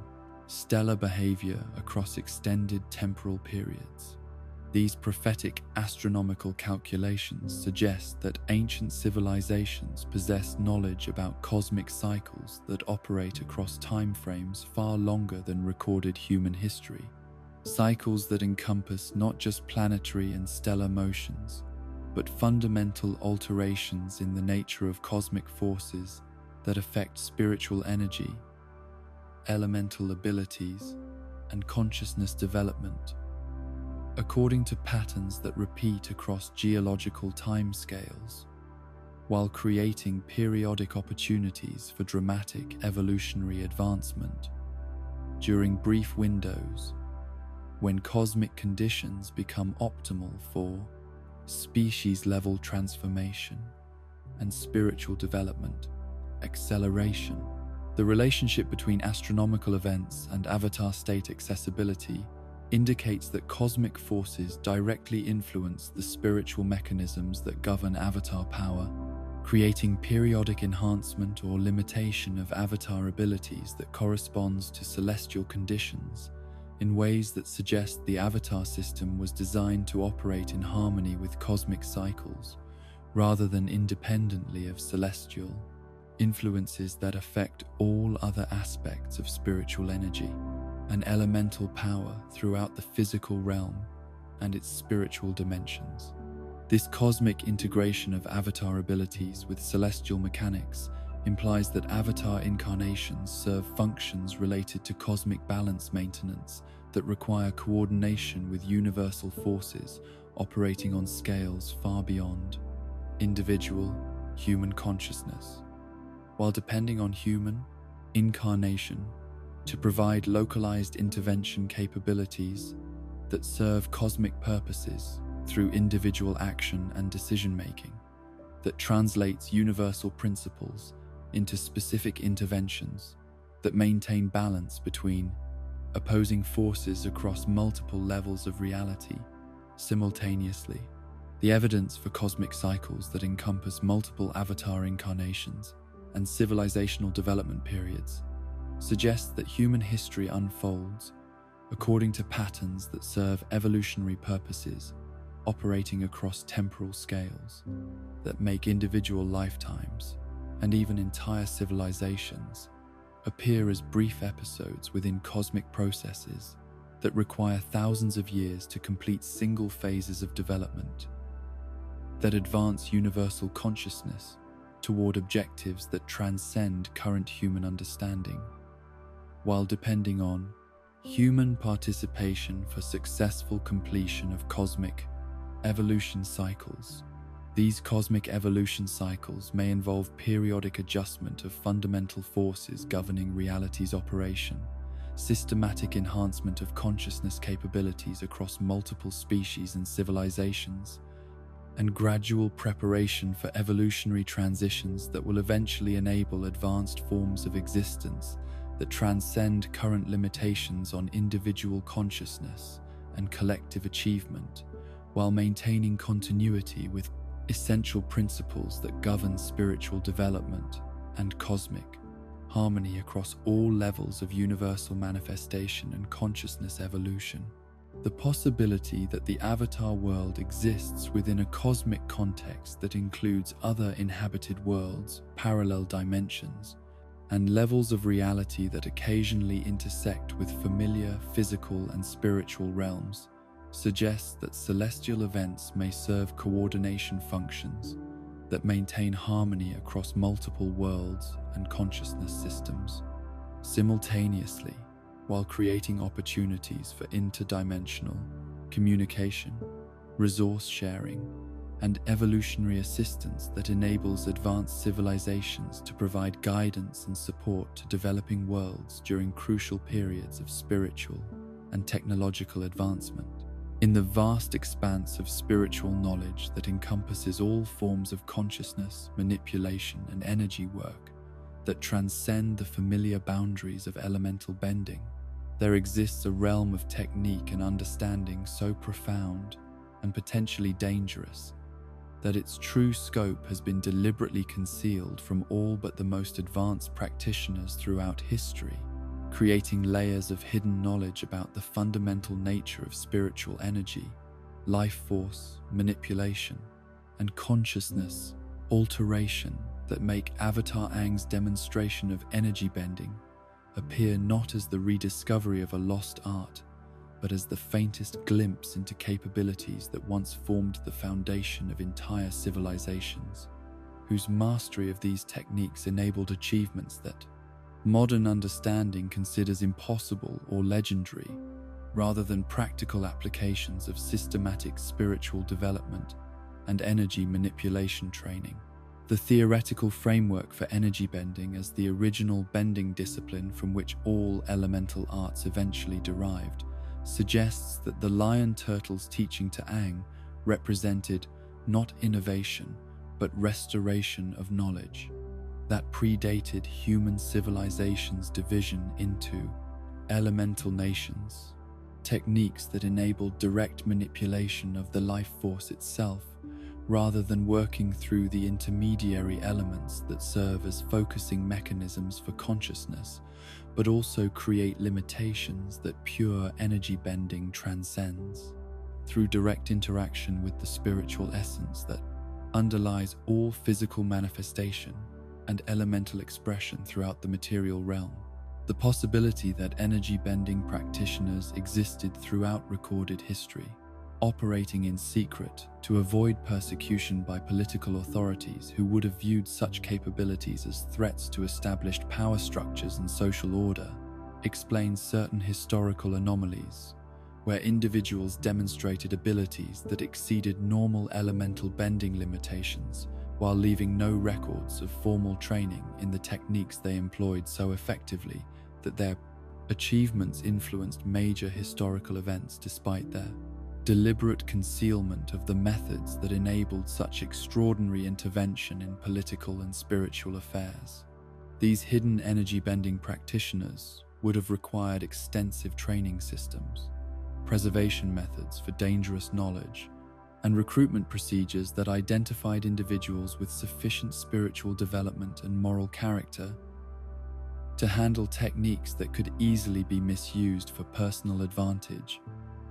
stellar behavior across extended temporal periods. These prophetic astronomical calculations suggest that ancient civilizations possessed knowledge about cosmic cycles that operate across timeframes far longer than recorded human history, cycles that encompass not just planetary and stellar motions, but fundamental alterations in the nature of cosmic forces that affect spiritual energy, elemental abilities, and consciousness development, according to patterns that repeat across geological timescales, while creating periodic opportunities for dramatic evolutionary advancement. During brief windows, when cosmic conditions become optimal for species-level transformation and spiritual development, acceleration, the relationship between astronomical events and avatar state accessibility indicates that cosmic forces directly influence the spiritual mechanisms that govern avatar power, creating periodic enhancement or limitation of avatar abilities that corresponds to celestial conditions in ways that suggest the avatar system was designed to operate in harmony with cosmic cycles rather than independently of celestial influences that affect all other aspects of spiritual energy and elemental power throughout the physical realm and its spiritual dimensions. This cosmic integration of avatar abilities with celestial mechanics implies that avatar incarnations serve functions related to cosmic balance maintenance that require coordination with universal forces operating on scales far beyond individual human consciousness, while depending on human incarnation to provide localized intervention capabilities that serve cosmic purposes through individual action and decision-making, that translates universal principles into specific interventions that maintain balance between opposing forces across multiple levels of reality simultaneously. The evidence for cosmic cycles that encompass multiple avatar incarnations and civilizational development periods suggests that human history unfolds according to patterns that serve evolutionary purposes, operating across temporal scales that make individual lifetimes and even entire civilizations appear as brief episodes within cosmic processes that require thousands of years to complete single phases of development, that advance universal consciousness toward objectives that transcend current human understanding, while depending on human participation for successful completion of cosmic evolution cycles. These cosmic evolution cycles may involve periodic adjustment of fundamental forces governing reality's operation, systematic enhancement of consciousness capabilities across multiple species and civilizations, and gradual preparation for evolutionary transitions that will eventually enable advanced forms of existence that transcend current limitations on individual consciousness and collective achievement, while maintaining continuity with essential principles that govern spiritual development and cosmic harmony across all levels of universal manifestation and consciousness evolution. The possibility that the avatar world exists within a cosmic context that includes other inhabited worlds, parallel dimensions, and levels of reality that occasionally intersect with familiar physical and spiritual realms suggests that celestial events may serve coordination functions that maintain harmony across multiple worlds and consciousness systems simultaneously, while creating opportunities for interdimensional communication, resource sharing, and evolutionary assistance that enables advanced civilizations to provide guidance and support to developing worlds during crucial periods of spiritual and technological advancement. In the vast expanse of spiritual knowledge that encompasses all forms of consciousness, manipulation, and energy work that transcend the familiar boundaries of elemental bending, there exists a realm of technique and understanding so profound and potentially dangerous that its true scope has been deliberately concealed from all but the most advanced practitioners throughout history, creating layers of hidden knowledge about the fundamental nature of spiritual energy, life force, manipulation, and consciousness alteration that make Avatar Aang's demonstration of energy bending appear not as the rediscovery of a lost art, but as the faintest glimpse into capabilities that once formed the foundation of entire civilizations, whose mastery of these techniques enabled achievements that modern understanding considers impossible or legendary, rather than practical applications of systematic spiritual development and energy manipulation training. The theoretical framework for energy bending as the original bending discipline from which all elemental arts eventually derived suggests that the lion turtle's teaching to Aang represented not innovation, but restoration of knowledge that predated human civilization's division into elemental nations, techniques that enabled direct manipulation of the life force itself, rather than working through the intermediary elements that serve as focusing mechanisms for consciousness, but also create limitations that pure energy bending transcends, through direct interaction with the spiritual essence that underlies all physical manifestation and elemental expression throughout the material realm. The possibility that energy bending practitioners existed throughout recorded history, operating in secret to avoid persecution by political authorities who would have viewed such capabilities as threats to established power structures and social order, explains certain historical anomalies where individuals demonstrated abilities that exceeded normal elemental bending limitations while leaving no records of formal training in the techniques they employed so effectively that their achievements influenced major historical events despite their deliberate concealment of the methods that enabled such extraordinary intervention in political and spiritual affairs. These hidden energy-bending practitioners would have required extensive training systems, preservation methods for dangerous knowledge, and recruitment procedures that identified individuals with sufficient spiritual development and moral character to handle techniques that could easily be misused for personal advantage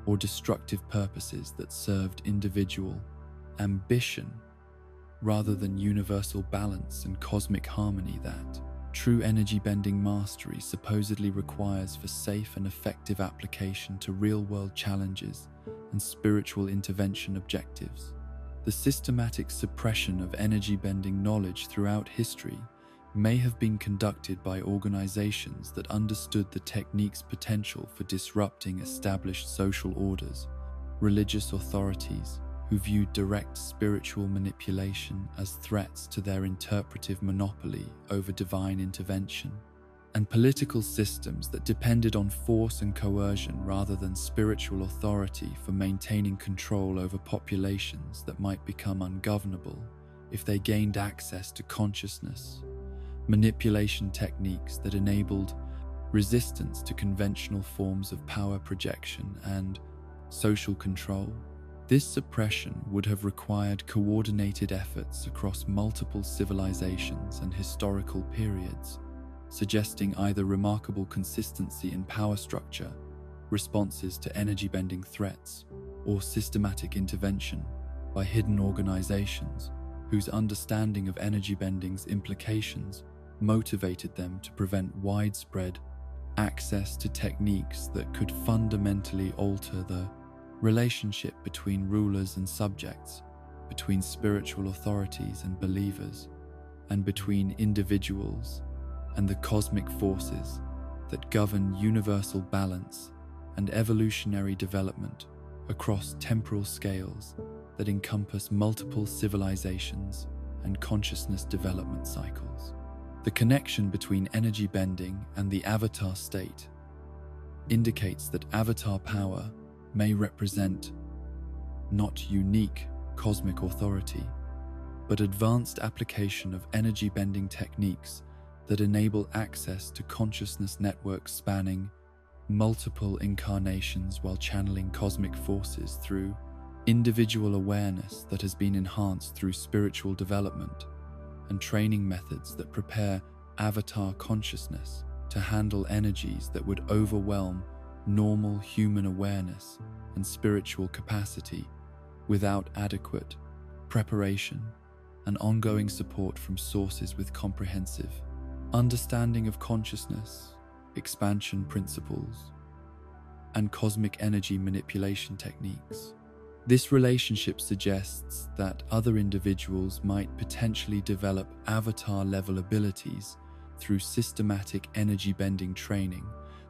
or destructive purposes that served individual ambition rather than universal balance and cosmic harmony that true energy-bending mastery supposedly requires for safe and effective application to real-world challenges and spiritual intervention objectives. The systematic suppression of energy-bending knowledge throughout history may have been conducted by organizations that understood the technique's potential for disrupting established social orders, religious authorities who viewed direct spiritual manipulation as threats to their interpretive monopoly over divine intervention, and political systems that depended on force and coercion rather than spiritual authority for maintaining control over populations that might become ungovernable if they gained access to consciousness. Manipulation techniques that enabled resistance to conventional forms of power projection and social control. This suppression would have required coordinated efforts across multiple civilizations and historical periods, suggesting either remarkable consistency in power structure, responses to energy-bending threats, or systematic intervention by hidden organizations whose understanding of energy bending's implications motivated them to prevent widespread access to techniques that could fundamentally alter the relationship between rulers and subjects, between spiritual authorities and believers, and between individuals and the cosmic forces that govern universal balance and evolutionary development across temporal scales that encompass multiple civilizations and consciousness development cycles. The connection between energy bending and the avatar state indicates that avatar power may represent not unique cosmic authority, but advanced application of energy bending techniques that enable access to consciousness networks spanning multiple incarnations while channeling cosmic forces through individual awareness that has been enhanced through spiritual development, and training methods that prepare avatar consciousness to handle energies that would overwhelm normal human awareness and spiritual capacity without adequate preparation and ongoing support from sources with comprehensive understanding of consciousness, expansion principles, and cosmic energy manipulation techniques. This relationship suggests that other individuals might potentially develop avatar-level abilities through systematic energy-bending training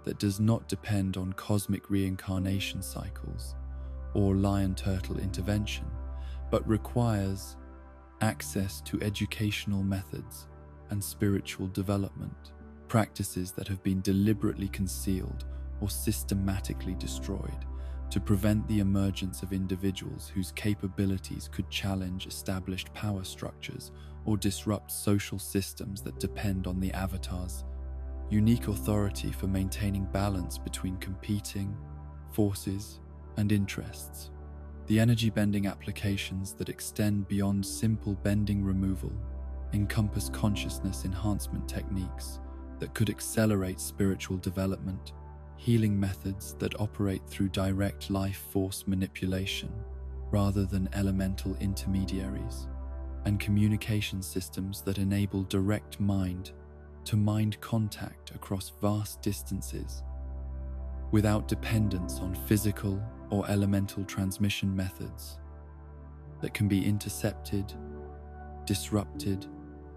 that does not depend on cosmic reincarnation cycles or lion-turtle intervention, but requires access to educational methods and spiritual development, practices that have been deliberately concealed or systematically destroyed to prevent the emergence of individuals whose capabilities could challenge established power structures or disrupt social systems that depend on the avatar's unique authority for maintaining balance between competing forces and interests. The energy-bending applications that extend beyond simple bending removal encompass consciousness enhancement techniques that could accelerate spiritual development, healing methods that operate through direct life force manipulation rather than elemental intermediaries, and communication systems that enable direct mind-to-mind contact across vast distances without dependence on physical or elemental transmission methods that can be intercepted, disrupted,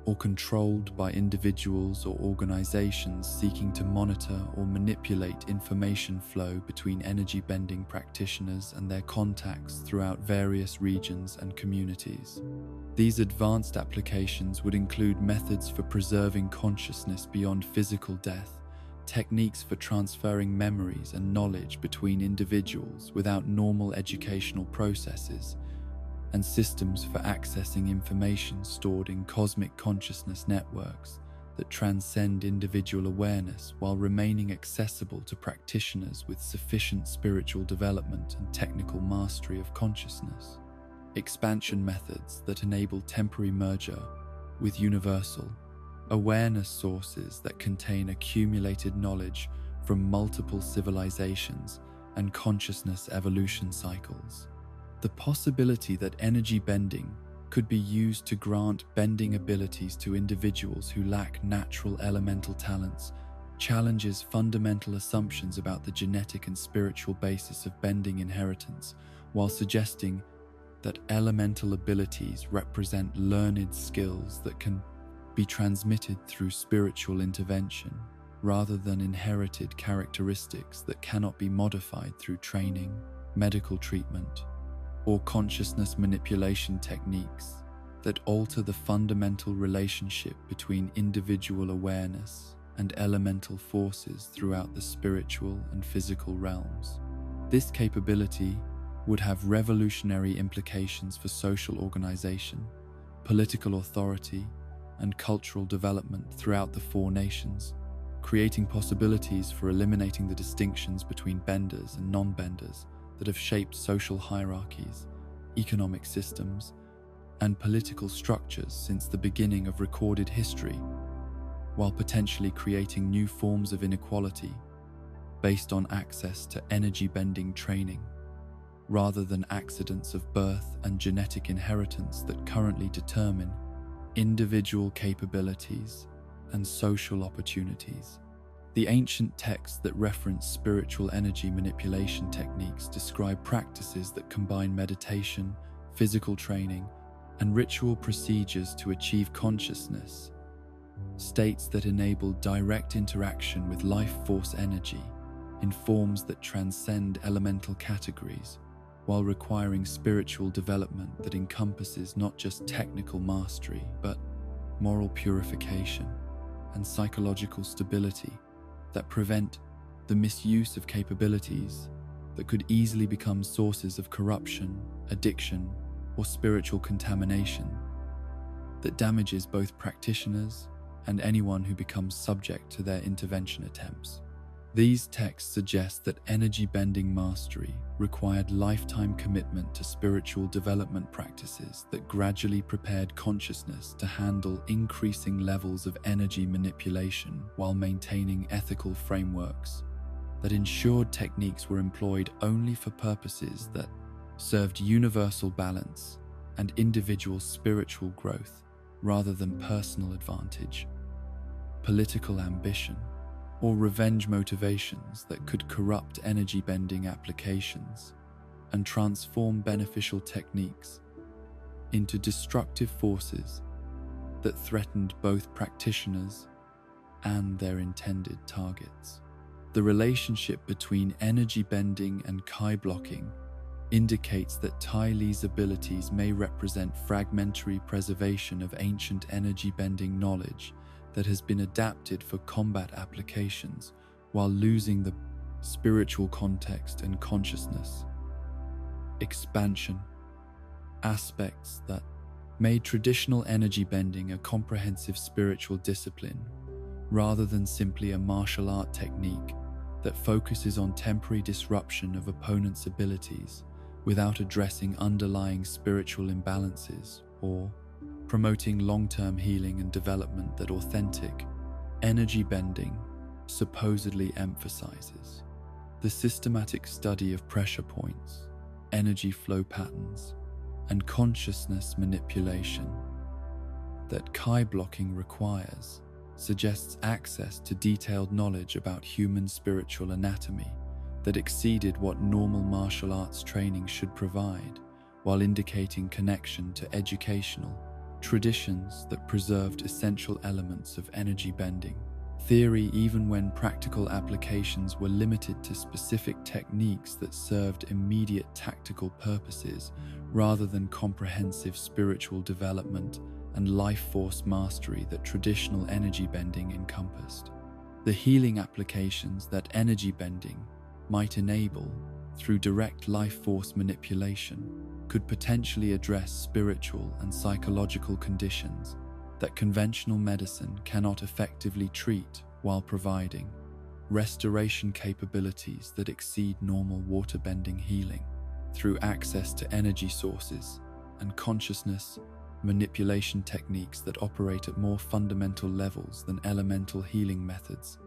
or controlled by individuals or organizations seeking to monitor or manipulate information flow between energy-bending practitioners and their contacts throughout various regions and communities. These advanced applications would include methods for preserving consciousness beyond physical death, techniques for transferring memories and knowledge between individuals without normal educational processes, and systems for accessing information stored in cosmic consciousness networks that transcend individual awareness while remaining accessible to practitioners with sufficient spiritual development and technical mastery of consciousness. Expansion methods that enable temporary merger with universal awareness sources that contain accumulated knowledge from multiple civilizations and consciousness evolution cycles. The possibility that energy bending could be used to grant bending abilities to individuals who lack natural elemental talents challenges fundamental assumptions about the genetic and spiritual basis of bending inheritance, while suggesting that elemental abilities represent learned skills that can be transmitted through spiritual intervention, rather than inherited characteristics that cannot be modified through training, medical treatment, or consciousness manipulation techniques that alter the fundamental relationship between individual awareness and elemental forces throughout the spiritual and physical realms. This capability would have revolutionary implications for social organization, political authority, and cultural development throughout the four nations, creating possibilities for eliminating the distinctions between benders and non-benders that have shaped social hierarchies, economic systems, and political structures since the beginning of recorded history, while potentially creating new forms of inequality based on access to energy-bending training, rather than accidents of birth and genetic inheritance that currently determine individual capabilities and social opportunities. The ancient texts that reference spiritual energy manipulation techniques describe practices that combine meditation, physical training, and ritual procedures to achieve consciousness, states that enable direct interaction with life force energy in forms that transcend elemental categories, while requiring spiritual development that encompasses not just technical mastery, but moral purification and psychological stability that prevent the misuse of capabilities that could easily become sources of corruption, addiction, or spiritual contamination that damages both practitioners and anyone who becomes subject to their intervention attempts. These texts suggest that energy bending mastery required lifetime commitment to spiritual development practices that gradually prepared consciousness to handle increasing levels of energy manipulation while maintaining ethical frameworks that ensured techniques were employed only for purposes that served universal balance and individual spiritual growth rather than personal advantage, political ambition, or revenge motivations that could corrupt energy-bending applications and transform beneficial techniques into destructive forces that threatened both practitioners and their intended targets. The relationship between energy bending and Kai blocking indicates that Tai Li's abilities may represent fragmentary preservation of ancient energy bending knowledge that has been adapted for combat applications while losing the spiritual context and consciousness expansion aspects that made traditional energy bending a comprehensive spiritual discipline rather than simply a martial art technique that focuses on temporary disruption of opponents' abilities without addressing underlying spiritual imbalances or promoting long-term healing and development that authentic energy bending supposedly emphasizes. The systematic study of pressure points, energy flow patterns, and consciousness manipulation that Kai blocking requires suggests access to detailed knowledge about human spiritual anatomy that exceeded what normal martial arts training should provide, while indicating connection to educational traditions that preserved essential elements of energy bending theory even when practical applications were limited to specific techniques that served immediate tactical purposes rather than comprehensive spiritual development and life force mastery that traditional energy bending encompassed. The healing applications that energy bending might enable through direct life force manipulation could potentially address spiritual and psychological conditions that conventional medicine cannot effectively treat while providing restoration capabilities that exceed normal water-bending healing through access to energy sources and consciousness manipulation techniques that operate at more fundamental levels than elemental healing methods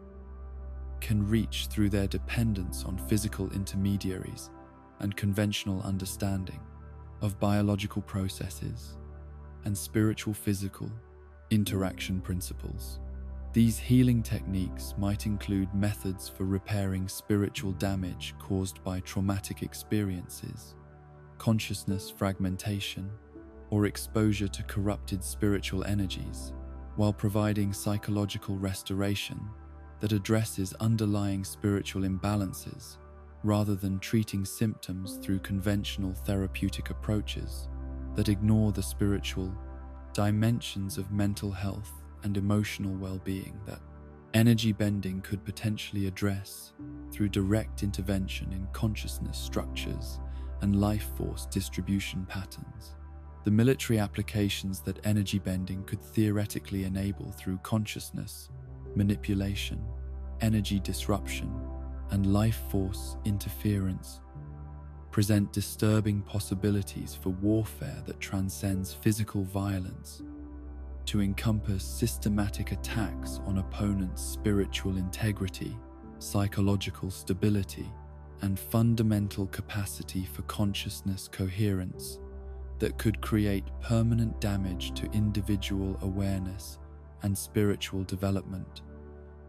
can reach through their dependence on physical intermediaries and conventional understanding of biological processes and spiritual physical interaction principles. These healing techniques might include methods for repairing spiritual damage caused by traumatic experiences, consciousness fragmentation, or exposure to corrupted spiritual energies, while providing psychological restoration that addresses underlying spiritual imbalances rather than treating symptoms through conventional therapeutic approaches that ignore the spiritual dimensions of mental health and emotional well-being that energy bending could potentially address through direct intervention in consciousness structures and life force distribution patterns. The military applications that energy bending could theoretically enable through consciousness manipulation, energy disruption, and life force interference present disturbing possibilities for warfare that transcends physical violence to encompass systematic attacks on opponents' spiritual integrity, psychological stability, and fundamental capacity for consciousness coherence that could create permanent damage to individual awareness and spiritual development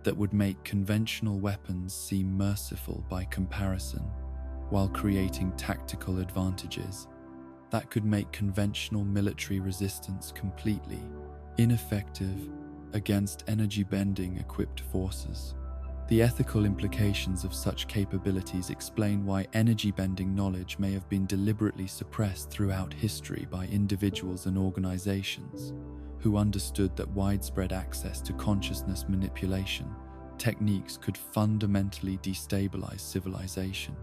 that would make conventional weapons seem merciful by comparison, while creating tactical advantages that could make conventional military resistance completely ineffective against energy-bending equipped forces. The ethical implications of such capabilities explain why energy-bending knowledge may have been deliberately suppressed throughout history by individuals and organizations who understood that widespread access to consciousness manipulation techniques could fundamentally destabilize civilization.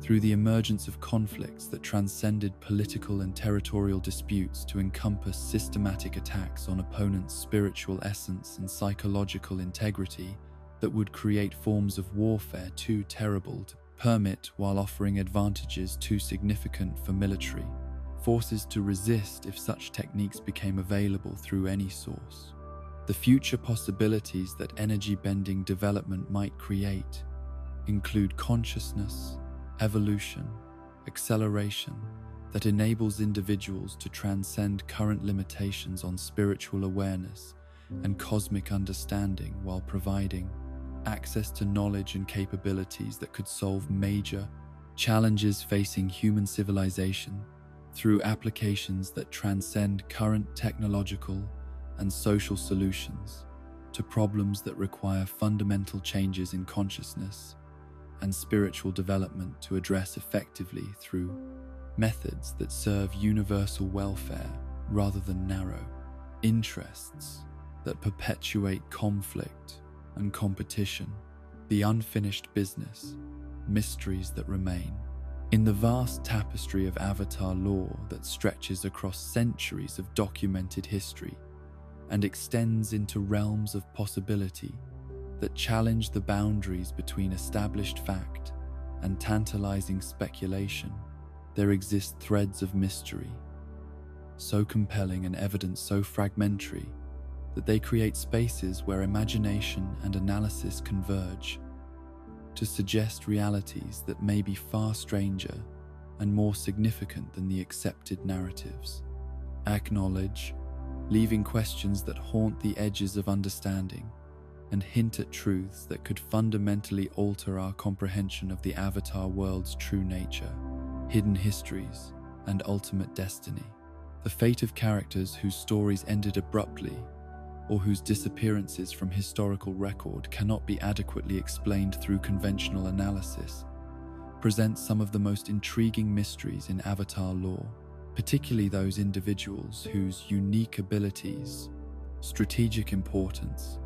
Through the emergence of conflicts that transcended political and territorial disputes to encompass systematic attacks on opponents' spiritual essence and psychological integrity, that would create forms of warfare too terrible to permit while offering advantages too significant for military forces to resist if such techniques became available through any source. The future possibilities that energy-bending development might create include consciousness, evolution, acceleration that enables individuals to transcend current limitations on spiritual awareness and cosmic understanding while providing access to knowledge and capabilities that could solve major challenges facing human civilization through applications that transcend current technological and social solutions to problems that require fundamental changes in consciousness and spiritual development to address effectively through methods that serve universal welfare rather than narrow interests that perpetuate conflict and competition, the unfinished business, mysteries that remain. In the vast tapestry of Avatar lore that stretches across centuries of documented history and extends into realms of possibility that challenge the boundaries between established fact and tantalizing speculation, there exist threads of mystery, so compelling and evidence so fragmentary that they create spaces where imagination and analysis converge to suggest realities that may be far stranger and more significant than the accepted narratives. Acknowledge, leaving questions that haunt the edges of understanding and hint at truths that could fundamentally alter our comprehension of the Avatar world's true nature, hidden histories, and ultimate destiny. The fate of characters whose stories ended abruptly or whose disappearances from historical record cannot be adequately explained through conventional analysis presents some of the most intriguing mysteries in Avatar lore, particularly those individuals whose unique abilities, strategic importance,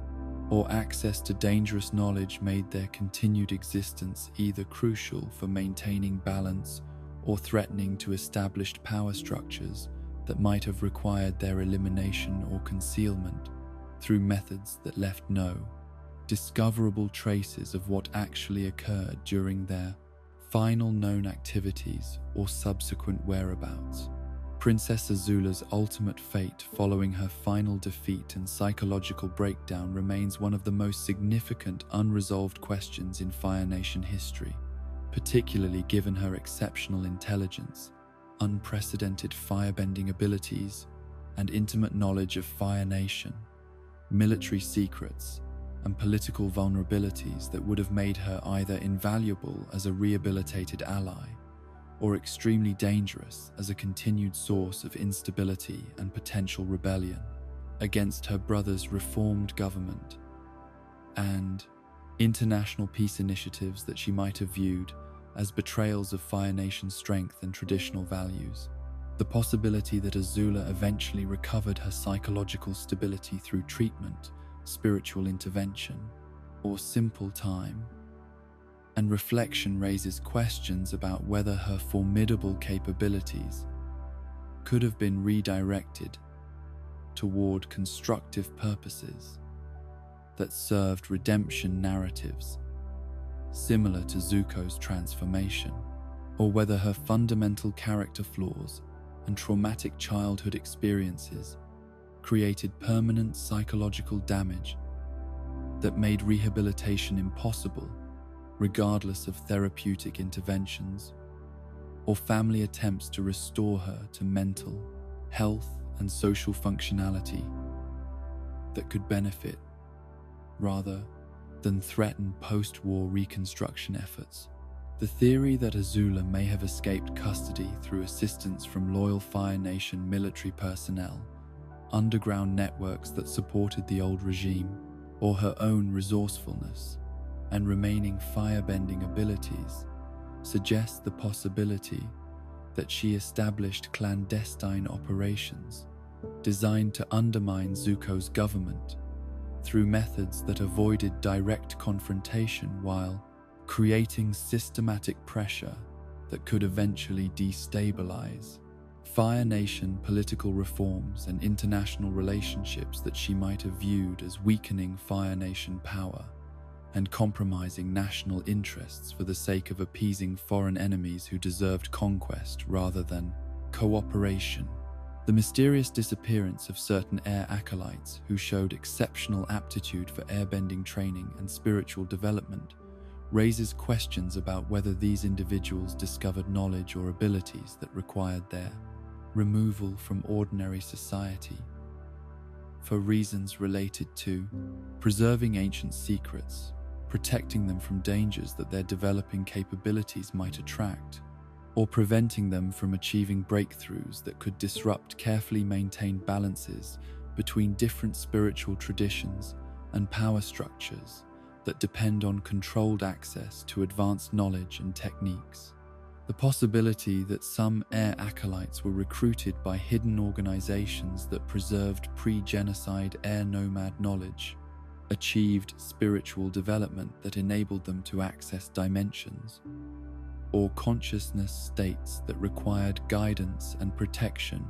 or access to dangerous knowledge made their continued existence either crucial for maintaining balance or threatening to established power structures that might have required their elimination or concealment through methods that left no discoverable traces of what actually occurred during their final known activities or subsequent whereabouts. Princess Azula's ultimate fate following her final defeat and psychological breakdown remains one of the most significant unresolved questions in Fire Nation history, particularly given her exceptional intelligence, unprecedented firebending abilities, and intimate knowledge of Fire Nation, military secrets, and political vulnerabilities that would have made her either invaluable as a rehabilitated ally or extremely dangerous as a continued source of instability and potential rebellion against her brother's reformed government and international peace initiatives that she might have viewed as betrayals of Fire Nation's strength and traditional values. The possibility that Azula eventually recovered her psychological stability through treatment, spiritual intervention, or simple time and reflection raises questions about whether her formidable capabilities could have been redirected toward constructive purposes that served redemption narratives similar to Zuko's transformation, or whether her fundamental character flaws and traumatic childhood experiences created permanent psychological damage that made rehabilitation impossible regardless of therapeutic interventions or family attempts to restore her to mental health and social functionality that could benefit rather than threaten post-war reconstruction efforts. The theory that Azula may have escaped custody through assistance from loyal Fire Nation military personnel, underground networks that supported the old regime, or her own resourcefulness and remaining firebending abilities suggests the possibility that she established clandestine operations designed to undermine Zuko's government through methods that avoided direct confrontation while creating systematic pressure that could eventually destabilize Fire Nation political reforms and international relationships that she might have viewed as weakening Fire Nation power and compromising national interests for the sake of appeasing foreign enemies who deserved conquest rather than cooperation. The mysterious disappearance of certain air acolytes who showed exceptional aptitude for airbending training and spiritual development raises questions about whether these individuals discovered knowledge or abilities that required their removal from ordinary society for reasons related to preserving ancient secrets, protecting them from dangers that their developing capabilities might attract, or preventing them from achieving breakthroughs that could disrupt carefully maintained balances between different spiritual traditions and power structures that depend on controlled access to advanced knowledge and techniques. The possibility that some air acolytes were recruited by hidden organizations that preserved pre-genocide air nomad knowledge, achieved spiritual development that enabled them to access dimensions, or consciousness states that required guidance and protection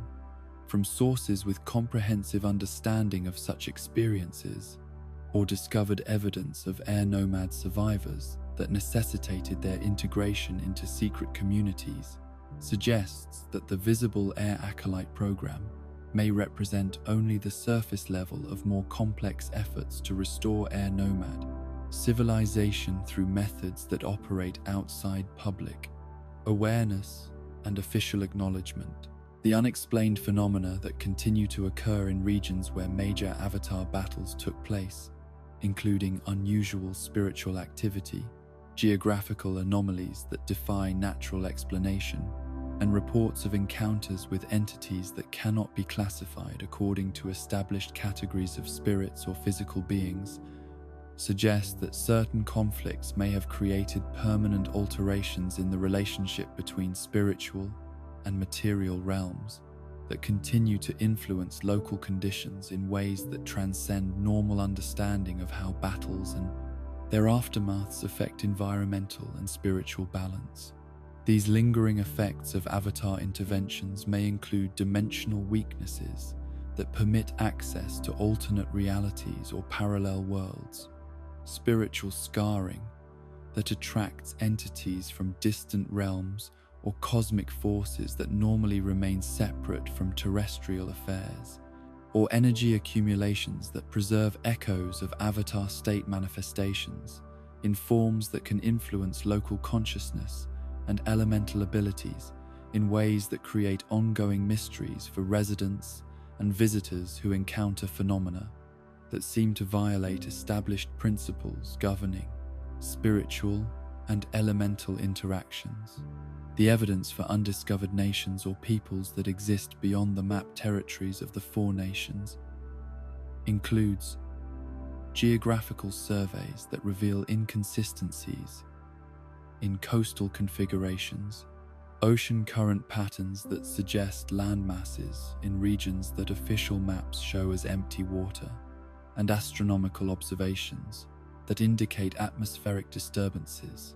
from sources with comprehensive understanding of such experiences, or discovered evidence of air nomad survivors that necessitated their integration into secret communities, suggests that the visible air acolyte program may represent only the surface level of more complex efforts to restore air nomad civilization through methods that operate outside public awareness and official acknowledgement. The unexplained phenomena that continue to occur in regions where major avatar battles took place, including unusual spiritual activity, geographical anomalies that defy natural explanation, and reports of encounters with entities that cannot be classified according to established categories of spirits or physical beings, suggest that certain conflicts may have created permanent alterations in the relationship between spiritual and material realms that continue to influence local conditions in ways that transcend normal understanding of how battles and their aftermaths affect environmental and spiritual balance. These lingering effects of avatar interventions may include dimensional weaknesses that permit access to alternate realities or parallel worlds, spiritual scarring that attracts entities from distant realms or cosmic forces that normally remain separate from terrestrial affairs, or energy accumulations that preserve echoes of avatar state manifestations in forms that can influence local consciousness and elemental abilities in ways that create ongoing mysteries for residents and visitors who encounter phenomena that seem to violate established principles governing spiritual and elemental interactions. The evidence for undiscovered nations or peoples that exist beyond the mapped territories of the four nations includes geographical surveys that reveal inconsistencies in coastal configurations, ocean current patterns that suggest land masses in regions that official maps show as empty water, and astronomical observations that indicate atmospheric disturbances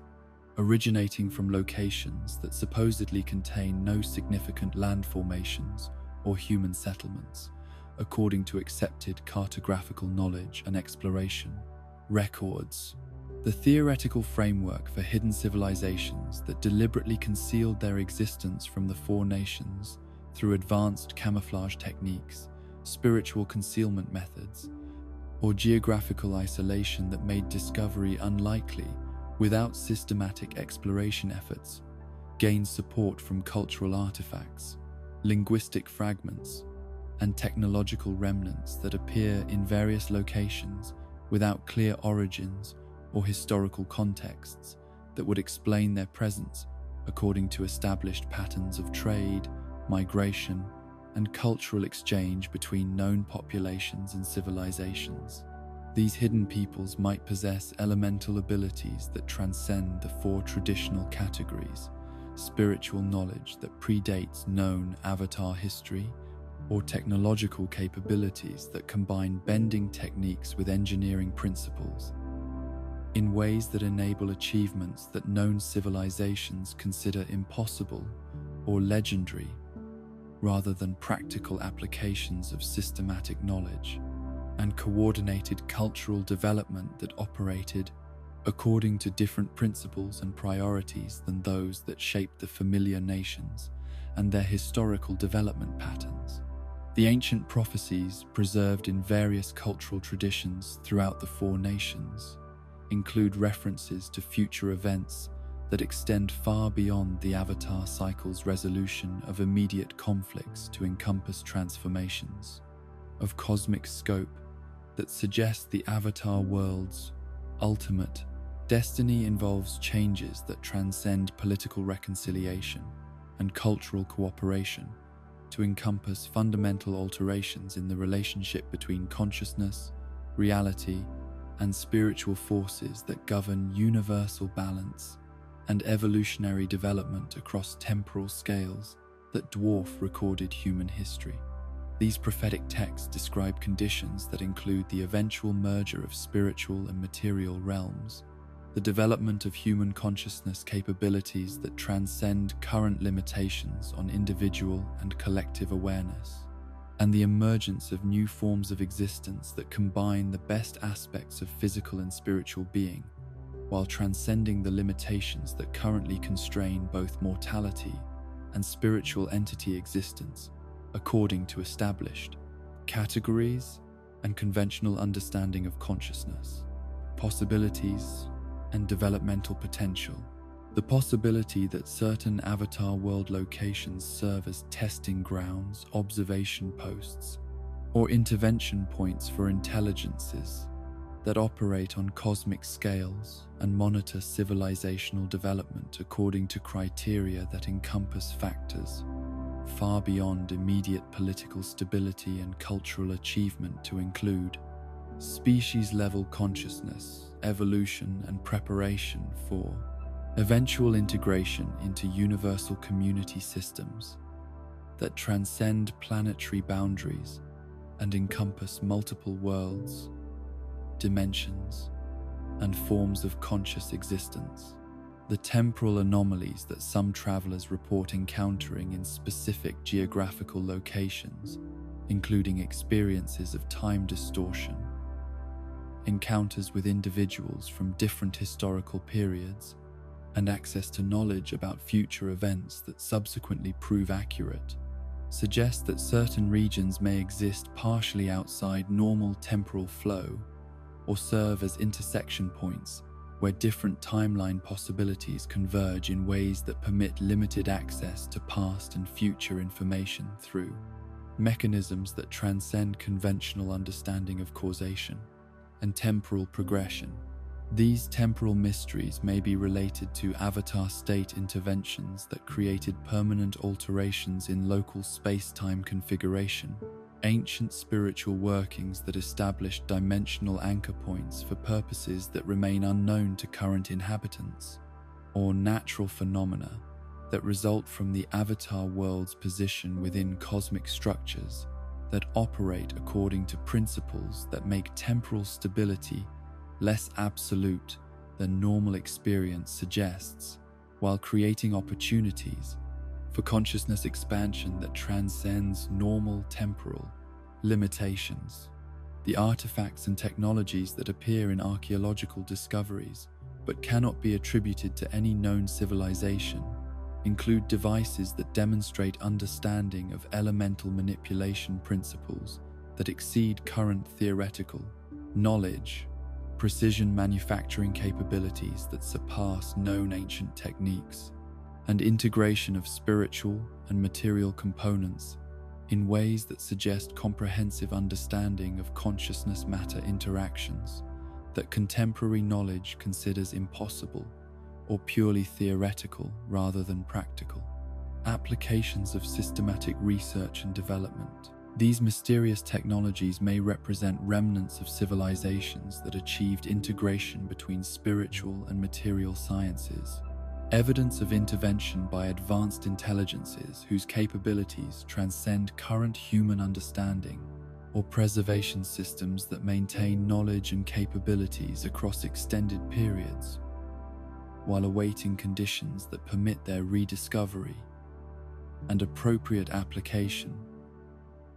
originating from locations that supposedly contain no significant land formations or human settlements, according to accepted cartographical knowledge and exploration records. The theoretical framework for hidden civilizations that deliberately concealed their existence from the four nations through advanced camouflage techniques, spiritual concealment methods, or geographical isolation that made discovery unlikely without systematic exploration efforts, gains support from cultural artifacts, linguistic fragments, and technological remnants that appear in various locations without clear origins or historical contexts that would explain their presence according to established patterns of trade, migration, and cultural exchange between known populations and civilizations. These hidden peoples might possess elemental abilities that transcend the four traditional categories, spiritual knowledge that predates known avatar history, or technological capabilities that combine bending techniques with engineering principles in ways that enable achievements that known civilizations consider impossible or legendary, rather than practical applications of systematic knowledge and coordinated cultural development that operated according to different principles and priorities than those that shaped the familiar nations and their historical development patterns. The ancient prophecies preserved in various cultural traditions throughout the four nations include references to future events that extend far beyond the Avatar cycle's resolution of immediate conflicts to encompass transformations of cosmic scope that suggest the Avatar world's ultimate destiny involves changes that transcend political reconciliation and cultural cooperation to encompass fundamental alterations in the relationship between consciousness, reality, and spiritual forces that govern universal balance and evolutionary development across temporal scales that dwarf recorded human history. These prophetic texts describe conditions that include the eventual merger of spiritual and material realms, the development of human consciousness capabilities that transcend current limitations on individual and collective awareness, and the emergence of new forms of existence that combine the best aspects of physical and spiritual being, while transcending the limitations that currently constrain both mortality and spiritual entity existence, according to established categories and conventional understanding of consciousness, possibilities, and developmental potential. The possibility that certain Avatar world locations serve as testing grounds, observation posts, or intervention points for intelligences that operate on cosmic scales and monitor civilizational development according to criteria that encompass factors far beyond immediate political stability and cultural achievement to include species-level consciousness, evolution, and preparation for eventual integration into universal community systems that transcend planetary boundaries and encompass multiple worlds, dimensions, and forms of conscious existence. The temporal anomalies that some travelers report encountering in specific geographical locations, including experiences of time distortion, encounters with individuals from different historical periods, and access to knowledge about future events that subsequently prove accurate, suggest that certain regions may exist partially outside normal temporal flow or serve as intersection points where different timeline possibilities converge in ways that permit limited access to past and future information through mechanisms that transcend conventional understanding of causation and temporal progression. These temporal mysteries may be related to Avatar state interventions that created permanent alterations in local space-time configuration, ancient spiritual workings that established dimensional anchor points for purposes that remain unknown to current inhabitants, or natural phenomena that result from the Avatar world's position within cosmic structures that operate according to principles that make temporal stability less absolute than normal experience suggests, while creating opportunities for consciousness expansion that transcends normal temporal limitations. The artifacts and technologies that appear in archaeological discoveries but cannot be attributed to any known civilization include devices that demonstrate understanding of elemental manipulation principles that exceed current theoretical knowledge, precision manufacturing capabilities that surpass known ancient techniques, and integration of spiritual and material components in ways that suggest comprehensive understanding of consciousness-matter interactions that contemporary knowledge considers impossible or purely theoretical rather than practical. Applications of systematic research and development. These mysterious technologies may represent remnants of civilizations that achieved integration between spiritual and material sciences, evidence of intervention by advanced intelligences whose capabilities transcend current human understanding, or preservation systems that maintain knowledge and capabilities across extended periods, while awaiting conditions that permit their rediscovery and appropriate application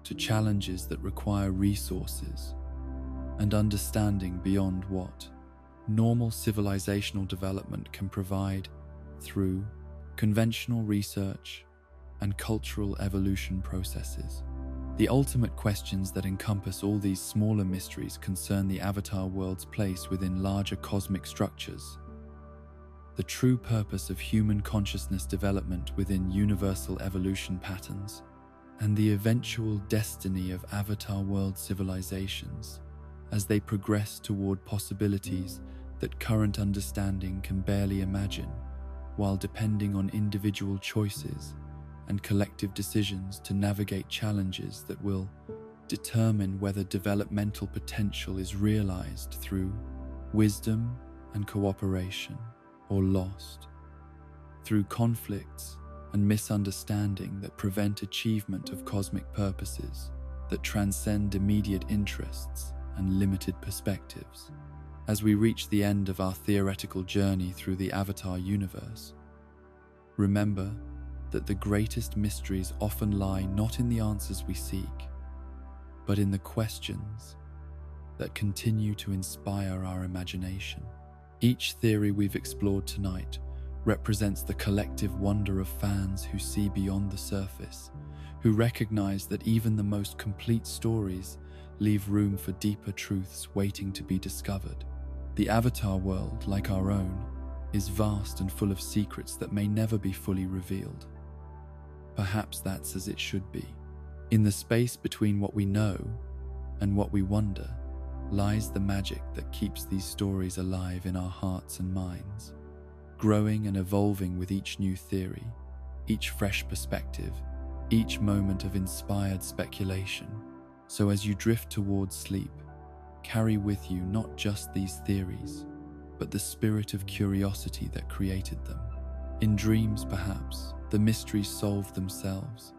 to challenges that require resources and understanding beyond what normal civilizational development can provide through conventional research and cultural evolution processes. The ultimate questions that encompass all these smaller mysteries concern the Avatar world's place within larger cosmic structures, the true purpose of human consciousness development within universal evolution patterns, and the eventual destiny of Avatar world civilizations as they progress toward possibilities that current understanding can barely imagine, while depending on individual choices and collective decisions to navigate challenges that will determine whether developmental potential is realized through wisdom and cooperation or lost through conflicts and misunderstanding that prevent achievement of cosmic purposes that transcend immediate interests and limited perspectives. As we reach the end of our theoretical journey through the Avatar universe, remember that the greatest mysteries often lie not in the answers we seek, but in the questions that continue to inspire our imagination. Each theory we've explored tonight represents the collective wonder of fans who see beyond the surface, who recognize that even the most complete stories leave room for deeper truths waiting to be discovered. The Avatar world, like our own, is vast and full of secrets that may never be fully revealed. Perhaps that's as it should be. In the space between what we know and what we wonder lies the magic that keeps these stories alive in our hearts and minds, growing and evolving with each new theory, each fresh perspective, each moment of inspired speculation. So as you drift towards sleep, carry with you not just these theories, but the spirit of curiosity that created them. In dreams, perhaps, the mysteries solve themselves,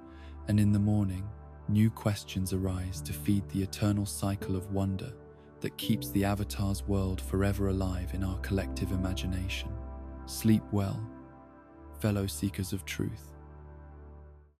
and in the morning, new questions arise to feed the eternal cycle of wonder that keeps the Avatar's world forever alive in our collective imagination. Sleep well, fellow seekers of truth.